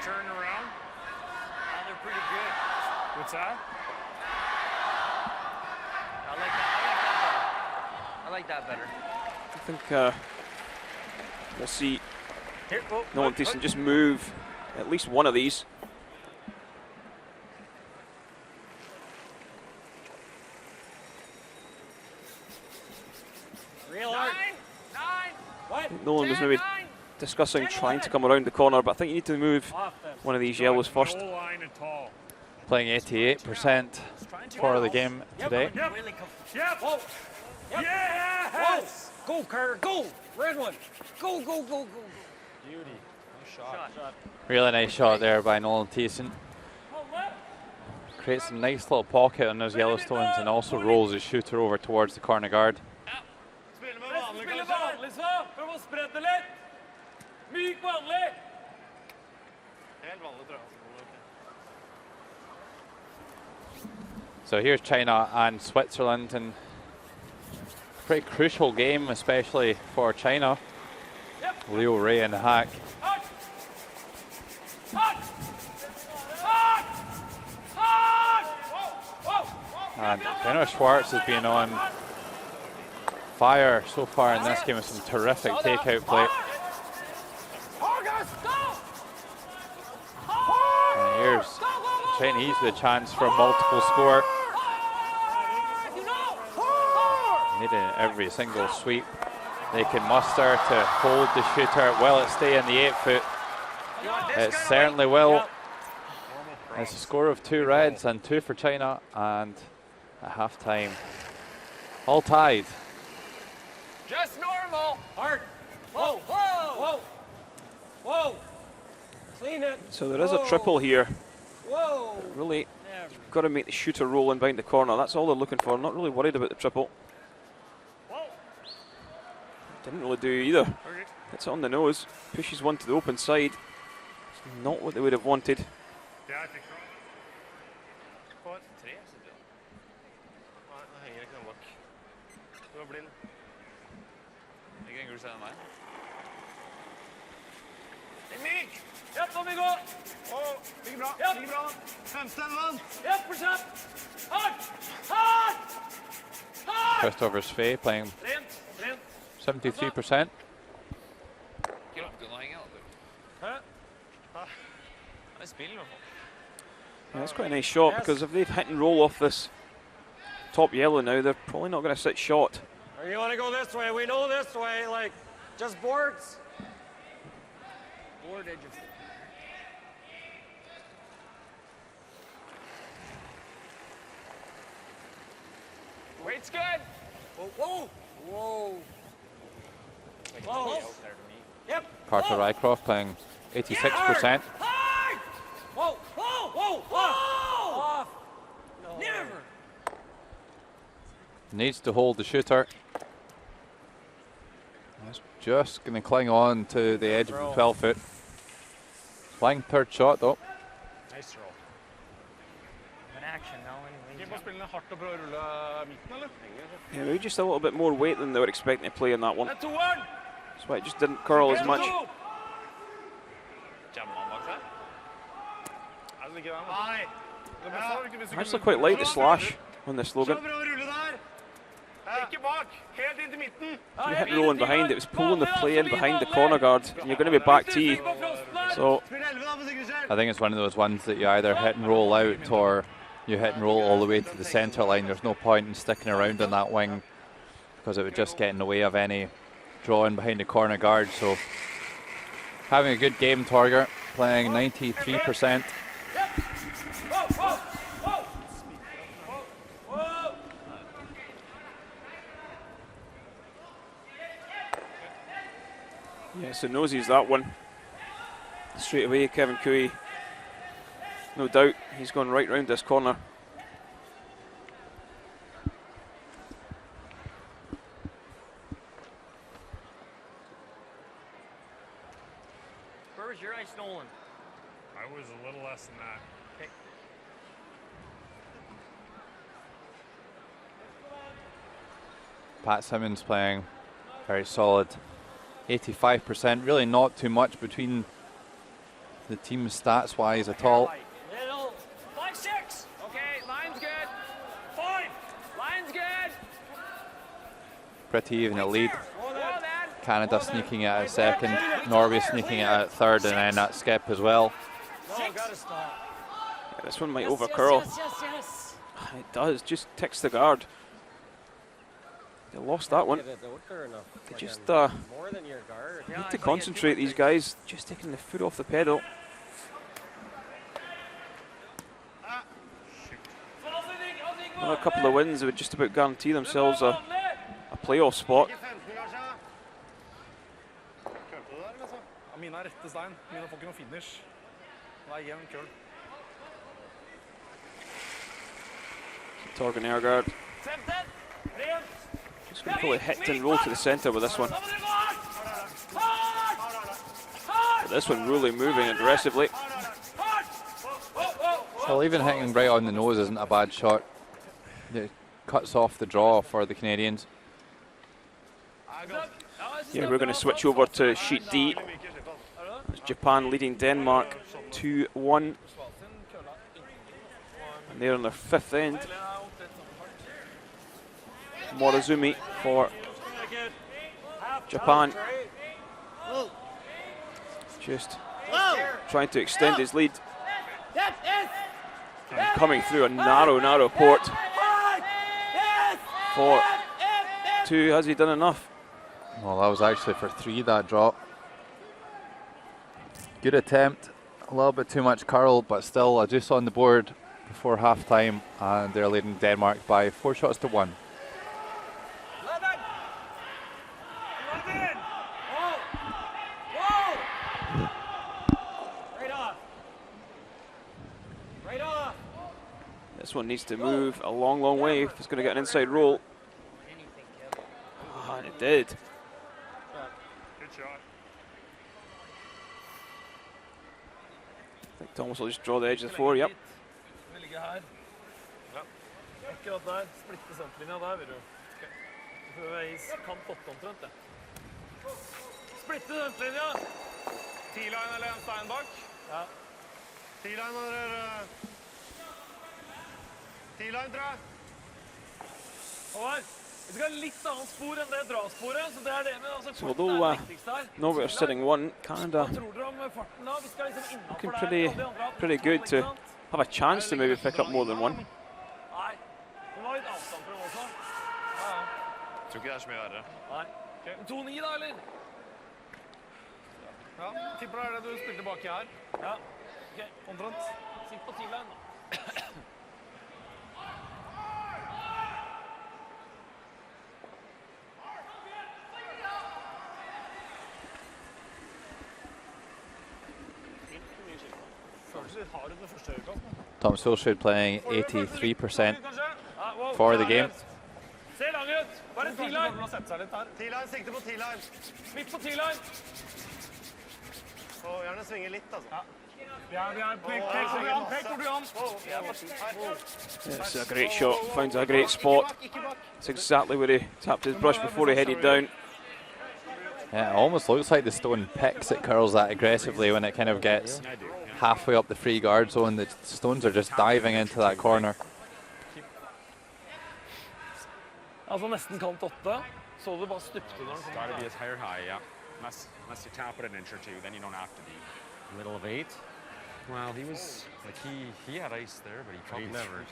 Turn around. Oh, they're pretty good. What's that? I like that better. I think we'll see Nolan Thiessen just move at least one of these. Real hard. 9. What? Nolan was maybe discussing trying to come around the corner, but I think you need to move one of these yellows first. Playing 88% for the game today. Yep. Whoa. Yep. Yes. Whoa. Go, Carter. Go. Red one. Go, go, go, go. Beauty. Nice shot. Really nice shot there by Nolan Thiessen. Creates a nice little pocket on those Yellowstones and also rolls his shooter over towards the corner guard. So here's China and Switzerland, and pretty crucial game, especially for China. Leo Ray and Hack. And Benno Schwartz has been on fire so far in this game with some terrific takeout play. And here's the Chinese with a chance for a multiple score. Needing every single sweep they can muster to hold the shooter. Will it stay in the 8 foot? It certainly will. It's a score of 2 reds and 2 for China, and at half time, all tied. Just normal. Hard. Whoa, whoa, whoa, whoa. Clean it. So there is a triple here. Whoa. Really got to make the shooter roll in behind the corner. That's all they're looking for. Not really worried about the triple. Didn't really do either. Hits it on the nose. Pushes one to the open side. It's not what they would have wanted. Yeah, I think so. Yep, kom igjen. Ligger bra. Yep. Ligger bra. Fremste elven. Yep, fortsett. Hard. Hard. Hard. Christopher Svei playing 73%. Yeah, that's quite a nice shot, because if they've hit and roll off this top yellow now, they're probably not going to sit shot. Or you want to go this way? We know this way. Like, just boards. Board edge of. Weight's good. Whoa, whoa. Whoa. Close. Yep. Carter Rycroft playing 86%. Whoa, whoa, whoa, whoa! Off. No. Never. Needs to hold the shooter. He's just going to cling on to the edge of the 12-foot. Flying third shot though. Nice throw. An action now anyway. Yeah, maybe just a little bit more weight than they were expecting to play in that one. That's why it just didn't curl as much. I actually quite like the slash on this slogan. You hit rolling behind, it was pulling the play in behind the corner guard, and you're going to be back tee. So I think it's one of those ones that you either hit and roll out or you hit and roll all the way to the centre line. There's no point in sticking around on that wing because it would just get in the way of any drawing behind the corner guard. So having a good game, Torger, playing 93%. yeah, so nosies that one. Straight away, Kevin Cooey. No doubt, he's gone right round this corner. Where was your ice, Nolan? I was a little less than that. Okay. Pat Simmons playing very solid 85%. Really not too much between the teams stats wise at all. Little 5-6. Okay, line's good. 5. Line's good. Pretty even at lead. Canada sneaking at a second, Norway sneaking at a third, and then at skip as well. No, gotta stop. Yeah, this one might over curl. Yes. It does, just ticks the guard. They lost that one. They just need to concentrate, these guys. Just taking the foot off the pedal. Another couple of wins would just about guarantee themselves a playoff spot. Mine er rette stein. Mine får ikke noe finish. Det er jevn køl. Torgen Airguard. Just going to pull a hit and roll to the centre with this one. But this one really moving aggressively. Well, even hitting right on the nose isn't a bad shot. It cuts off the draw for the Canadians. Yeah, we're going to switch over to sheet D. It's Japan leading Denmark 2-1. And they're on their 5th end. Morozumi for Japan. Just trying to extend his lead. And coming through a narrow port. 4-2, has he done enough? Well, that was actually for 3, that drop. Good attempt, a little bit too much curl, but still a deuce on the board before half time, and they're leading Denmark by 4 shots to 1. This one needs to move a long way if it's going to get an inside roll. And it did. Good shot. I think Thomas will just draw the edge of the floor, yep. Vi ligger her. Akkurat der. Splitte senterlinja der, vil du. Du får være i kant 8 omtrent, det. Splitte senterlinja. T-line eller en stein bak? Ja. T-line eller... T-line, tror jeg. Håvard, vi skal ha litt annet spor enn det drasporet, så det det med, altså, So although Norway are sitting 1, Canada looking pretty good to have a chance to maybe pick up more than 1. Nei, det var litt avstand for dem også. Jeg tror ikke det er så mye verre. Nei. 2-9 da, eller? Ja, tipper det er det du spilte baki her. Ja, ok. Omtrent. Sitt på T-line da. Thomas Solskjaer playing 83% for the game. Se lang ut! Bare T-line! T-line, sikte på T-line. Midt på T-line! Og gjerne svinge litt, altså. It's a great shot, finds a great spot. It's exactly where he tapped his brush before he headed down. Yeah, it almost looks like the stone picks it curls that aggressively when it kind of gets halfway up the free guard zone. The stones are just diving into that corner. Altså nesten kant 8. Så du bare stupte når den kom. Gotta be as high, yeah. Unless you tap it an inch or two, then you don't have to be. Middle of 8. Well, he was like he had ice there, but he never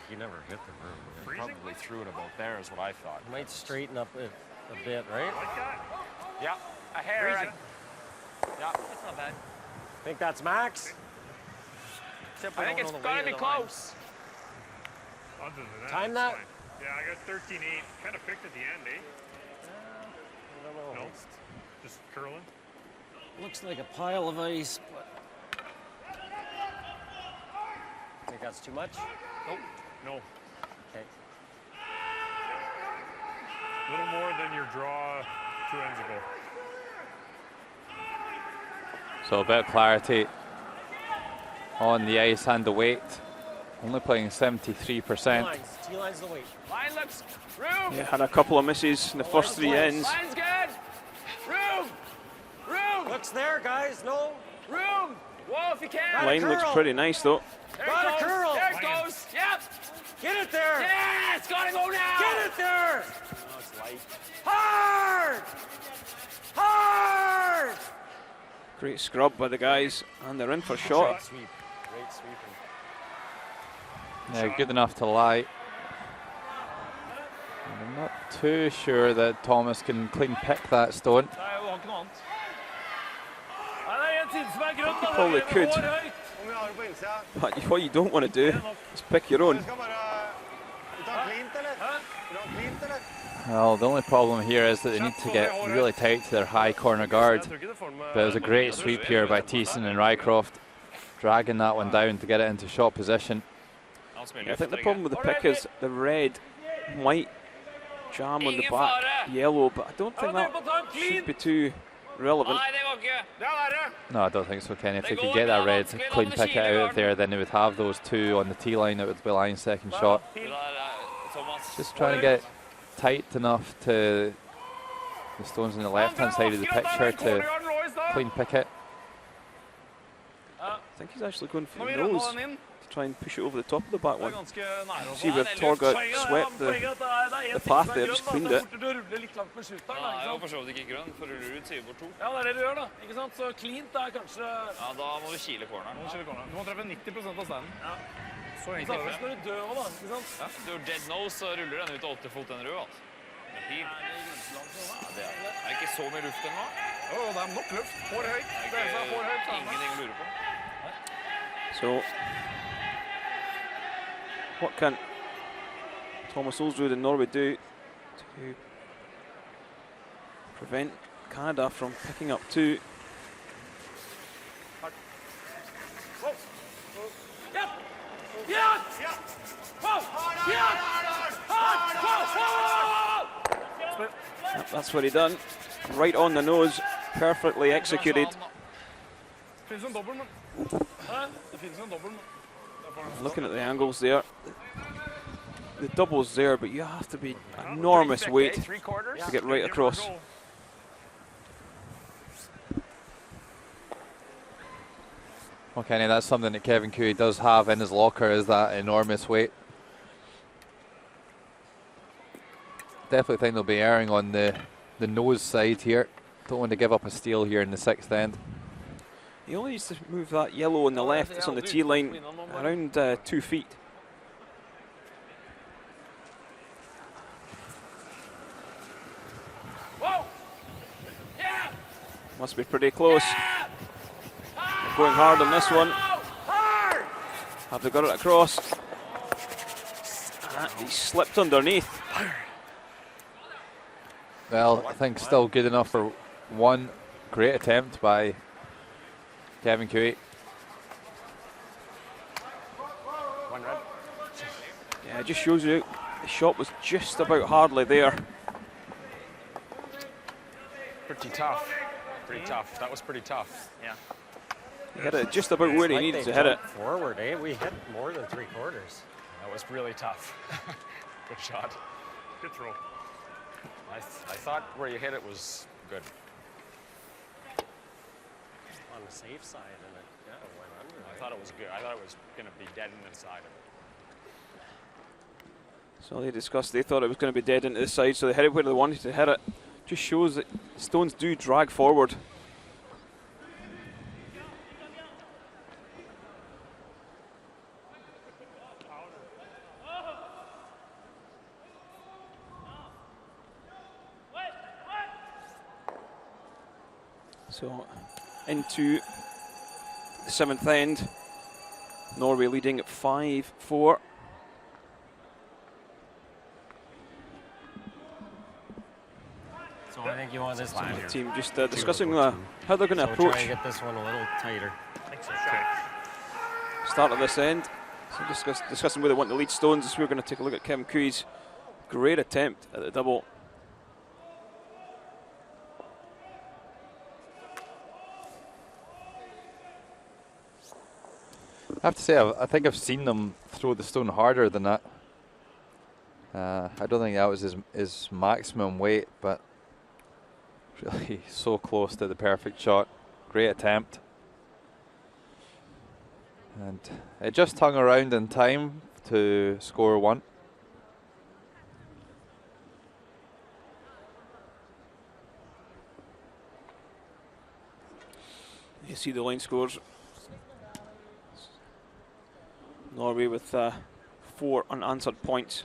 hit the room. He probably threw it about there, is what I thought. Might straighten up it a bit, right? Yeah, a hair. Yeah, that's not bad. Think that's max? I think it's gotta be close. Other than that, Time it's that? fine. Yeah, I got 13-8. Kind of picked at the end, eh? I don't know. No, just curling. Looks like a pile of ice, but think that's too much? Nope. No. Okay. A little more than your draw 2 ends ago. So a bit of clarity on the ice and the weight. Only playing 73%. T-line's the weight. Line looks. Room. Yeah, had a couple of misses in the first 3 ends. Line's good. Room. Room. Looks there, guys. No. Room. Whoa, if you can. Line looks pretty nice though. There Got it a goes. curl. There it goes. Yep. Get it there. Yeah, it's gotta go now. Get it there. No, it's light. Hard. Hard. Great scrub by the guys, and they're in for shot. Great sweep. Great sweeping. Yeah, good enough to lie. And I'm not too sure that Thomas can clean pick that stone. Nei, det var ikke noe annet. Nei, det er en side som er grønn, da. Probably could. Det går høyt. Om vi har det på innsida. But what you don't want to do is pick your own. Vi skal bare... Vil du ha cleant, eller? Vil du ha cleant, eller? Well, the only problem here is that they need to get really tight to their high corner guard. But it was a great sweep here by Thiessen and Rycroft, dragging that one down to get it into shot position. Yeah, I think the problem with the pick is the red might jam on the back yellow, but I don't think that should be too relevant. Nei, det går ikke. No, I don't think so, Kenny. If they could get that red clean pick it out of there, then they would have those two on the tee line. It would be line second shot. Just trying to get tight enough to the stones on the left-hand side of the picture to clean pick it. I think he's actually going for the nose to try and push it over the top of the back one. See where Torga swept the path there, just cleaned it. Du ruller litt langt med shooteren, da, Ja, jeg var ikke for sant? så vidt ikke grønn, for du ruller ut side bort 2. Ja, det er det du gjør, da. Ikke sant? Så cleant er kanskje... Ja, da må vi kile corneren. Du må treffe 90% av steinen. Så Ikke enkelt sant? er Først det. når du dør også, da. Ikke sant? Ja, du har dead nose, så ruller den ut til 80 fot den rød, altså. Med pil. Ja, det er ikke så mye luft ennå. Jo, det er nok luft. For høyt. Det er for høyt. Ingenting å lure på. So, what can Thomas Olsrud and Norway do to prevent Canada from picking up 2? Yep, that's what he done. Right on the nose, perfectly executed. Det finnes en dobbel, men... Det finnes en dobbel, men... Looking at the angles there, the double's there, but you have to be enormous weight to get right across. Well, Kenny, that's something that Kevin Cooey does have in his locker, is that enormous weight. Definitely think they'll be erring on the nose side here. Don't want to give up a steal here in the 6th end. He only needs to move that yellow on the left, it's on the tee line, around 2 feet. Must be pretty close. They're going hard on this one. Have they got it across? He slipped underneath. Well, I think still good enough for one. Great attempt by Kevin Cooey. Yeah, it just shows you the shot was just about hardly there. Pretty tough. Pretty tough. That was pretty tough. Yeah. He hit it just about where he needed to hit it. Forward, eh? We hit more than 3/4. That was really tough. Good shot. Good throw. I thought where you hit it was good. On the safe side, and it went under. I thought it was good. I thought it was going to be dead in the side of it. So they discussed, they thought it was going to be dead into the side, so they hit it where they wanted to hit it. Just shows that stones do drag forward. So into the 7th end, Norway leading at 5-4. So I think you want this line here. Team just discussing how they're going to approach. Try and get this one a little tighter. Start of this end. So discussing where they want to lead stones. We're going to take a look at Kevin Cooey's great attempt at the double. I have to say, I think I've seen them throw the stone harder than that. I don't think that was his maximum weight, but really so close to the perfect shot. Great attempt. And it just hung around in time to score 1. You see the line scores. Norway with 4 unanswered points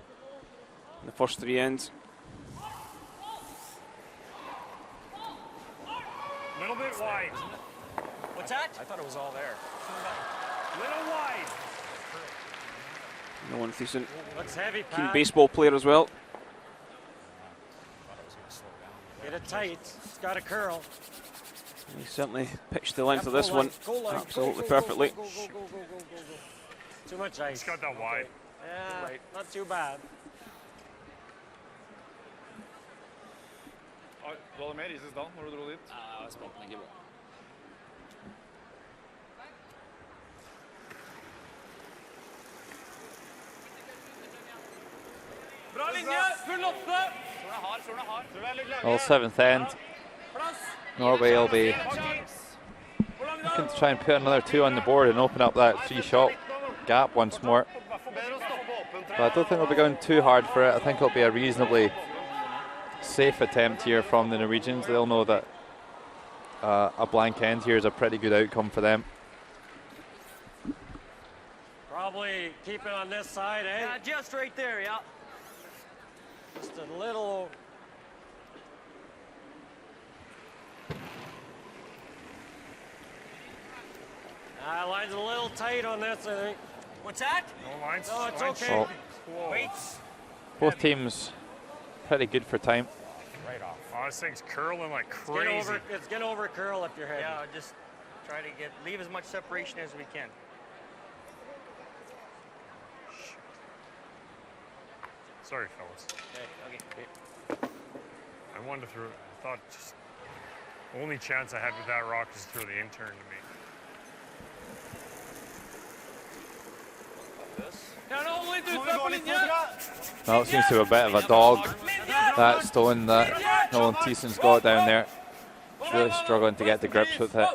in the first 3 ends. A little bit wide. What's that? I thought it was all there. Little wide. Nolan Thiessen, Looks heavy, keen Pat. baseball player as well. Get it tight. It's got a curl. He certainly pitched the length of this Full one line, full line. absolutely Go, perfectly. Go, go, go, go, go, go, go. Too much ice. It's got that wide. Yeah, not too bad. Du hadde mer is i stad når du dro dit? Ja, jeg spant den ikke bra. Bra linje! Full åtte! Solen er hard. Well, 7th end. Norway will be looking to try and put another 2 on the board and open up that 3-shot gap once more. But I don't think they'll be going too hard for it. I think it'll be a reasonably safe attempt here from the Norwegians. They'll know that a blank end here is a pretty good outcome for them. Probably keep it on this side, eh? Yeah, just right there, yeah. Just a little. Line's a little tight on this, I think. What's that? No lines. No, it's Lines okay. Well, Weights. both teams pretty good for time. Right off. Oh, this thing's curling like crazy. It's gonna over curl if you're heavy. Yeah, just try to leave as much separation as we can. Sorry, fellas. Okay. I wanted to throw. I thought just only chance I had with that rock is to throw the intern to me. Well, it seems to be a bit of a dog, that stone that Nolan Thiessen's got down there. He's really struggling to get to grips with it.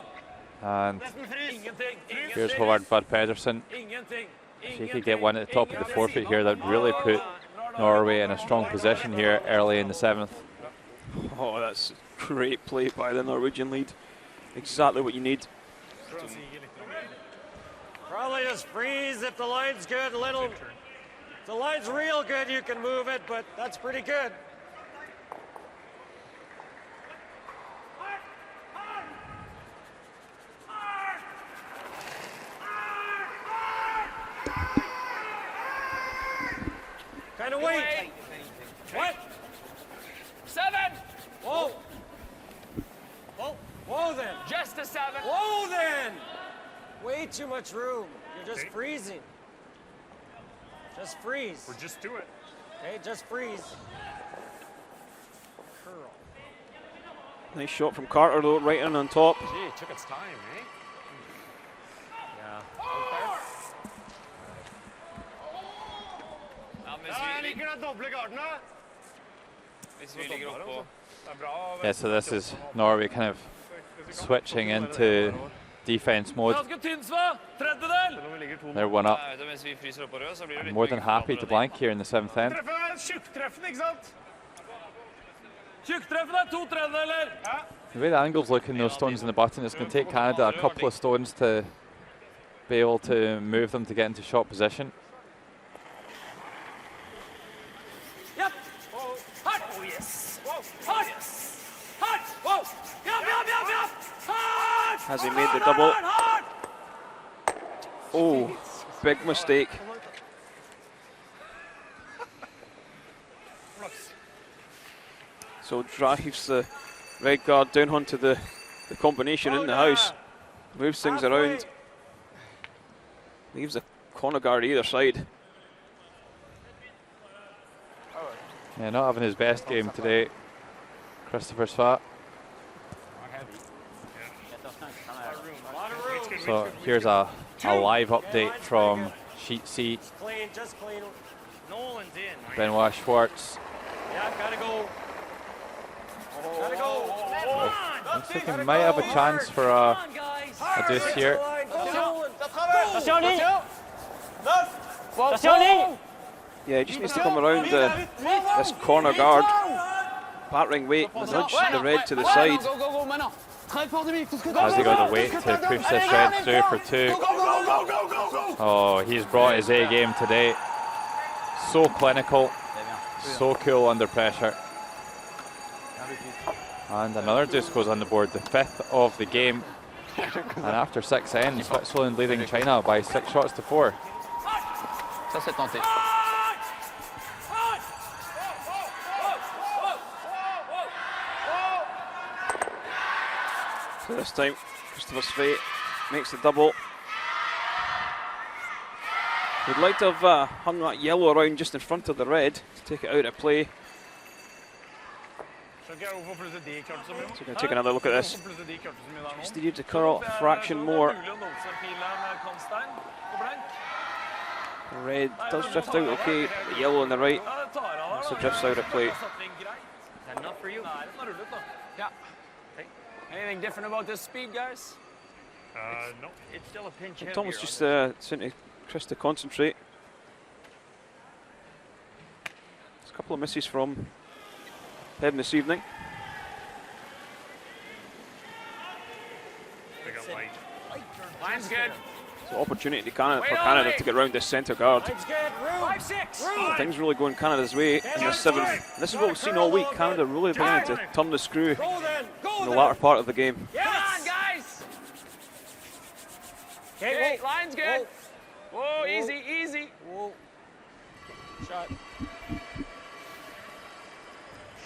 And here's Howard Bud Pedersen. If he could get one at the top of the forfeit here, that would really put Norway in a strong position here early in the 7th. Oh, that's great play by the Norwegian lead. Exactly what you need. Probably just freeze if the line's good. If the line's real good, you can move it, but that's pretty good. Kind of wait. What? 7! Whoa. Whoa then. Just a 7. Whoa then. Way too much room. You're just freezing. Just freeze. Or just do it. Okay, just freeze. Curl. Nice shot from Carter though, right in on top. Gee, it took its time, eh? Yeah. Yeah, so this is Norway kind of switching into defense mode. They're 1 up. I'm more than happy to blank here in the 7th end. The way the angle's looking, those stones in the button, it's going to take Canada a couple of stones to be able to move them to get into shot position. Yep. Hot. Oh, yes. Hot. Hot. Whoa. Yep. Hot. Has he made the double? Oh, big mistake. So drives the red guard down onto the combination in the house, moves things around, leaves a corner guard either side. Yeah, not having his best game today, Christopher Svart. So here's a live update from Sheet C. Clean, just clean. Nolan's in. Benoit Schwartz. Yeah, gotta go. Gotta go. Looks like he might have a chance for a deuce here. Yeah, he just needs to come around this corner guard, battering weight, nudge the red to the side. Has he got to wait to push this red through for 2? Oh, he's brought his A game today. So clinical, so cool under pressure. And another deuce goes on the board, the 5th of the game. And after 6 ends, Switzerland leading China by 6 shots to 4. Ça c'est tenté. So this time, Christopher Sveit makes the double. We'd like to have hung that yellow around just in front of the red to take it out of play. So we're going to take another look at this. Just needed to curl a fraction more. The red does drift out okay, the yellow on the right also drifts out of play. Is that enough for you? Yeah. Anything different about this speed, guys? No. It's still a pinch. Thomas just sent to Chris to concentrate. There's a couple of misses from him this evening. Line's good. So opportunity to for Canada to get round this centre guard. 5-6. Things really going Canada's way in the 7th. This is what we've seen all week. Canada really beginning to turn the screw in the latter part of the game. Come on, guys. Okay, line's good. Whoa, easy, easy. Whoa. Shot.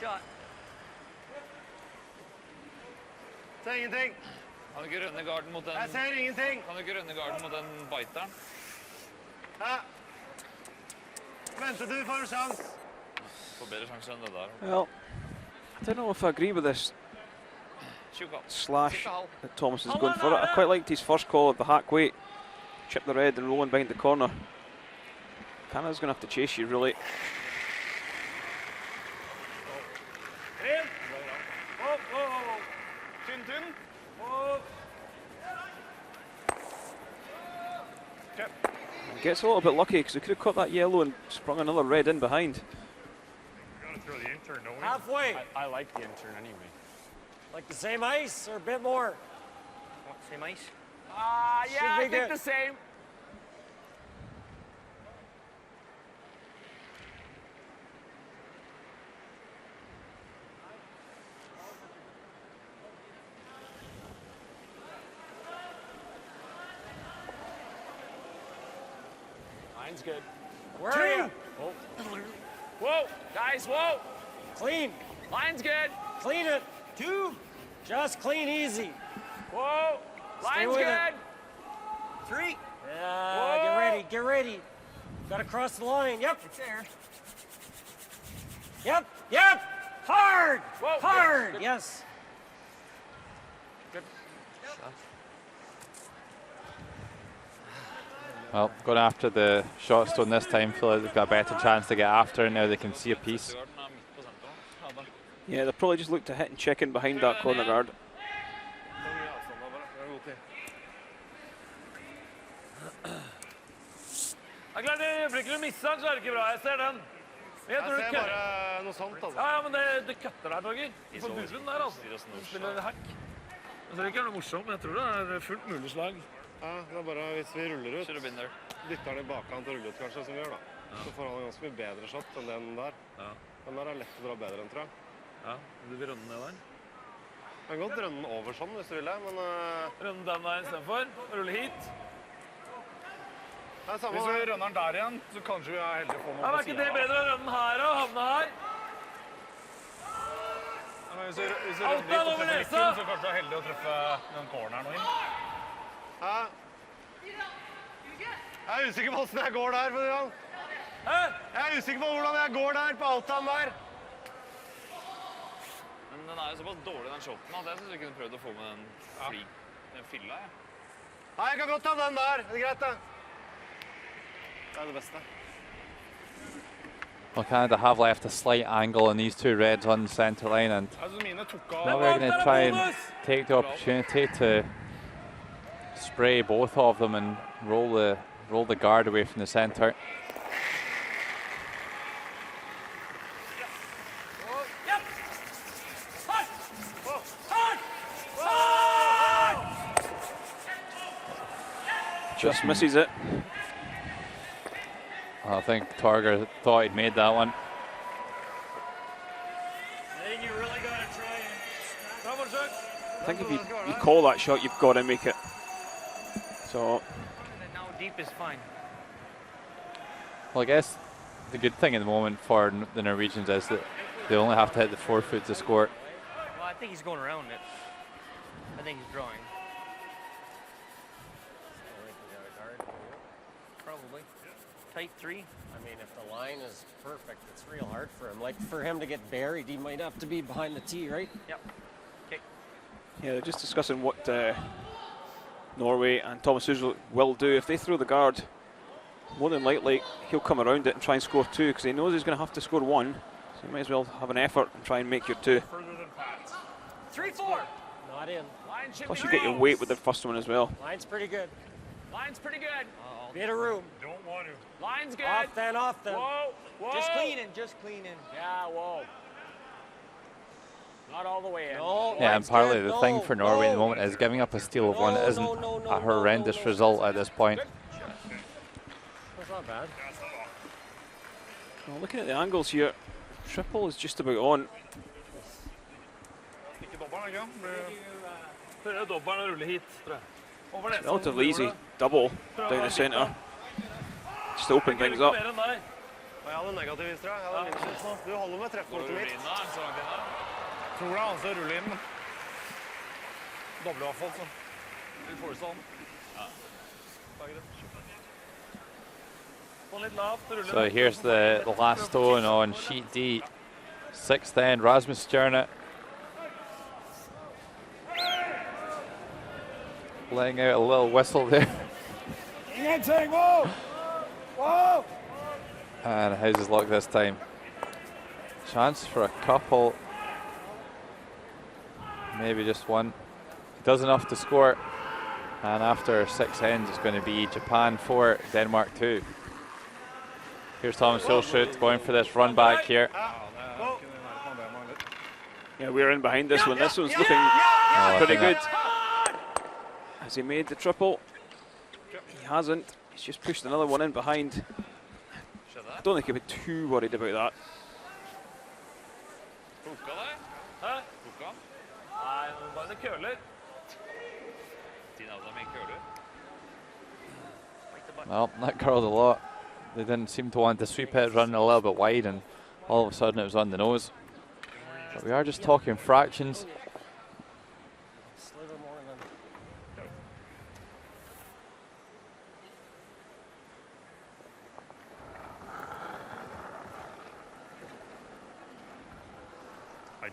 Shot. Säg ingenting. Kan du ikke runde garden mot den? Jeg ser ingenting. Kan du ikke runde garden mot den biteren? Ja. Venter du får sjans. Får bedre sjanse enn det der. Well, I don't know if I agree with this slash that Thomas is going for. I quite liked his first call at the hack weight. Chip the red and rolling behind the corner. Canada's going to have to chase you, really. Gets a little bit lucky because he could have caught that yellow and sprung another red in behind. Gotta throw the intern, don't we? Halfway. I like the intern anyway. Like the same ice or a bit more? Same ice? Yeah, I think the same. Line's good. Where are you? Whoa, guys, whoa. Clean. Line's good. Clean it. 2. Just clean easy. Whoa, Stay line's with good. it. 3. Yeah, get ready, get ready. Gotta cross the line. Yep. It's there. Yep. Yep. Hard. Whoa, Hard. good. Yes. Good. Well, going after the shot stone this time, feel like they've got a better chance to get after it now. They can see a piece. Yeah, they probably just look to hit and check in behind that corner guard. Jeg klarer det øyeblikket du misser den, så er det ikke bra. Jeg ser den. Men jeg tror Jeg ser du bare noe sånt, altså. Ja, men det kutter der, Torger. Du får bunnen der, altså. Du spiller hack. Jeg tror ikke det er noe morsomt, men jeg tror det er fullt mulig slag. Ja, det er bare hvis vi ruller ut, dytter den i bakkant og ruller ut kanskje, som vi gjør da. Så får han en ganske mye bedre shot enn den der. Den der er lett å dra bedre enn, tror jeg. Ja, du vil runde ned der? Jeg kan godt runde den over sånn, hvis du vil det, men... Runde den der i stedet for, rulle hit. Det er samme. Hvis vi runder den der igjen, så kanskje vi er heldige å få noe Ja, på er ikke det bedre å runde den her og havne her? Ja, men hvis vi runder dit og treffer litt inn, så kanskje vi er heldige å treffe den corneren og inn. Ja. Jeg er usikker på hvordan jeg går der, for det. Jeg er usikker på hvordan jeg går der på outan der. Men den er jo såpass dårlig, den shoten, at jeg synes vi kunne prøvd å få med den fylla, ja. Nei, jeg kan godt ta den der. Det er greit, det. Det er det beste. Well, Canada have left a slight angle in these two reds on the centre line, and now we're going to try and take the opportunity to spray both of them and roll the guard away from the centre. Just misses it. I think Torger thought he'd made that one. I think if you call that shot, you've got to make it. So. Now deep is fine. Well, I guess the good thing at the moment for the Norwegians is that they only have to hit the 4 foot to score. Well, I think he's going around it. I think he's drawing. Probably. Tight three. I mean, if the line is perfect, it's real hard for him. Like, for him to get buried, he might have to be behind the tee, right? Yep. Okay. Yeah, they're just discussing what Norway and Thomas Tuchel will do. If they throw the guard, more than likely he'll come around it and try and score two, because he knows he's going to have to score one. So you might as well have an effort and try and make your two. 3-4. Not in. Plus you get your weight with the first one as well. Line's pretty good. Line's pretty good. Bit of room. Don't want to. Line's good. Off then, off then. Whoa, whoa. Just cleaning. Yeah, whoa. Not all the way in. No, Yeah, and partly the thing for Norway at the moment is giving up a steal of one isn't a horrendous result at this point. That's not bad. Well, looking at the angles here, triple is just about on. Relatively easy double down the centre. Just to open things up. Jeg hadde negativvis, tror jeg. Jeg hadde minus nå. Du holder med treffpunktet mitt. Tror det er han som ruller inn. Doble i hvert fall, så. Vi får det sånn. So here's the last stone on sheet D. Sixth end, Rasmus Stjerne. Laying out a little whistle there. Ingenting, whoa! Whoa! And how's his luck this time? Chance for a couple. Maybe just one. He does enough to score. And after 6 ends, it's going to be Japan 4, Denmark 2. Here's Thomas Hilschut going for this run back here. Yeah, we're in behind this one. This one's looking pretty good. Has he made the triple? He hasn't. He's just pushed another one in behind. I don't think he'd be too worried about that. Well, that curled a lot. They didn't seem to want to sweep it, running a little bit wide, and all of a sudden it was on the nose. But we are just talking fractions.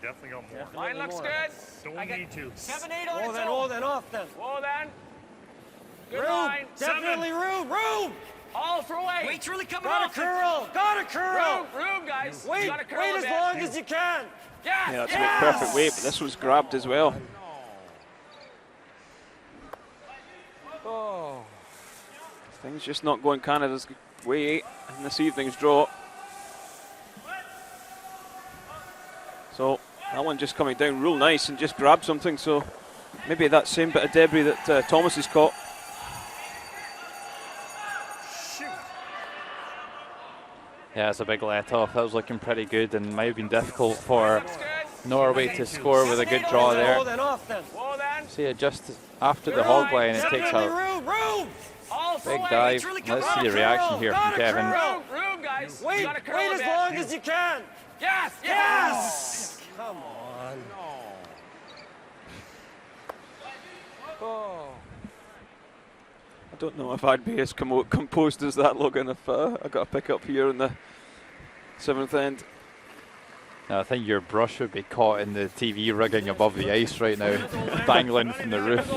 definitely got more. Line looks good. Don't need to. 7-8 on its own. Then off then. Whoa then. Good Room. line. Definitely room. All for weight. Weight's really coming Got a off. curl. Room, guys. Wait, You gotta curl wait a as bit. long as you can. Yes, Yeah, that's yes. about perfect weight, but this was grabbed as well. Oh. Things just not going Canada's way in this evening's draw. So that one just coming down real nice and just grabbed something. So maybe that same bit of debris that Thomas has caught. Yeah, it's a big let off. That was looking pretty good and might have been difficult for Norway to score with a good draw there. See it just after the hog line, it takes a big dive. Let's see the reaction here from Kevin. Room, guys. Wait, You gotta curl wait a as bit. long as you can. Yes, Yes. Come on. Oh. I don't know if I'd be as composed as that, Logan, if I got a pick up here in the 7th end. No, I think your brush would be caught in the TV rigging above the ice right now, dangling from the roof.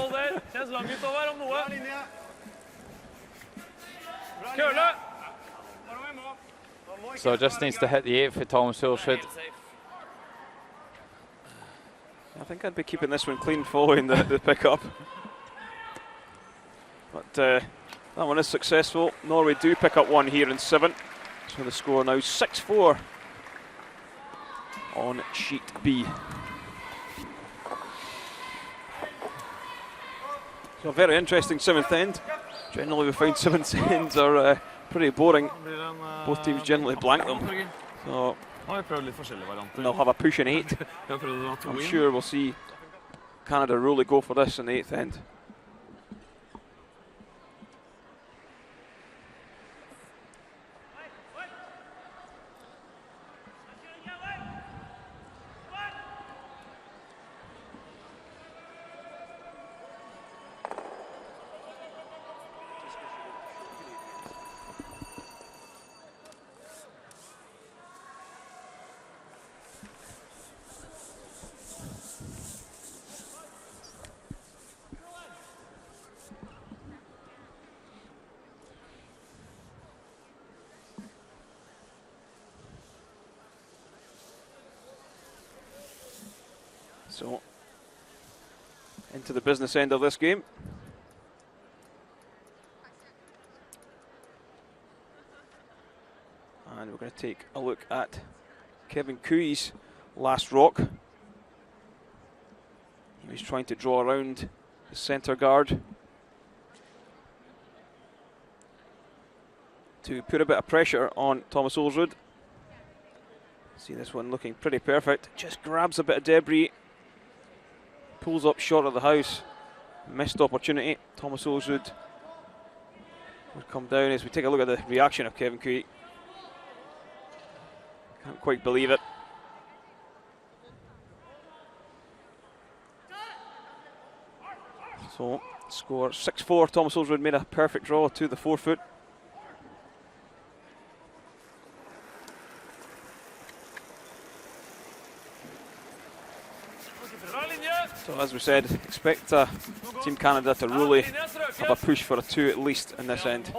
So just needs to hit the 8 for Thomas Hulsrud. I think I'd be keeping this one clean following the pick-up. But that one is successful. Norway do pick up one here in 7. So the score now 6-4 on sheet B. So a very interesting 7th end. Generally we find 7th ends are pretty boring. Both teams generally blank them. So they'll have a push in 8. I'm sure we'll see Canada really go for this in the 8th end. So, into the business end of this game. And we're going to take a look at Kevin Cooey's last rock. He was trying to draw around the centre guard to put a bit of pressure on Thomas Hulsrud. See this one looking pretty perfect. Just grabs a bit of debris. Pulls up short of the house. Missed opportunity. Thomas Hulsrud would come down as we take a look at the reaction of Kevin Cooey. Can't quite believe it. So, score 6-4. Thomas Hulsrud made a perfect draw to the 4-foot. So as we said, expect Team Canada to really have a push for a 2 at least in this end.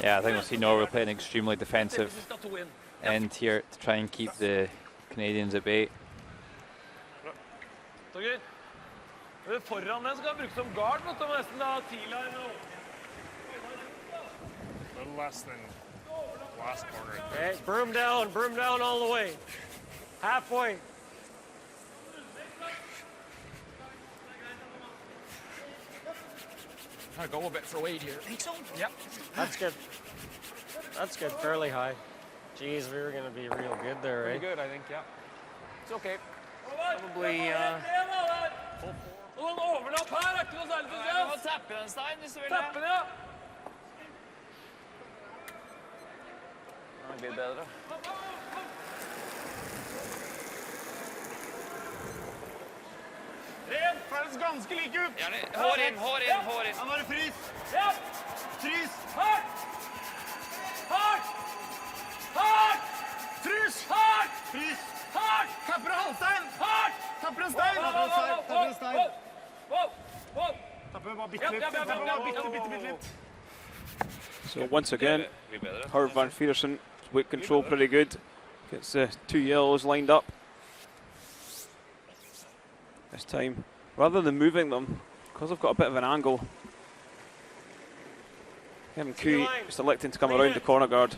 Yeah, I think we'll see Norway play an extremely defensive end here to try and keep the Canadians at bay. A little less than last corner. Okay, broom down all the way. Halfway. I'll go a bit for weight here. Think so? Yep. That's good. That's good, fairly high. Jeez, we were going to be real good there, right? Pretty good, I think, yeah. It's okay. Probably, Det blir bedre. høres ganske like ut. Hår inn, hår inn, hår inn. Ja, nå er det frys. Frys. Hardt! Hardt! Hardt! Frys. Hardt! Frys. Hardt! Tapper og halvstein. Hardt! Tapper en stein. Tapper en stein. Tapper en stein. Tapper bare bitte litt. Tapper bare bitte litt. So once again, Hart van Peterson, weight control pretty good. Gets the 2 yellows lined up. This time, rather than moving them, because I've got a bit of an angle, Kevin Cooey is electing to come around the corner guard.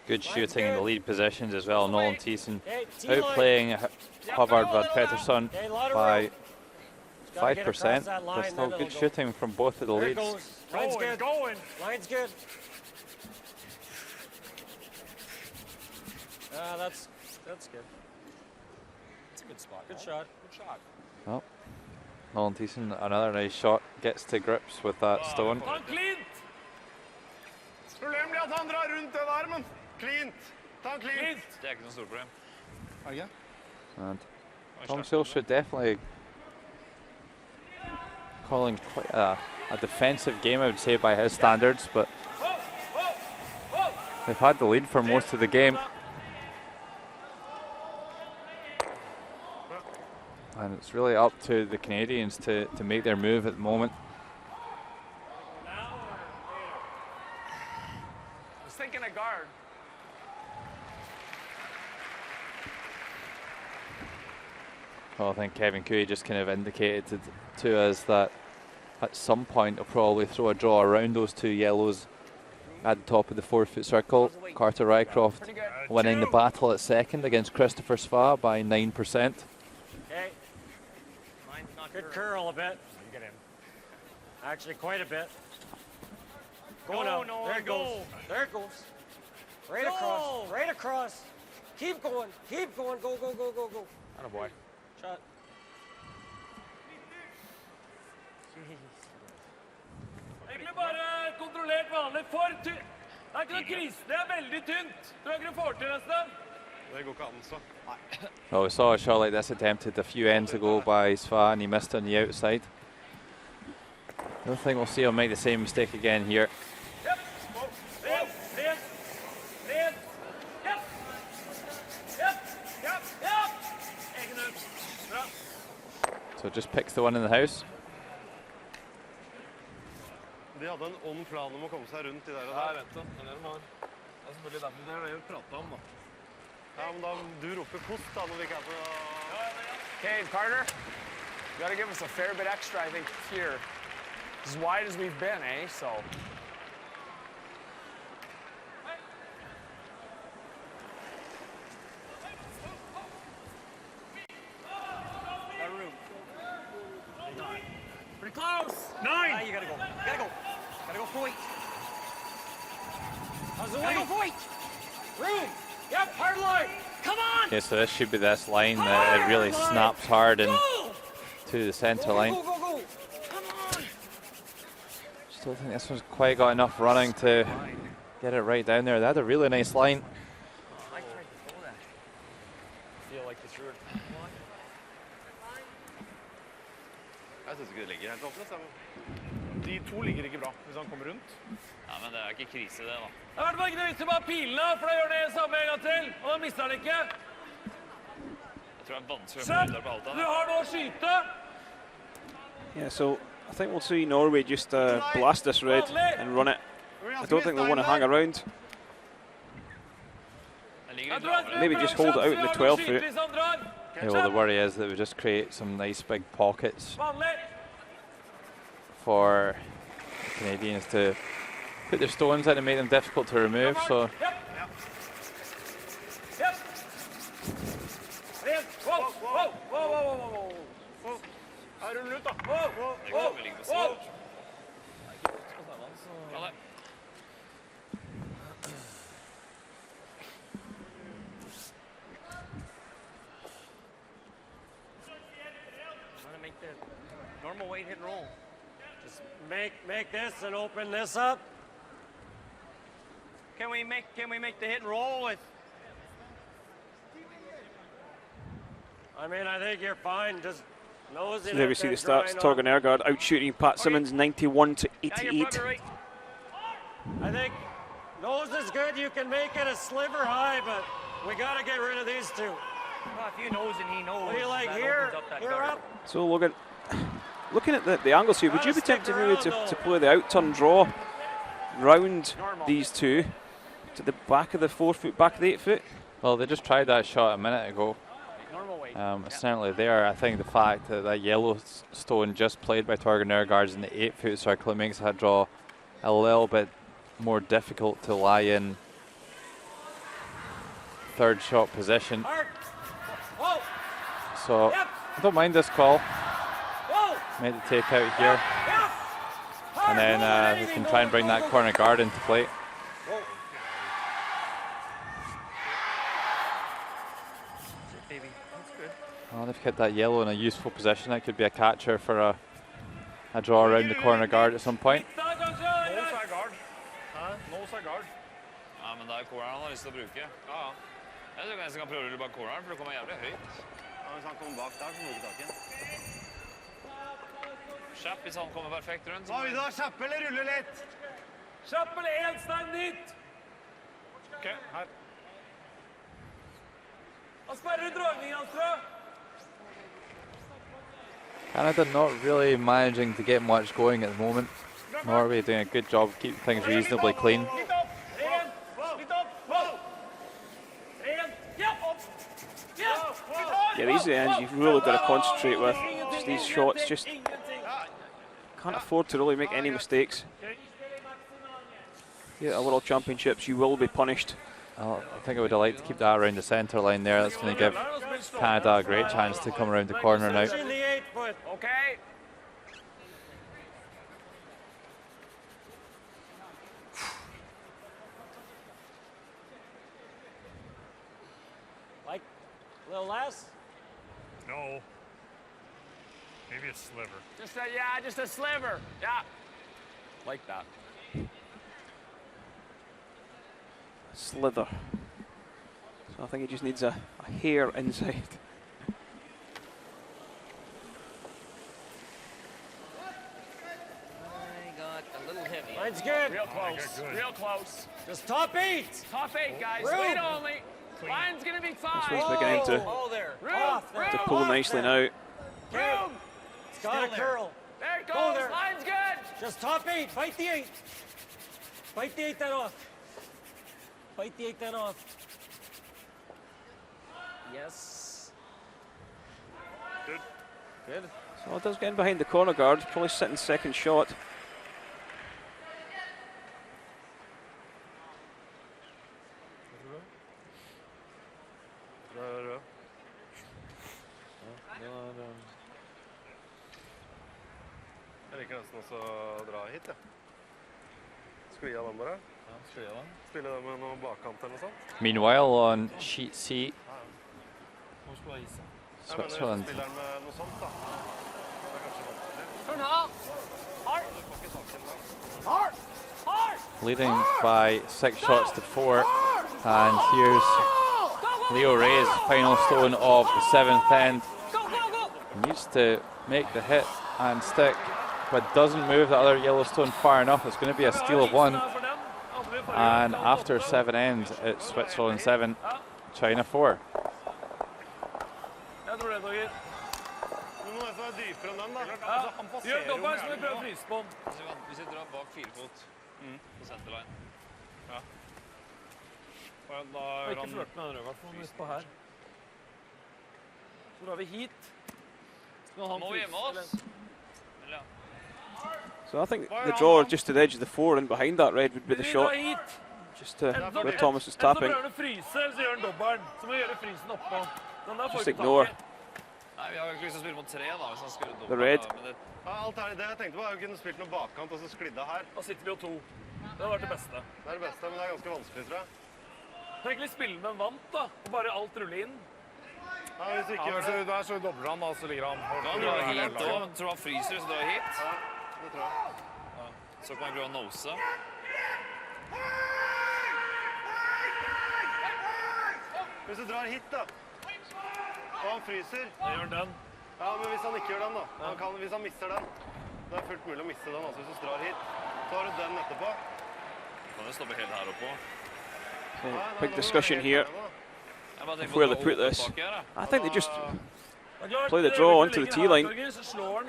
Good shooting in the lead positions as well. Nolan Thiessen outplaying Hubbard van Peterson by 5%, but still good shooting from both of the leads. Line's good. Line's good. That's good. It's a good spot. Good shot. Good shot. Well, Nolan Thiessen, another nice shot, gets to grips with that stone. Problemet blir at han drar rundt det der, men cleant. Ta en cleant. Det ikke noe stort problem. And Tom Searle should definitely calling quite a defensive game, I would say, by his standards, but they've had the lead for most of the game. And it's really up to the Canadians to make their move at the moment. I was thinking a guard. Well, I think Kevin Cooey just kind of indicated to us that at some point they'll probably throw a draw around those 2 yellows at the top of the 4-foot circle. Carter Rycroft winning the battle at second against Christopher Sva by 9%. Okay. Good curl a bit. Actually, quite a bit. Go now. There it goes. There it goes. Right across. Right across. Keep going. Keep going. Go, go, go, go, go. Attaboy. Shot. Egentlig bare kontrollert vanlig. For tynt. Det er ikke noe krise. Det er veldig tynt. Tror jeg ikke du får til nesten. Det går ikke an, så. Well, we saw a shot like this attempted a few ends ago by Sva, and he missed on the outside. I don't think we'll see him make the same mistake again here. Yep. Ned. Ned. Ned. Yep. Yep. Yep. Yep. Egen ut. Bra. So just picks the one in the house. De hadde en ond plan om å komme seg rundt de der og der. Ja, jeg vet det. Det er det de har. Det er selvfølgelig dem det er det pratet om, da. Ja, men da du roper kost da, når vi ikke er på... Okay, Carter, you got to give us a fair bit extra, I think, here. As wide as we've been, eh? So. Got room. 9. Pretty close. 9. You gotta go. Gotta go. Gotta go point. Gotta go point. Room. Yep, hard line. Come on. Okay, so this should be this line that it really snaps hard and to the centre line. Go, go, go. Still think this one's quite got enough running to get it right down there. They had a really nice line. I tried to pull that. Feel like you threw it. Jeg synes ikke det ligger helt åpnet, sammen. De 2 ligger ikke bra, hvis han kommer rundt. Ja, men det er ikke krise det da. Det har vært bare ikke det visse bare pilene, for da gjør det samme en gang til, og da mister han ikke. Jeg tror det er vanskelig å få Kjøp! ut på alt Du det. har noe å skyte. Yeah, so I think we'll see Norway just blast this red and run it. I don't think they want to hang around. Maybe just hold it out in the 12 foot. Yeah, well, the worry is that we just create some nice big pockets for Canadians to put their stones in and make them difficult to remove. So. Normal weight hit and roll. Just make this and open this up. Can we make the hit and roll with? I mean, I think you're fine. Just Nose So in there it, we see the then stats. drawing Torgan Ergaard out-shooting Pat Simmons 91 to 88. I think nose is good. You can make it a sliver high, but we got to get rid of these two. Well, if you nose and he knows, What do you like that here? opens up that Here guard. up. So Logan, looking at the angles here, would you be tempted maybe to play the out-turn draw round these two to the back of the 4 foot, back of the 8 foot? Well, they just tried that shot a minute ago. Normal weight. It's certainly there. I think the fact that that Yellowstone just played by Torgan Ergaard in the 8 foot circle makes that draw a little bit more difficult to lie in third shot position. So I don't mind this call. Made the take out here. And then we can try and bring that corner guard into play. Oh, they've hit that yellow in a useful position. That could be a catcher for a draw around the corner guard at some point. Ja, men det corneren han har lyst til å bruke. Ja. Jeg tror kanskje kan prøve å rulle bak corneren, for det kommer jævlig høyt. Ja, hvis han kommer bak der, så må du ikke tak igjen. Kjapp hvis han kommer perfekt rundt. Hva vil du ha, kjapp eller rulle litt? Kjapp eller en stein dit! Ok, her. Han sperrer dragningen hans, tror jeg. Canada not really managing to get much going at the moment. Norway doing a good job keeping things reasonably clean. Yeah, these are the ends you've really got to concentrate with. Just these shots, just can't afford to really make any mistakes. Yeah, at World Championships, you will be punished. I think I would have liked to keep that around the centre line there. That's going to give Canada a great chance to come around the corner now. Okay. Like a little less? No. Maybe a sliver. Just a sliver. Yeah. Like that. Slither. So I think he just needs a hair inside. I got a little heavy. Mine's good. Real close. Real close. Just top 8. Top 8, guys. Room. Weight only. Line's gonna be 5. This one's beginning to, to pull nicely now. Room. It's got to curl. There it Go goes. there. Line's good. Just top 8. Fight the 8. Fight the 8 then off. Fight the 8 then off. Yes. Good. Good. So it does get in behind the corner guard, probably sitting second shot. Jeg liker nesten også å dra hit, ja. Skli av den bare. Ja, skli av den. Spille det med noen bakkant eller noe sånt. Meanwhile, on sheet C, Hvor skal du ha is? Switzerland Spiller den med noe sånt, da. Det er kanskje vanskelig. Turn up. Hard. Hard. Hard. leading by 6 shots to 4. And here's Leo Ray's final stone of the 7th end. Needs to make the hit and stick, but doesn't move the other Yellowstone far enough. It's going to be a steal of 1. And after 7 ends, it's Switzerland 7, China 4. Jeg tror det, Torgeir. Du må nesten være dypere enn den, da. Ja. Gjør dobbelt, så vi prøver å fryse på den. Hvis vi drar bak 4 fot på centerline. Ja. Og da Og gjør ikke han flørt med den rød, for husk på her. Så drar vi hit. Skal han Må vi gjemme fryse, oss? eller? Eller ja. So I think the draw just to the edge of the 4 and behind that red would be the Vi shot. drar hit. Just to where Thomas is tapping. Enten så prøver han å fryse, eller så gjør han dobbelen. Så må vi gjøre frysen oppå. Den der får Just vi ikke ignore. tak i. Nei, vi har jo ikke lyst til å spille mot 3 da, hvis han skulle dobbelt. The red. Men det, Ja, det jeg tenkte på, er å kunne spilt noe bakkant og så sklidd av her. Da sitter vi jo 2. Det hadde vært det beste. Det er det beste, men det er ganske vanskelig, tror jeg. Så egentlig spille med en vant da, og bare alt rulle inn. Ja, hvis ikke Ja, gjør men det. så, der så dobler han, da, så ligger han. da drar vi hit, og tror han fryser, så drar vi hit. Ja, det tror jeg. Så kan vi prøve å nose. Hvis du drar hit, da, og han fryser, Da gjør han den. Ja, men hvis han ikke gjør den da, hvis han mister den, det fullt mulig å miste den, altså hvis du drar hit, så har du den etterpå. Kan det stoppe helt her oppe? So, big discussion here of where they put this. I think they just play the draw onto the tee line,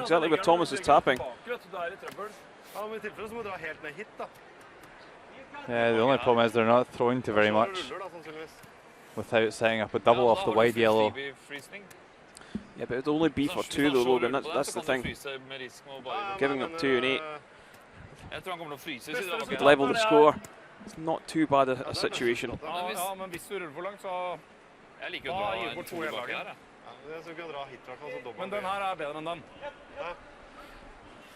exactly where Thomas is tapping. Yeah, the only problem is they're not throwing to very much without setting up a double off the wide yellow. Yeah, but it would only be for 2 though, Logan, that's the thing. Giving up 2 and 8 could level the score. It's not too bad a situation. Ja, men hvis du ruller for langt, så Jeg liker å dra bort 2 hele dagen. Men den her bedre enn den.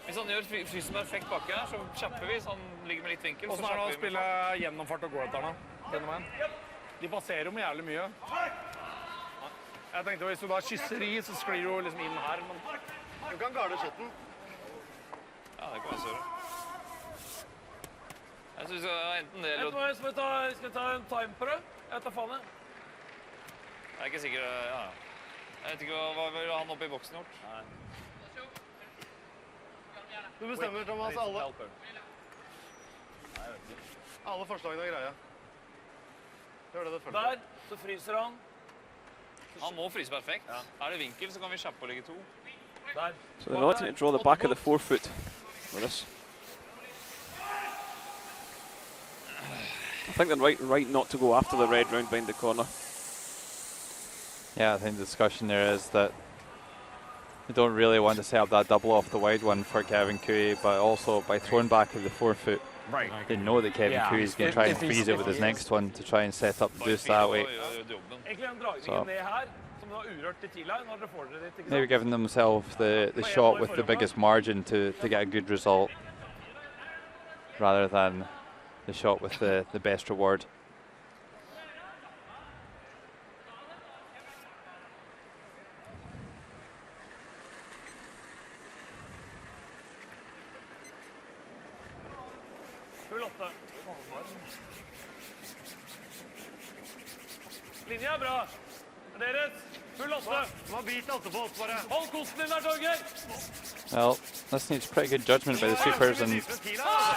Hvis han gjør frysen perfekt bakke her, så kjapper vi, så han ligger med litt vinkel. Hvordan er det å spille gjennomfart og gå etter den? Denne veien? De passerer jo med jævlig mye. Jeg tenkte hvis du da kysser i, så sklir du liksom inn her. Men du kan garde skjøtten. Ja, det kan jeg gjøre. Jeg synes vi skal enten det eller... Skal vi ta en time på det? Jeg tar faen det. Jeg er ikke sikker, ja. Jeg vet ikke hva vil han oppe i boksen gjort? Nei. Du bestemmer, Thomas, alle forslagene greie. Gjør det første. Der, så fryser han. Han må fryse perfekt. Er det vinkel, så kan vi kjappe og legge 2. Der. So they're letting it draw the back of the forefoot for this. I think they're right not to go after the red round behind the corner. Yeah, I think the discussion there is that you don't really want to set up that double off the wide one for Kevin Cooey, but also by throwing back of the forefoot, they know that Kevin Cooey is going to try and freeze it with his next one to try and set up the boost that way. So maybe giving themselves the shot with the biggest margin to get a good result, rather than the shot with the best reward. Linja bra. Deres. Full 8. Man biter alltid på oss bare. Hold kosten din der, Torgeir. Well, this needs pretty good judgment by the sweepers, and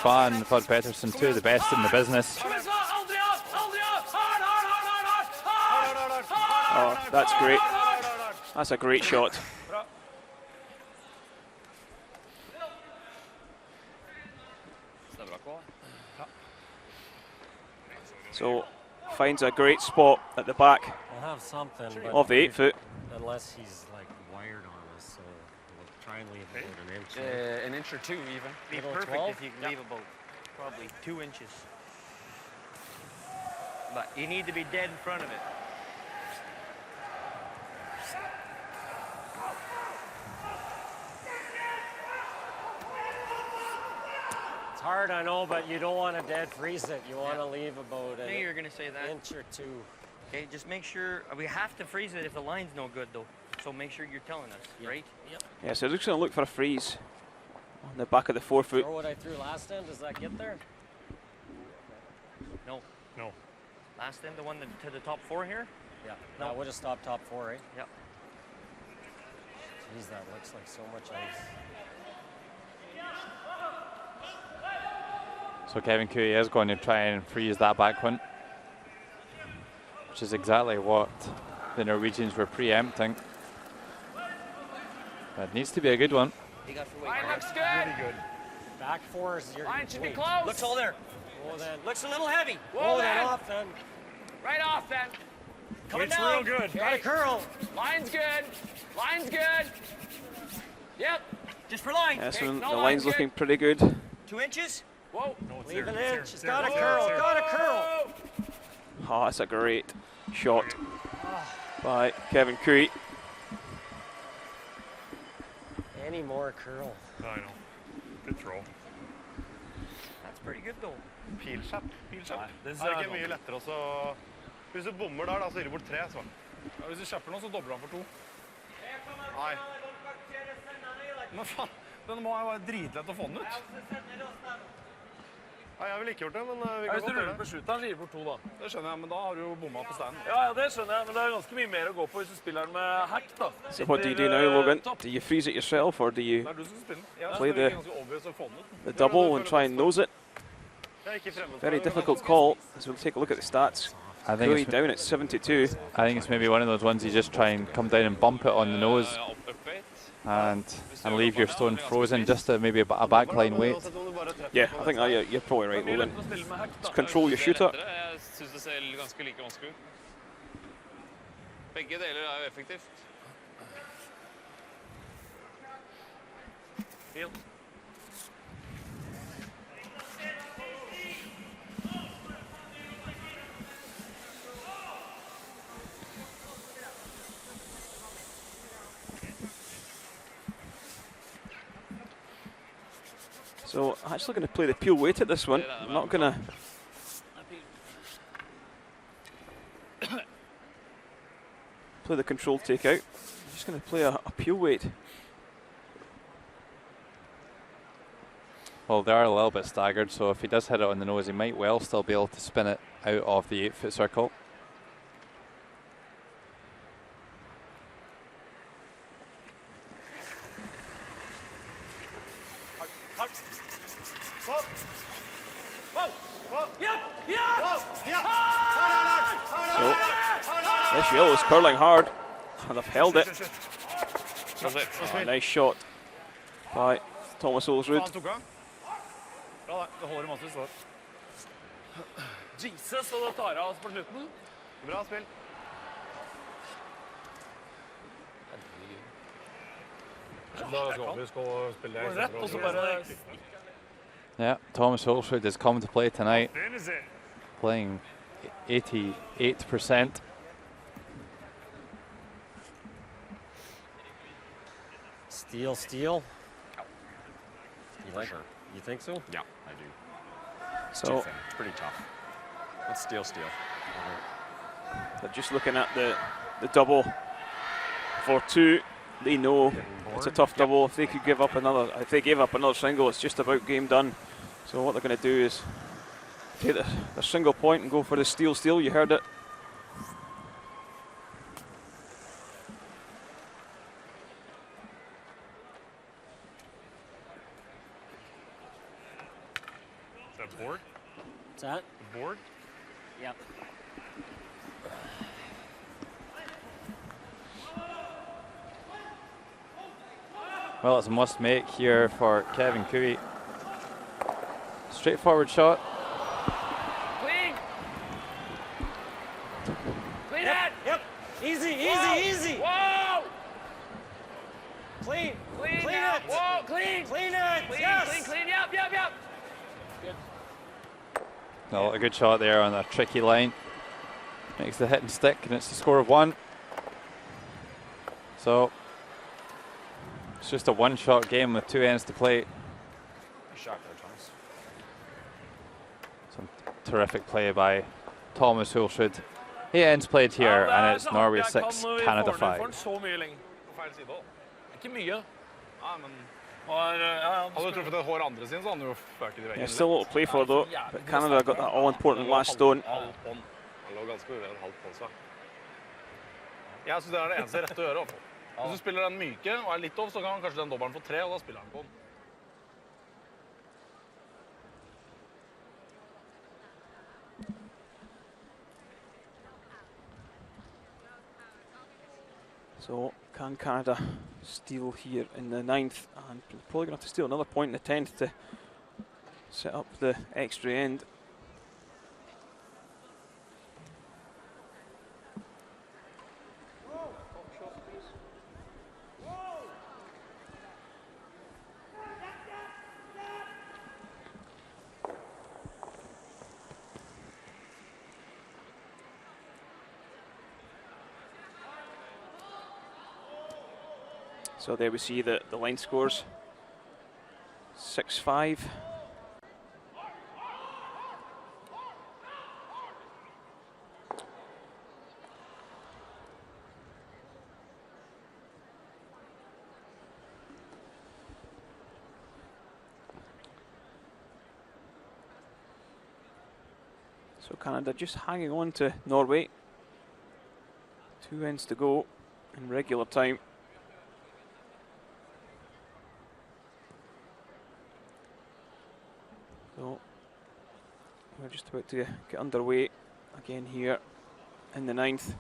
Svan and Todd Pettersson, 2 of the best in the business. Oh, that's great. That's a great shot. So, finds a great spot at the back of the 8-foot. Unless he's like wired on us, so we'll try and leave about an inch or 2 even. Be perfect if you can leave about probably 2 inches. But you need to be dead in front of it. It's hard, I know, but you don't want to dead freeze it. You want to leave about I knew you were going to say that. Inch or 2. Okay, just make sure, we have to freeze it if the line's no good though. So make sure you're telling us, right? Yep. Yeah, so they're just going to look for a freeze on the back of the 4-foot. Throw what I threw last end, does that get there? No. No. Last end, the one to the top 4 here? Yeah, that would have stopped top 4, right? Yep. Jeez, that looks like so much ice. So Kevin Cooey is going to try and freeze that back one, which is exactly what the Norwegians were preempting. But it needs to be a good one. Line looks good. Really good. Back 4 is your Line should be close. Looks all there. Well then. Looks a little heavy. Whoa, then off then. Right off then. Coming It's down. real good. Okay. Got a curl. Line's good. Line's good. Yep. Just for line. Yeah, so Okay, the no line's good. looking pretty good. 2 inches. Whoa. Leave an inch. It's got a curl. Got a curl. Oh, that's a great shot by Kevin Cooey. Any more curl. I know. Good throw. That's pretty good though. Pilkjapp. Det er ikke mye lettere også. Hvis du bommer der, da, så gir du bort 3. Så. Ja, hvis du kjapper nå, så dobler han for 2. Nei. Men faen, den må jo være dritlett å få den ut. Nei, jeg ville ikke gjort det, men vi Ja, kan hvis du godt ruller gjøre på det. shooteren, så gir du bort 2 da. Det skjønner jeg, men da har du jo bomma på standen. Ja, det skjønner jeg, men det er ganske mye mer å gå på hvis du spiller den med hack da. So what do you do now, Logan? Do you freeze it yourself, or do you Det er du som spiller den. Ja, play det virker ganske obvious å få den ut. the double and try and nose it? Very difficult call, as we'll take a look at the stats. I think Curry it's down at 72. I think it's maybe one of those ones you just try and come down and bump it on the nose and leave your stone frozen, just to maybe a backline weight. Yeah, I think you're probably right, Logan. Just control your shooter. Jeg synes det ser ganske like vanskelig ut. Begge deler er jo effektivt. So I'm actually going to play the pure weight at this one. I'm not going to play the control takeout. I'm just going to play a pure weight. Well, they are a little bit staggered, so if he does hit it on the nose, he might well still be able to spin it out of the 8-foot circle. So this yellow is curling hard, and they've held it. Oh, nice shot by Thomas Olsrud. Bra, det holder i massevis da. Jesus, og det tar av oss på slutten. Bra spill. Rett, og så bare... Yeah, Thomas Olsrud has come to play tonight, playing 88%. Steal. You like her? You think so? Yeah, I do. It's So- too thin. It's pretty tough. Let's steal. They're just looking at the double for 2. They know it's a tough double. If they could give up another, if they gave up another single, it's just about game done. So what they're going to do is take the single point and go for the steal. You heard it. Is that board? What's that? The board? Yep. Well, it's a must make here for Kevin Cooey. Straightforward shot. Clean! Clean Yep. it! Yep. Easy. Whoa! Clean. Clean Clean now. it. Whoa, clean! Clean it. Clean, Yes. clean, yep. No, a good shot there on a tricky line. Makes the hit and stick, and it's the score of 1. So it's just a one-shot game with 2 ends to play. Shot there, Thomas. Some terrific play by Thomas Hulsrud. 8 ends played here, and it's Norway 6, Canada 5. Så mye lenger på feil side også. Ikke mye. Ja, men... Hadde du truffet et hår andre sin, så hadde du jo føket i veggen. Yeah, still a little play for though. But Canada got that all-important last stone. Han lå ganske ved en halv pånd, så. Jeg synes det er det eneste rette å gjøre. Hvis du spiller den myke og er litt off, så kan kanskje den dobbelen få 3, og da spiller han på den. So can Canada steal here in the 9th, and probably going to have to steal another point in the 10th to set up the extra end. So there we see the line scores. 6-5. So Canada just hanging on to Norway. 2 ends to go in regular time. So we're just about to get underway again here in the 9th.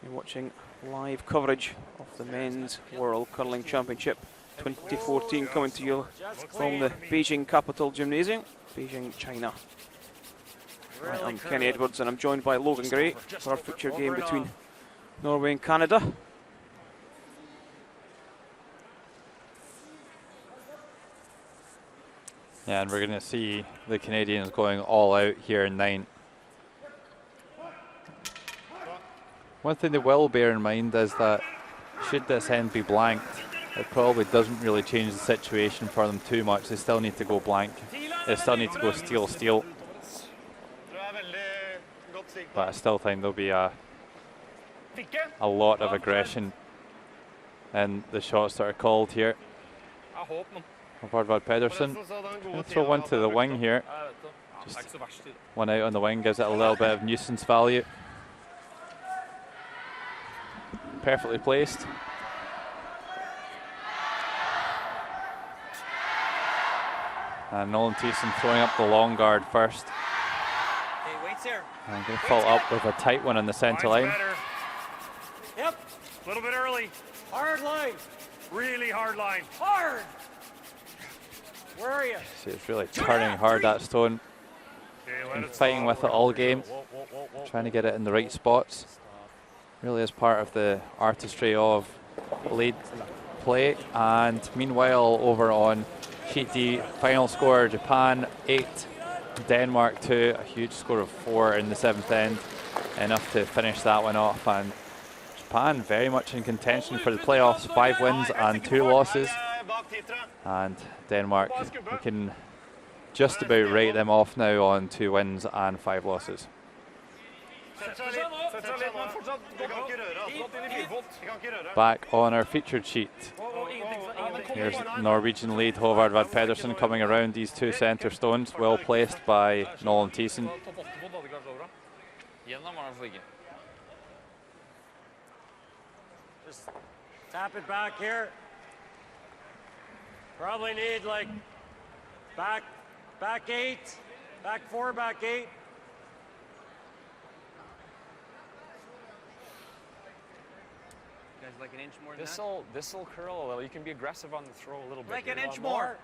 You're watching live coverage of the Men's World Curling Championship 2014 coming to you from the Beijing Capital Gymnasium, Beijing, China. Right, I'm Kenny Edwards and I'm joined by Logan Gray for our future game between Norway and Canada. Yeah, and we're going to see the Canadians going all out here in 9. One thing they will bear in mind is that should this end be blanked, it probably doesn't really change the situation for them too much. They still need to go blank. They still need to go steal. But I still think there'll be a lot of aggression in the shots that are called here. Howard Pedersen going to throw one to the wing here. Just one out on the wing gives it a little bit of nuisance value. Perfectly placed. And Nolan Thiessen throwing up the long guard first. Hey, waits here. I'm going to follow up with a tight one on the centre line. Yep. A little bit early. Hard line. Really hard line. Hard. Where are you? See, it's really turning hard, that stone. And fighting with it all game. Trying to get it in the right spots. Really is part of the artistry of lead play. And meanwhile, over on Sheet D, final score Japan 8, Denmark 2, a huge score of 4 in the 7th end, enough to finish that one off. And Japan very much in contention for the playoffs, 5 wins and 2 losses. And Denmark, we can just about rate them off now on 2 wins and 5 losses. Back on our featured sheet. Here's Norwegian lead Håvard Pedersen coming around these 2 centre stones, well placed by Nolan Thiessen. Just tap it back here. Probably need like back 8, back 4, back 8. Guys, like an inch more than This'll curl a little. You can be aggressive on the throw a little bit. Like an inch more.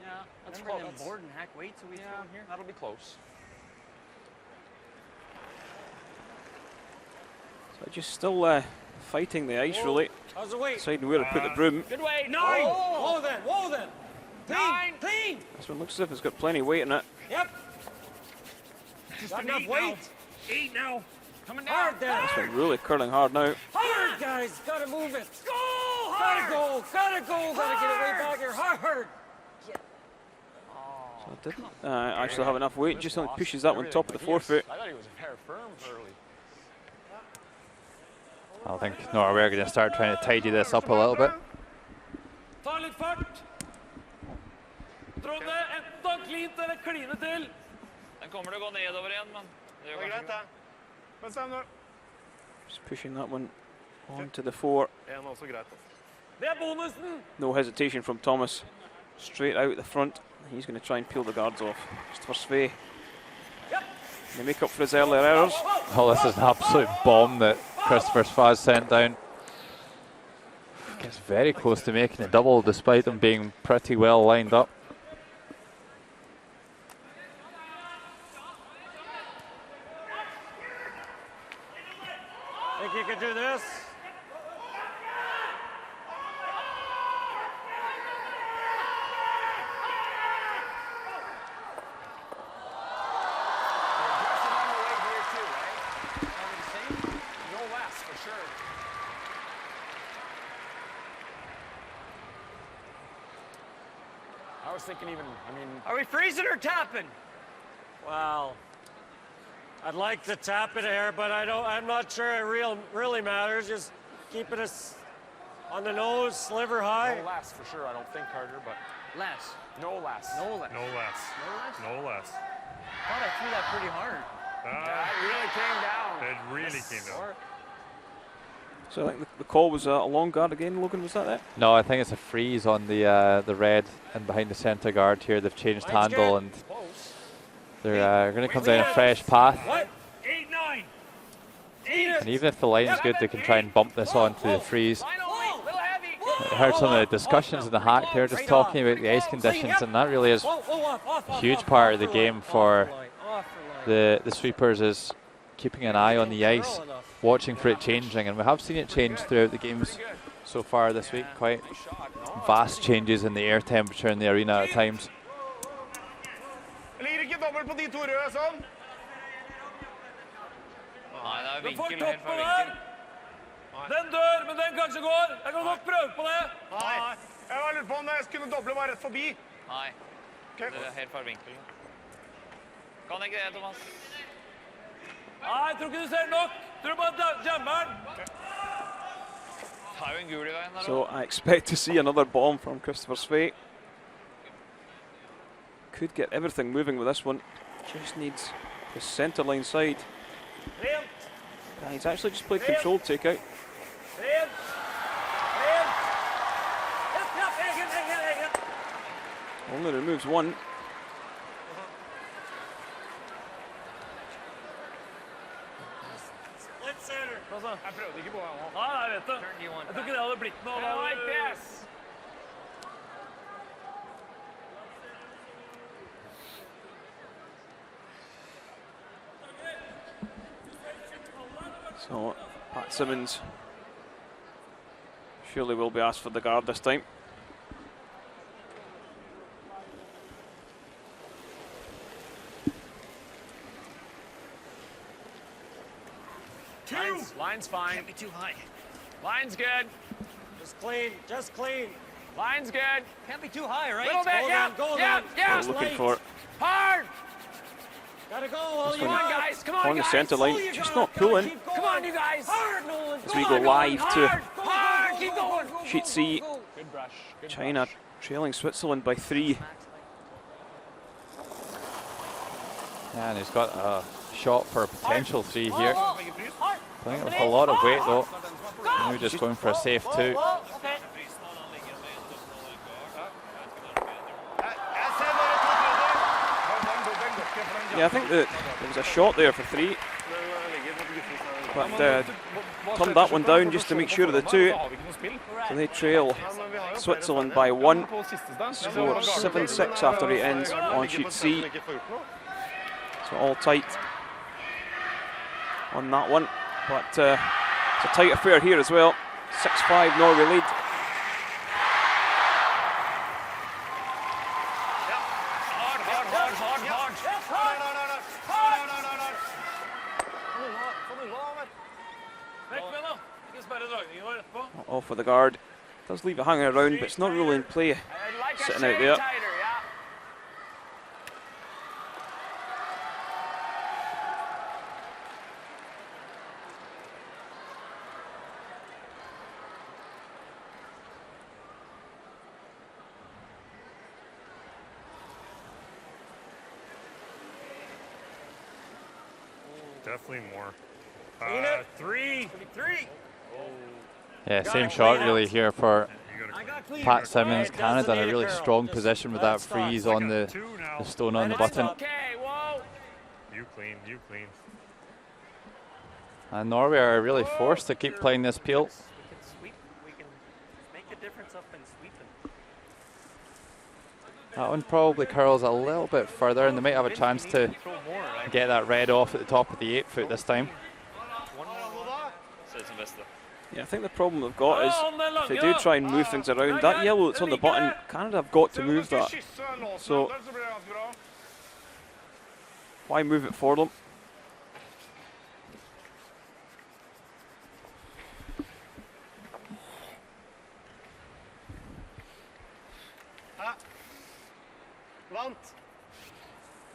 Yeah. Let's bring them board and hack weights so we throw in here. That'll be close. So just still fighting the ice, really. How's the weight? Deciding where to put the broom. Good weight. 9. Whoa then. Clean. This one looks as if it's got plenty of weight in it. Yep. Got enough weight. 8 now. Coming down. Hard there. This one really curling hard now. Hard, guys. Gotta move it. Go hard. Gotta go. Gotta get it way back here. Hard. So it didn't actually have enough weight. Just only pushes that one top of the forefoot. I thought he was very firm early. I think Norway are going to start trying to tidy this up a little bit. Ta litt fart. Trond, enda klint eller kline til. Den kommer til å gå nedover igjen, men det gjør kanskje ikke. Just pushing that one onto the 4. Det bonusen. No hesitation from Thomas. Straight out the front. He's going to try and peel the guards off. Just for Sve. They make up for his earlier errors. Oh, this is an absolute bomb that Christopher Svaz sent down. Gets very close to making it double despite them being pretty well lined up. Think you can do this? I was thinking even, Are we freezing or tapping? Well, I'd like to tap it here, but I'm not sure it really matters. Just keep it on the nose, sliver high. no less for sure, I don't think, Carter, but Less. No less. No less. No less. No less? No less. I thought I threw that pretty hard. Yeah, it really came down. It really came down. So I think the call was a long guard again, Logan, was that it? No, I think it's a freeze on the red and behind the centre guard here. They've changed handle and they're going to come down a fresh path. What? 8-9. And even if the line's good, they can try and bump this onto the freeze. I heard some of the discussions in the hack there, just talking about the ice conditions, and that really is a huge part of the game for the sweepers, is keeping an eye on the ice, watching for it changing, and we have seen it change throughout the games so far this week. Quite vast changes in the air temperature in the arena at times. Du får topp på der. Den dør, men den kanskje går. Jeg kan godt prøve på det. Nei. Jeg var lurt på om jeg skulle doble meg rett forbi. Nei. Det er helt fra vinkelen. Kan ikke det, Thomas? Nei, jeg tror ikke du ser nok. Tror bare jammer den. Det er jo en gul i veien der. So I expect to see another bomb from Christopher Svei. Could get everything moving with this one. Just needs the centre line side. He's actually just played controlled takeout. Only removes one. Split center. Jeg prøvde ikke på det nå. Nei, jeg vet det. Jeg tror ikke det hadde blitt noe. I like this. So Pat Simmons surely will be asked for the guard this time. Line's fine. Can't be too high. Line's good. Just clean. Just clean. Line's good. Can't be too high, right? Little bit, yeah. What we're looking for. Hard. Gotta go, all This you one Come on, guys. Come on, on the guys. centre line, just not pulling. Come on, you guys. Hard, Nolan. As we go live to Hard. Keep going. Sheet C. Good brush. Good China trailing Switzerland by 3. Yeah, and he's got a shot for a potential 3 here. Playing it with a lot of weight though. Maybe just going for a safe 2. Yeah, I think that there was a shot there for 3. But turned that one down just to make sure of the 2. So they trail Switzerland by 1. Score 7-6 after it ends on sheet C. So all tight on that one. But it's a tight affair here as well. 6-5 Norway lead. Off with the guard. Does leave it hanging around, but it's not really in play. Sitting out there. Definitely more. 3. Yeah, same shot really here for Pat Simmons. Canada in a really strong position with that freeze on the stone on the button. You clean, you clean. And Norway are really forced to keep playing this peel. We can make a difference up in sweeping. That one probably curls a little bit further, and they might have a chance to get that red off at the top of the 8 foot this time. Yeah, I think the problem they've got is if they do try and move things around, that yellow that's on the button, Canada have got to move that. So why move it for them?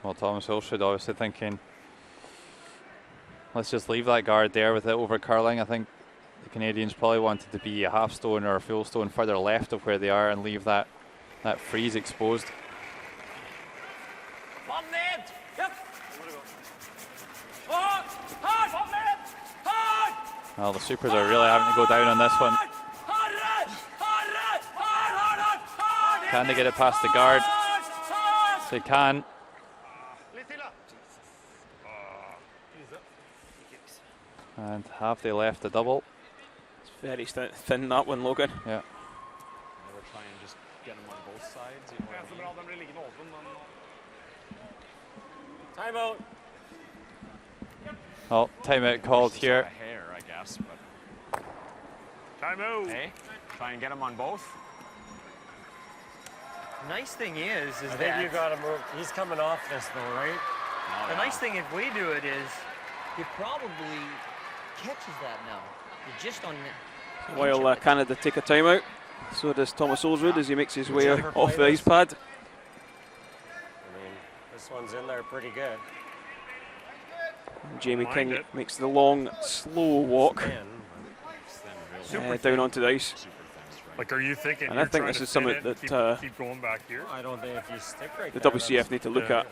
Well, Thomas Hulshood obviously thinking, let's just leave that guard there with it over curling. I think the Canadians probably wanted to be a half stone or a full stone further left of where they are and leave that that freeze exposed. Well, the supers are really having to go down on this one. Can they get it past the guard? They can. And have they left the double? It's very thin, that one, Logan. Yeah. We're trying to just get them on both sides. You know what I mean? Timeout. Oh, timeout called here. A hair, I guess. But timeout. Hey, try and get them on both. Nice thing is I that think you got to move. He's coming off this though, right? The nice thing if we do it is he probably catches that now. You're just on the While Canada take a timeout, so does Thomas Olsrud as he makes his way off the ice pad. I mean, this one's in there pretty good. And Jamie King makes the long, slow walk down onto the ice. Like, are you thinking? And I think this is something that keep going back here. I don't think if you stick right the there, WCF need to look at.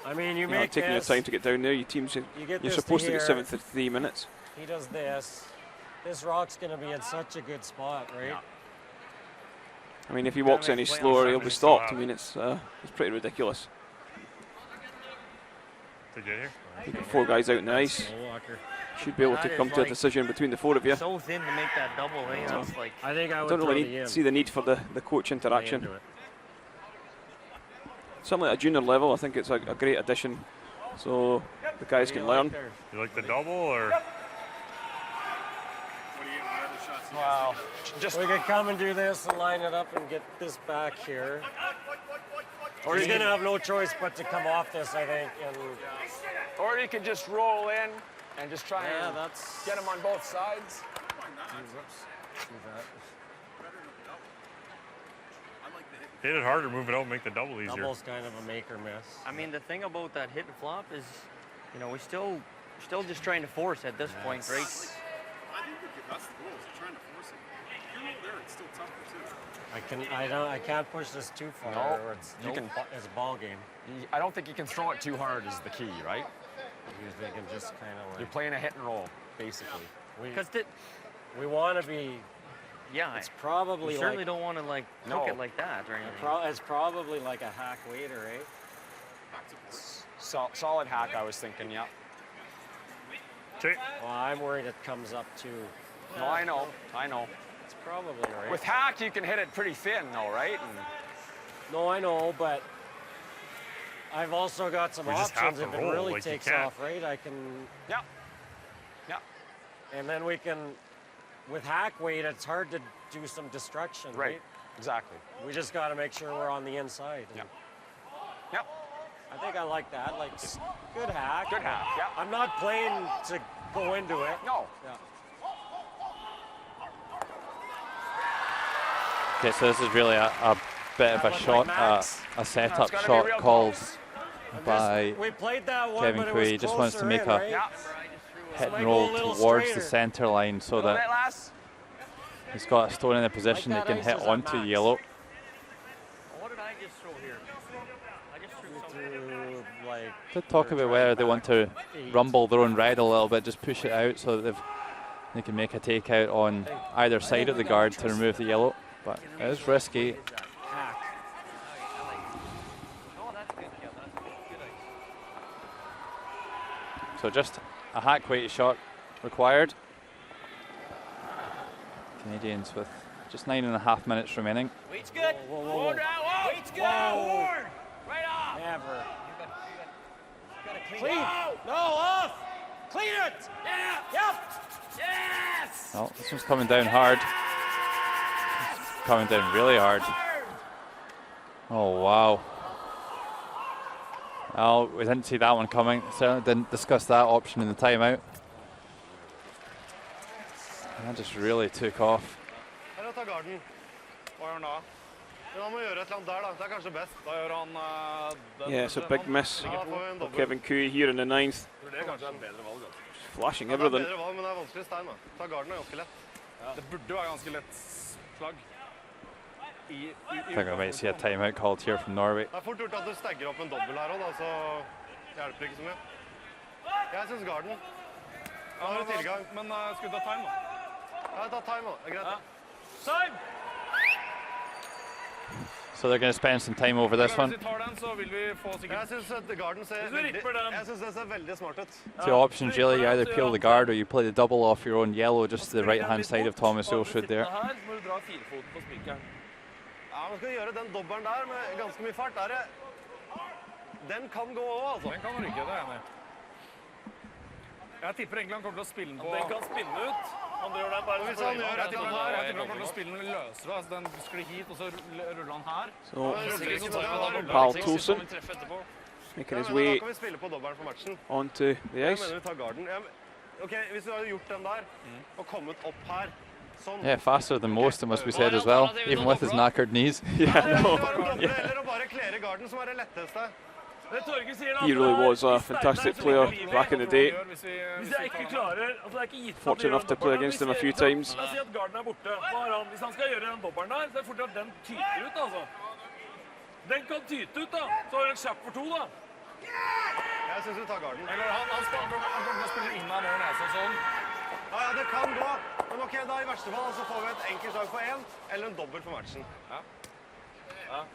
I mean, you know, make taking your this, time to get down there. Your teams, you're supposed to get 7th in 3 minutes. He does this. This rock's going to be in such a good spot, right? Yeah. I mean, if he walks any slower, he'll be stopped. I mean, it's pretty ridiculous. To get here. You got 4 guys out in the ice. Should be able to come to a decision between the 4 of you. so thin to make that double. Eh? So, It's like I think I would don't really see the need for the coach interaction. Something at a junior level, I think it's a great addition, so the guys can learn. You like the double or? Wow. We could come and do this and line it up and get this back here. Or he's going to have no choice but to come off this, I think. And or he could just roll in and just try and get him on both sides. Hit it harder, move it out, make the double easier. Double's kind of a make or miss. I mean, the thing about that hit and flop is, you know, we're still just trying to force at this point, right? I think that's the goal, is trying to force it. If you're there, it's still tougher too. I can't push this too far. No, or it's a ball game. I don't think you can throw it too hard is the key, right? You're thinking just kind of like... You're playing a hit and roll, basically. Because we want to be... Yeah, it's probably you certainly don't want to like cook it like that or anything. It's probably like a hack waiter, eh? Solid hack, I was thinking, yeah. Well, I'm worried it comes up too. No, I know. It's probably right. With hack, you can hit it pretty thin, though, right? No, I know, but I've also got some options if it really like takes off, right? I can. Yeah. And then we can. With hack weight, it's hard to do some destruction, right? Exactly. We just got to make sure we're on the inside. Yeah. I think I like that. Like, good hack. Good hack, yeah. I'm not playing to go into it. No. Yeah. Okay, so this is really a bit of a shot, a setup shot called by Kevin Cui. He just wants to make a hit and roll towards the center line so that he's got a stone in a position he can hit onto yellow. What did I just throw here? I just threw something. To talk about whether they want to rumble their own red a little bit, just push it out so that they can make a takeout on either side of the guard to remove the yellow. But it is risky. So just a hack weight shot required. Canadians with just 9.5 minutes remaining. Weight's good. Whoa. Weight's good. Ward. Right off. Never. Clean. No, off. Clean it. Yeah. Yep. Yes. Well, this one's coming down hard. It's coming down really hard. Oh, wow. Well, we didn't see that one coming. Certainly didn't discuss that option in the timeout. That just really took off. Yeah, it's a big miss for Kevin Cui here in the 9th. Flashing everything. I think I might see a timeout called here from Norway. Det fort gjort at du stagger opp en dobbel her også, da, så hjelper ikke så mye. Jeg synes garden. Ja, har du tilgang. Men skal vi ta time, da? Ja, ta time, da. Det er greit. Time! So they're going to spend some time over this one. Hvis vi tar den, så vil vi få sikkert... Jeg synes at garden ser veldig smart ut. Two options really, you either peel the guard or you play the double off your own yellow just to the right hand side of Thomas Ulsrud there. Her må du dra firefoten på spikeren. Ja, man skal gjøre den dobbelen der med ganske mye fart. Den kan gå også, altså. Den kan rykke, det er enig. Jeg tipper egentlig han kommer til å spille den på... Den kan spinne ut. Han gjør den bare... Hvis han gjør etter den her, jeg tipper han kommer til å spille den løsere. Altså den sklir hit, og så ruller han her. So, Paul Toulson making his way onto the ice. Ok, hvis du har gjort den der, og kommet opp her, sånn... Yeah, faster than most, it must be said as well, even with his knackered knees. Yeah, no. Eller å bare klere garden, som er det letteste. He really was a fantastic player back in the day. Fortunate enough to play against him a few times. La oss si at garden er borte. Hva har han? Hvis han skal gjøre den dobbelen der, så er det fort at den tyter ut, altså. Den kan tyte ut, da. Så har du en kjapp for to, da. Jeg synes vi tar garden. Eller han kommer til å spille inn av nå nese sånn. Ja, det kan gå. Men ok, da i verste fall så får vi et enkelt slag for en, eller en dobbel for matchen.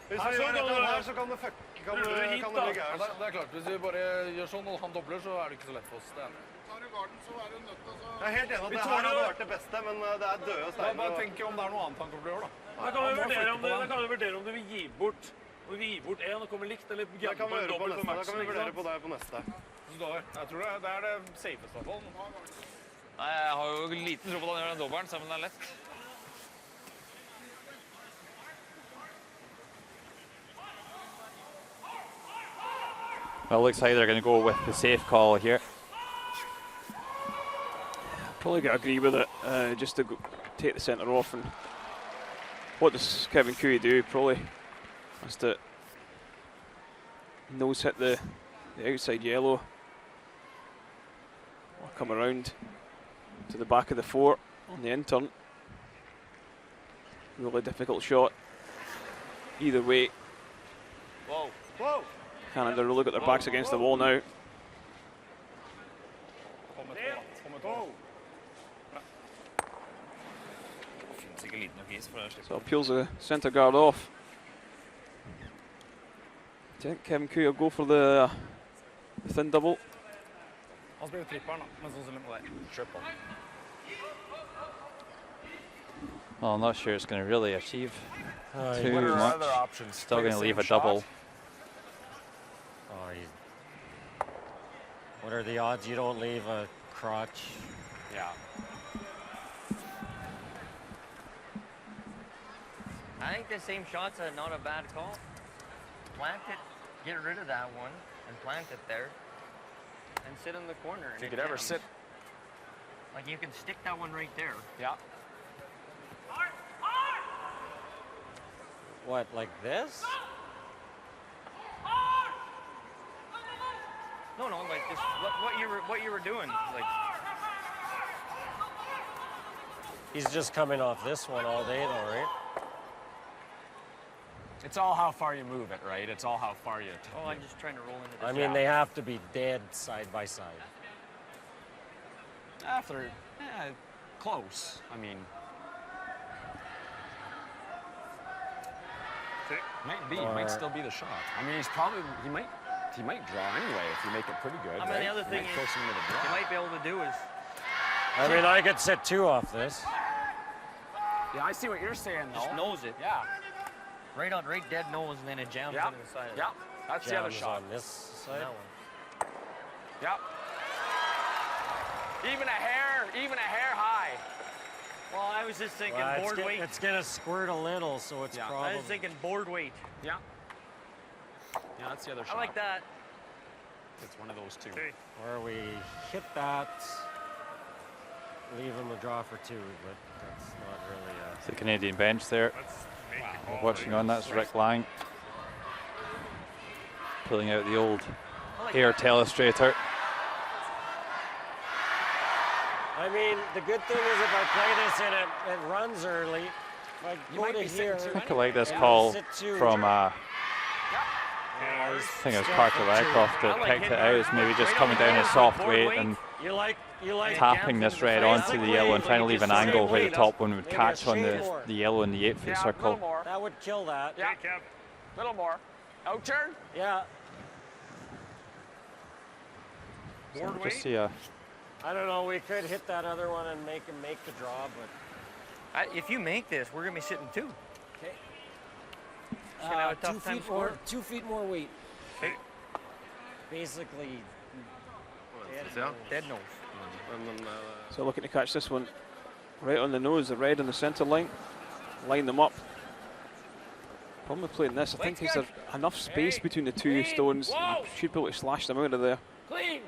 Hvis vi gjør dette her, så kan det fuck. Kan det bli gærent. Det er klart, hvis vi bare gjør sånn og han dobler, så er det ikke så lett for oss. Tar du garden, så er du nødt til å... Jeg er helt enig at det her hadde vært det beste, men det er døde steiner. Bare tenk om det er noe annet han kommer til å gjøre, da. Da kan vi vurdere om du vil gi bort en og komme likt, eller gjerne på en dobbelt for matchen. Da kan vi vurdere på det på neste. Jeg tror det er det safeste i hvert fall. Nei, jeg har jo liten tro på at han gjør den dobbelen, selv om det er lett. Well, it looks like they're going to go with the safe call here. Probably got to agree with it, just to take the centre off. And what does Kevin Cooey do? Probably has to nose hit the outside yellow. Or come around to the back of the fort on the in turn. Really difficult shot. Either way. Whoa. Whoa. Canada really got their backs against the wall now. So peels the centre guard off. Do you think Kevin Cooey will go for the thin double? Han spiller tripperen, men sånn som triple. Well, I'm not sure it's going to really achieve too what are much. other options? Still Play going to the leave a same double. shot? What are the odds you don't leave a crotch? Yeah. I think the same shot's not a bad call. Plant it, get rid of that one, and plant it there, and sit in the corner. If you could ever sit. Like you can stick that one right there. Yeah. What, like this? No, like just what you were doing. Like he's just coming off this one all day, though, right? It's all how far you move it, right? It's all how far you... I'm just trying to roll into this. I mean, they have to be dead side by side. After, close. I mean... Might be, it might still be the shot. I mean, he might draw anyway if you make it pretty good. I mean, right? the other thing is, you might be able to do is... I mean, I could set two off this. Yeah, I see what you're saying, though. Just nose it. Yeah. Right dead nose, and then it jams into the side. Yeah, that's the other shot. On this side. That one. Yeah. Even a hair high. Well, I was just thinking board weight. It's gonna squirt a little, so it's probably... I was thinking board weight. Yeah. Yeah, that's the other shot. I like that. It's one of those two. Where we hit that, leave him a draw for two, but that's not really It's the Canadian bench there. Watching on, that's Rick Lang. Pulling out the old air telestrator. I mean, the good thing is if I play this and it runs early, go to here. I think I like this call from, I think it was Parker Wyckoff that picked it out. It's maybe just coming down a soft weight and tapping this red onto the yellow and trying to leave an angle where the top one would catch on the yellow in the 8-foot circle. That would kill that. Yeah, little more. Out turn. Yeah. So just see a. I don't know. We could hit that other one and make him make the draw, but if you make this, we're gonna be sitting 2. Okay. Gonna have a tough time scoring. 2 feet more weight. Okay. Basically. Dead nose. So looking to catch this one right on the nose, the red on the centre line. Line them up. Problem with playing this, I think there's enough space between the two stones. You should be able to slash them out of there. Clean.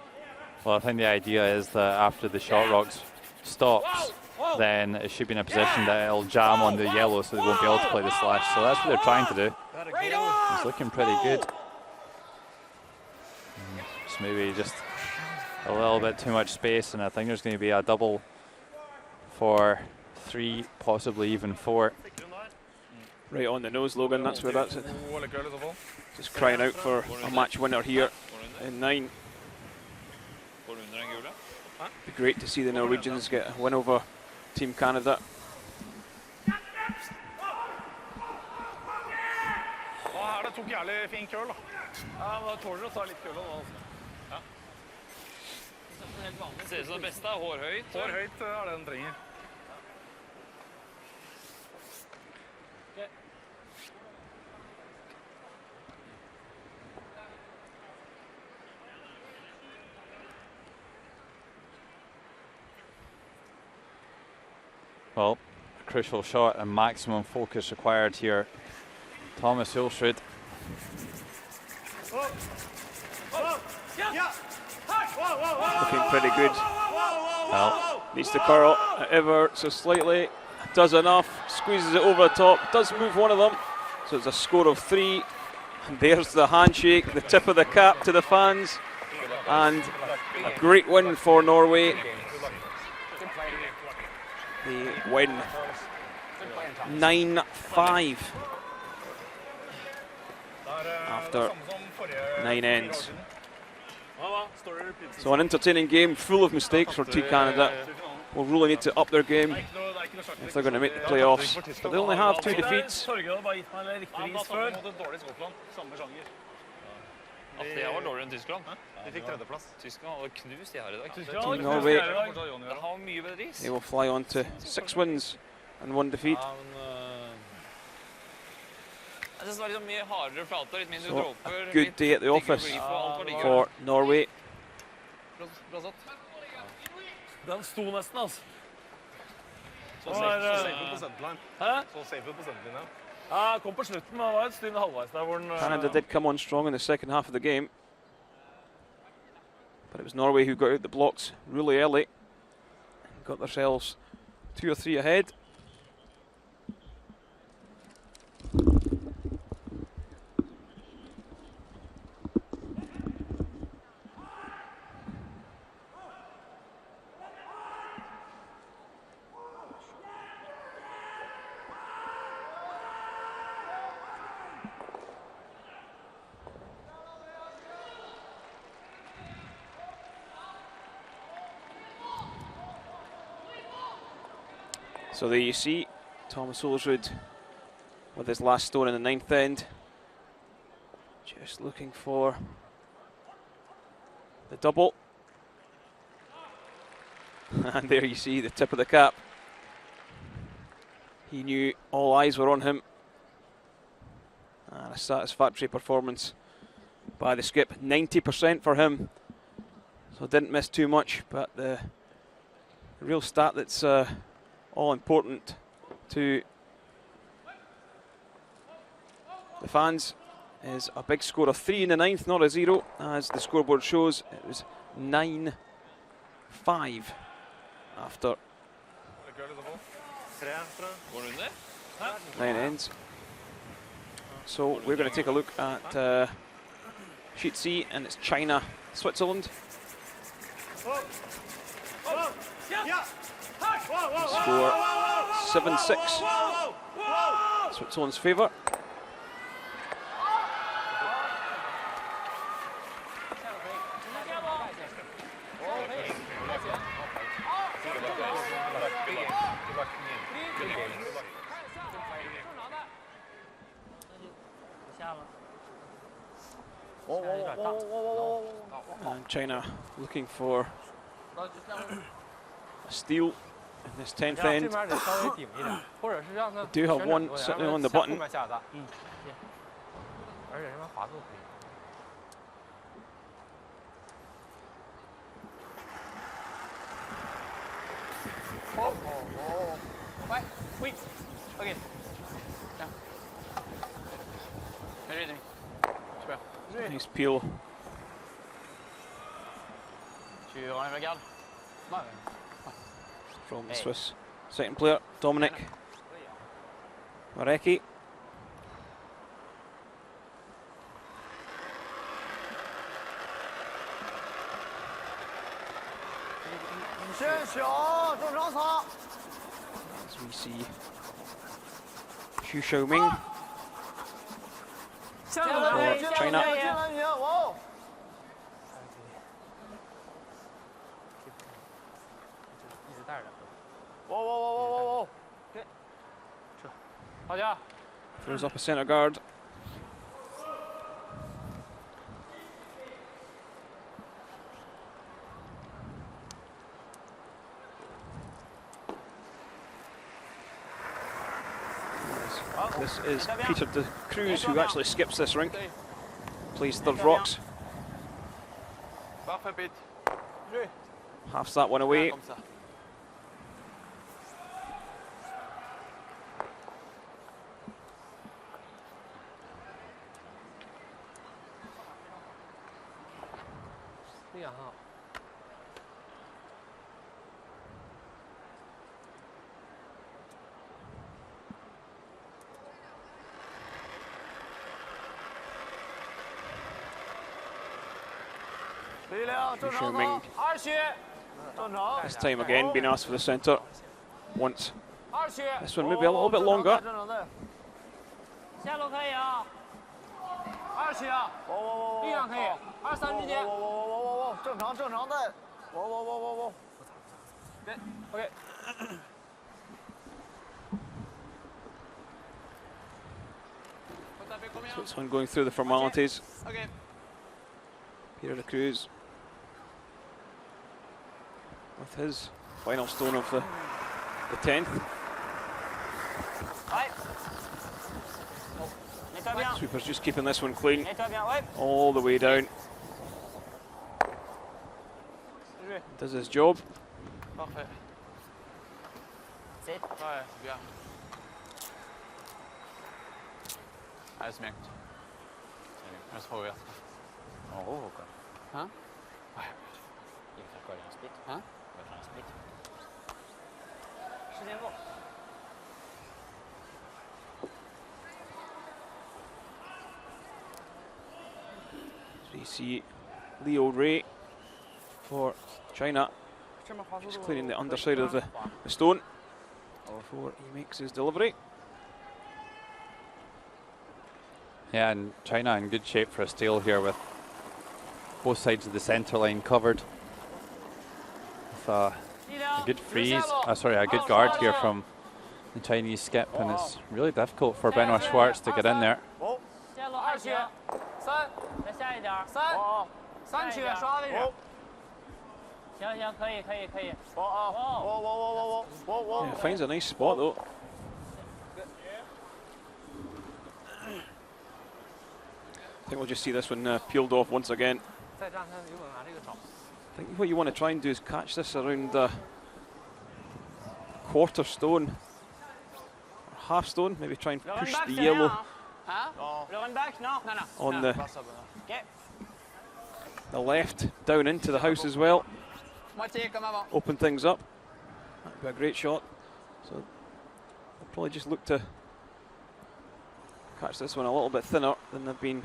Well, I think the idea is that after the shot rocks stops, then it should be in a position that it'll jam on the yellow so they won't be able to play the slash. So that's what they're trying to do. It's looking pretty good. Just maybe just a little bit too much space, and I think there's going to be a double for 3, possibly even 4. Right on the nose, Logan, that's where that's it. Just crying out for a match winner here in 9. Be great to see the Norwegians get a win over Team Canada. Her det tok jævlig fin køl da. Ja, men da tåler du å ta litt køl nå. Ja. Ser ut som det beste er hårhøyt. Hårhøyt det den trenger. Well, a crucial shot and maximum focus required here. Thomas Hulsrud. Looking pretty good. Well, needs to curl ever so slightly. Does enough. Squeezes it over the top. Does move one of them. So it's a score of 3. And there's the handshake, the tip of the cap to the fans. And a great win for Norway. They win 9-5 after 9 ends. So an entertaining game full of mistakes for Team Canada. Will really need to up their game if they're going to make the playoffs. But they only have 2 defeats. Det var dårligere enn Tyskland. De fikk 3.-plass. Tyskland hadde knust de her i dag. Team Norway, Den har mye bedre is. they will fly on to 6 wins and 1 defeat. Jeg synes det var litt mye hardere flate, litt mindre So dråper. a good day at the office for Norway. Bra satt. Den sto nesten, altså. Så safe på senterline. Hæ? Så safe på senterline. Ja, kom på slutten, men det var et stund halvveis der hvor den... Canada did come on strong in the second half of the game. But it was Norway who got out the blocks really early. Got themselves 2 or 3 ahead. So there you see Thomas Hulsrud with his last stone in the 9th end. Just looking for the double. And there you see the tip of the cap. He knew all eyes were on him. And a satisfactory performance by the skip. 90% for him. So didn't miss too much, but the real stat that's all important to the fans is a big score of 3 in the 9th, not a 0, as the scoreboard shows. It was 9-5 after 9 ends. So we're going to take a look at Sheet C, and it's China, Switzerland. Score 7-6 Switzerland's favour. And China looking for a steal in this 10th end. They do have one sitting on the button. Nice peel. From the Swiss second player, Dominic Marecki. As we see Xu Xiaoming for China. Throws up a centre guard. This is Peter de Cruz, who actually skips this rink, plays third rocks. Halves that one away. This time again being asked for the centre once. This one maybe a little bit longer. So it's on going through the formalities. Peter de Cruz with his final stone of the 10th. Sweeper's just keeping this one clean all the way down. Does his job. So you see Leo Ray for China, just clearing the underside of the stone before he makes his delivery. Yeah, and China in good shape for a steal here with both sides of the centre line covered. With a good freeze, a good guard here from the Chinese skip, and it's really difficult for Benoit Schwartz to get in there. Yeah, finds a nice spot though. I think we'll just see this one peeled off once again. I think what you want to try and do is catch this around the quarter stone, or half stone, maybe try and push the yellow on the left down into the house as well. Open things up. That'd be a great shot. So I'll probably just look to catch this one a little bit thinner than they've been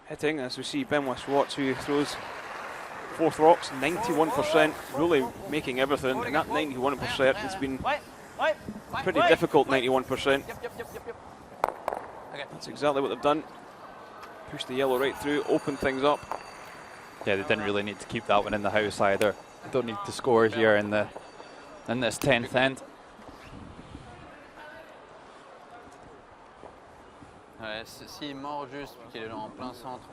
hitting, as we see Benoit Schwartz, who throws fourth rocks, 91%, really making everything, and that 91% has been Pretty difficult, 91%. That's exactly what they've done. Push the yellow right through, open things up. Yeah, they didn't really need to keep that one in the house either. Don't need to score here in this 10th end. Ouais, s'il mord juste, qu'il est en plein centre.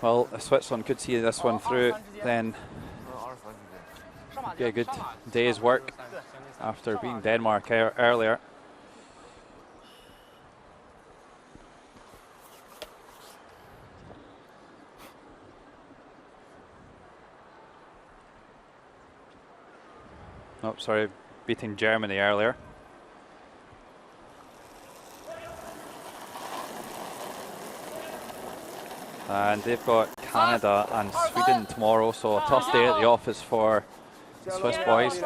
Well, if Switzerland could see this one through, then be a good day's work after beating Denmark earlier. Oh, sorry, beating Germany earlier. And they've got Canada and Sweden tomorrow, so a tough day at the office for the Swiss boys.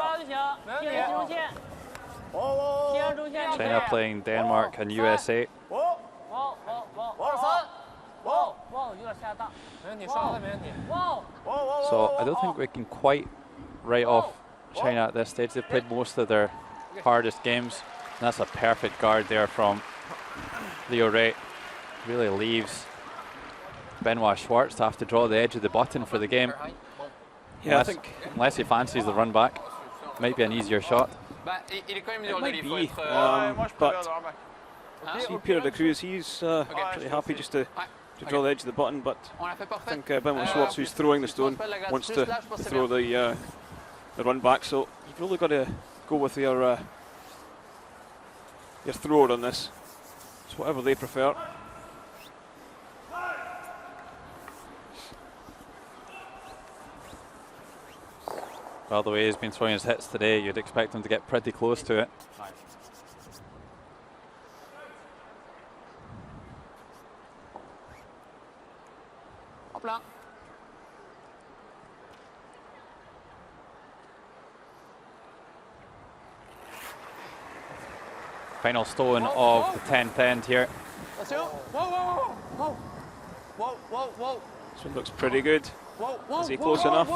China playing Denmark and USA. So I don't think we can quite write off China at this stage. They've played most of their hardest games. And that's a perfect guard there from Leo Ray. Really leaves Benoit Schwartz to have to draw the edge of the button for the game. Yeah, unless he fancies the run back, might be an easier shot. It might be, but see Pierre de Cruz, he's pretty happy just to draw the edge of the button, but I think Benoit Schwartz, who's throwing the stone, wants to throw the run back, so you've really got to go with your thrower on this. It's whatever they prefer. Well, the way he's been throwing his hits today, you'd expect him to get pretty close to it. Final stone of the 10th end here. This one looks pretty good. Is he close enough?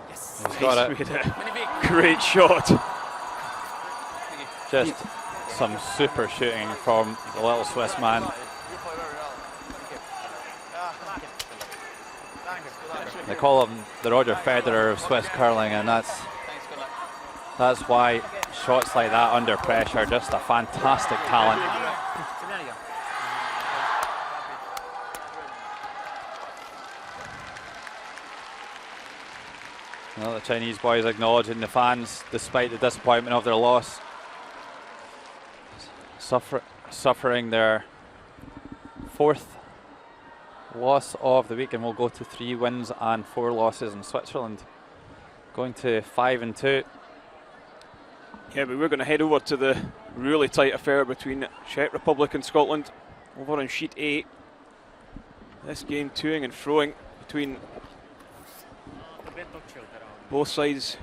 Yes. He's got it. Great shot. Just some super shooting from the little Swiss man. They call him the Roger Federer of Swiss curling, and that's why shots like that under pressure, just a fantastic talent. Well, the Chinese boys acknowledging the fans despite the disappointment of their loss. Suffering their 4th loss of the week, and we'll go to 3 wins and 4 losses in Switzerland, going to 5-2. Yeah, but we're going to head over to the really tight affair between Czech Republic and Scotland over on sheet 8. This game toing and froing between both sides.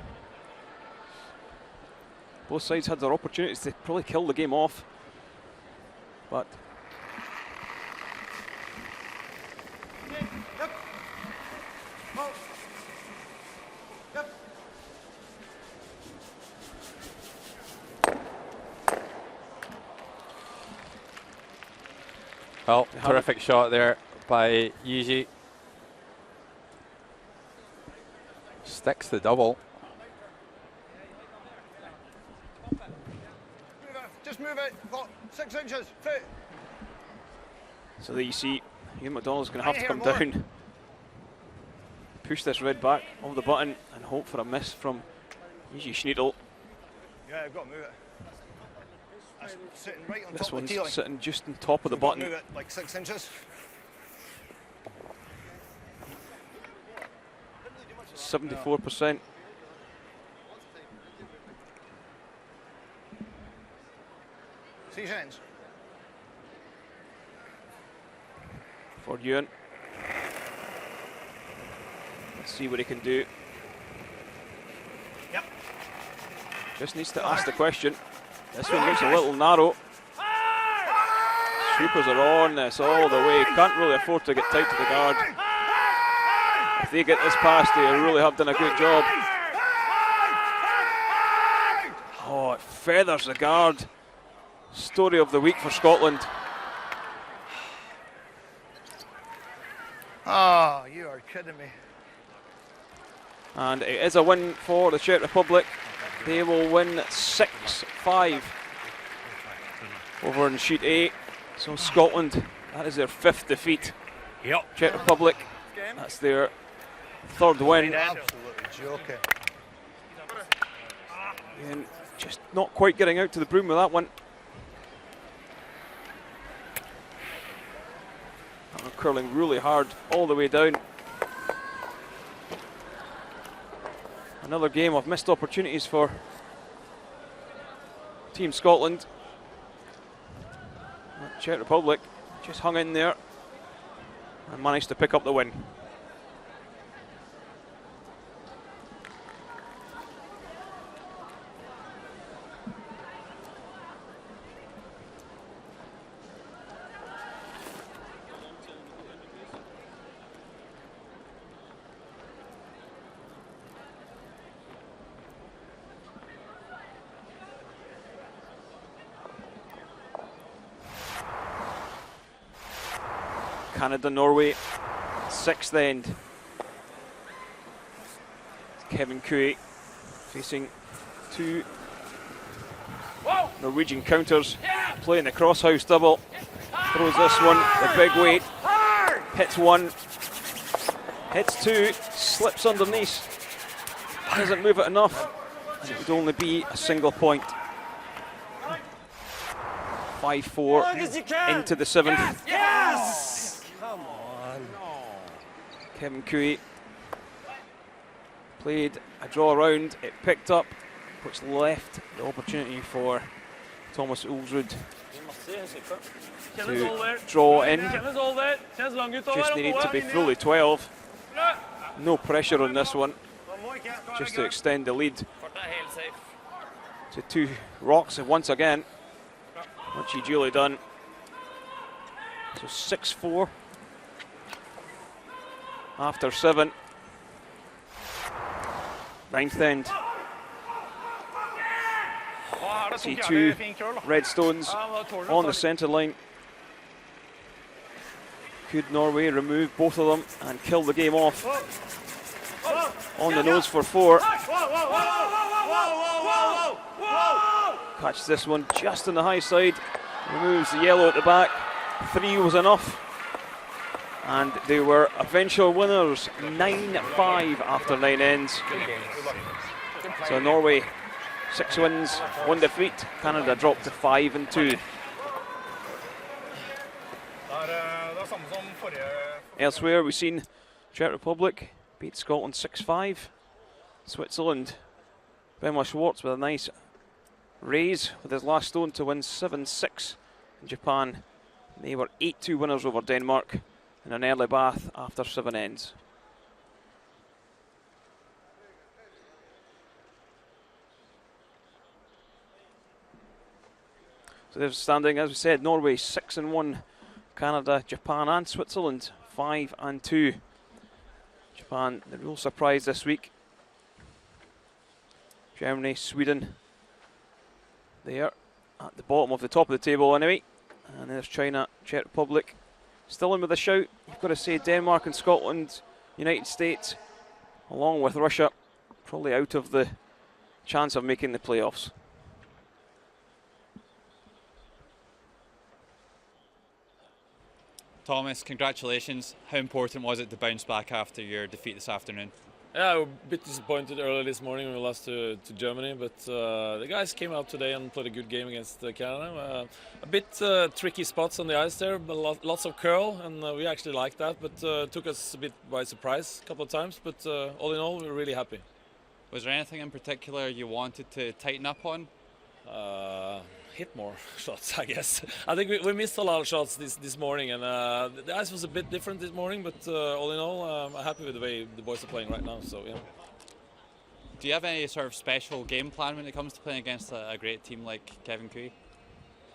Both sides had their opportunities to probably kill the game off, but well, terrific shot there by Yiji. Sticks the double. Just move it. Got 6 inches. Foot. so there you see Ian McDonald's going to have to come down, push this red back of the button and hope for a miss from Yiji Schneidel. Yeah, I've got to move it. That's sitting right on This top of the one's T-line. sitting just on top of the button. Move it like 6 inches. 74%. Seasons. For Ewan. Let's see what he can do. Yep. Just needs to ask the question. This one looks a little narrow. Sweepers are on this all the way. Can't really afford to get tight to the guard. If they get this past, they really have done a good job. Oh, it feathers the guard. Story of the week for Scotland. Oh, you are kidding me. And it is a win for the Czech Republic. They will win 6-5 over in Sheet A. So Scotland, that is their 5th defeat. Yep. Czech Republic, that's their 3rd win. Absolutely joking. And just not quite getting out to the broom with that one. Curling really hard all the way down. Another game of missed opportunities for Team Scotland. Czech Republic just hung in there and managed to pick up the win. Canada, Norway, 6th end. Kevin Cooey facing 2 Norwegian counters, playing the crosshouse double. Throws this one, the big weight, hits 1, hits 2, slips underneath, doesn't move it enough, and it would only be a single point. 5-4 into the 7th. Yes! Come on. Kevin Cooey played a draw round, it picked up, which left the opportunity for Thomas Ulsrud to draw in. Just needed to be fully 12. No pressure on this one, just to extend the lead to 2 rocks once again, which he duly done. So 6-4 after 7. 9th end. See 2 red stones on the centre line. Could Norway remove both of them and kill the game off? On the nose for 4. Catch this one just on the high side. Removes the yellow at the back. 3 was enough. And they were eventual winners, 9-5 after 9 ends. So Norway, 6 wins, 1 defeat. Canada dropped to 5-2. Elsewhere, we've seen Czech Republic beat Scotland 6-5. Switzerland, Benoit Schwartz with a nice raise with his last stone to win 7-6. In Japan, they were 8-2 winners over Denmark in an early bath after 7 ends. So there's standing, as we said, Norway 6-1, Canada, Japan and Switzerland 5-2. Japan, the real surprise this week. Germany, Sweden, there at the bottom of the top of the table anyway. And there's China, Czech Republic, still in with a shout. You've got to say Denmark and Scotland, United States, along with Russia, probably out of the chance of making the playoffs. Thomas, congratulations. How important was it to bounce back after your defeat this afternoon? Yeah, we were a bit disappointed early this morning when we lost to Germany, but the guys came out today and played a good game against Canada. A bit tricky spots on the ice there, but lots of curl, and we actually liked that, but took us a bit by surprise a couple of times, but all in all, we're really happy. Was there anything in particular you wanted to tighten up on? Hit more shots, I guess. I think we missed a lot of shots this morning, and the ice was a bit different this morning, but all in all, I'm happy with the way the boys are playing right now, so yeah. Do you have any sort of special game plan when it comes to playing against a great team like Kevin Kui?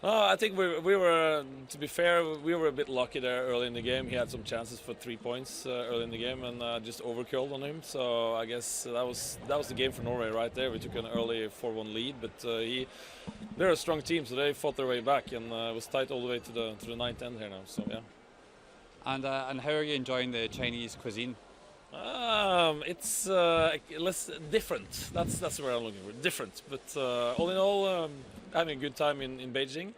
I think we were, to be fair, we were a bit lucky there early in the game. He had some chances for 3 points early in the game and just overkilled on him. So I guess that was the game for Norway right there. We took an early 4-1 lead, but they're a strong team, so they fought their way back, and it was tight all the way to the ninth end here now. So yeah. And how are you enjoying the Chinese cuisine? It's less different. That's where I'm looking for. Different, but all in all, having a good time in Beijing.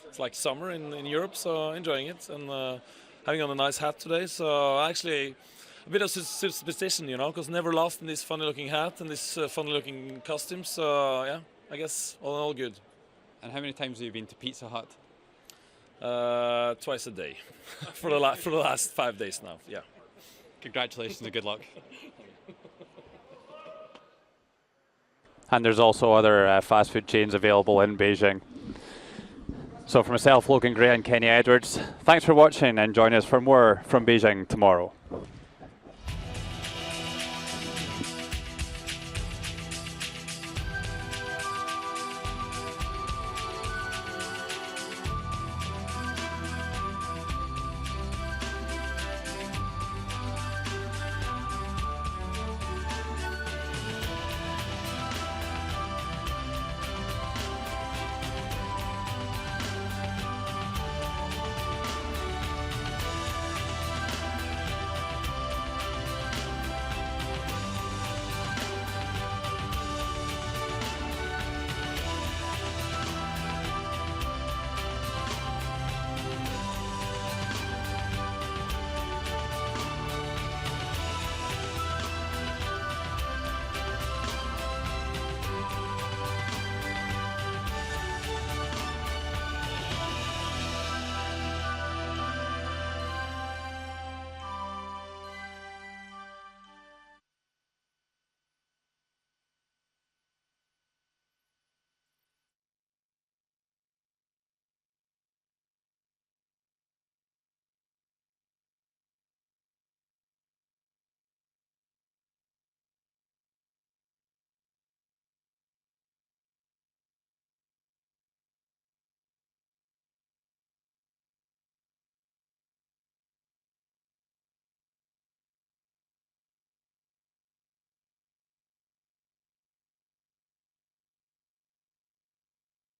It's like summer in Europe, so enjoying it and having on a nice hat today. So actually, a bit of superstition, you know, because never lost in this funny-looking hat and this funny-looking costume. So yeah, I guess all in all good. And how many times have you been to Pizza Hut? Twice a day for the last 5 days now. Yeah. Congratulations and good luck. And there's also other fast food chains available in Beijing. So for myself, Logan Gray and Kenny Edwards, thanks for watching and join us for more from Beijing tomorrow.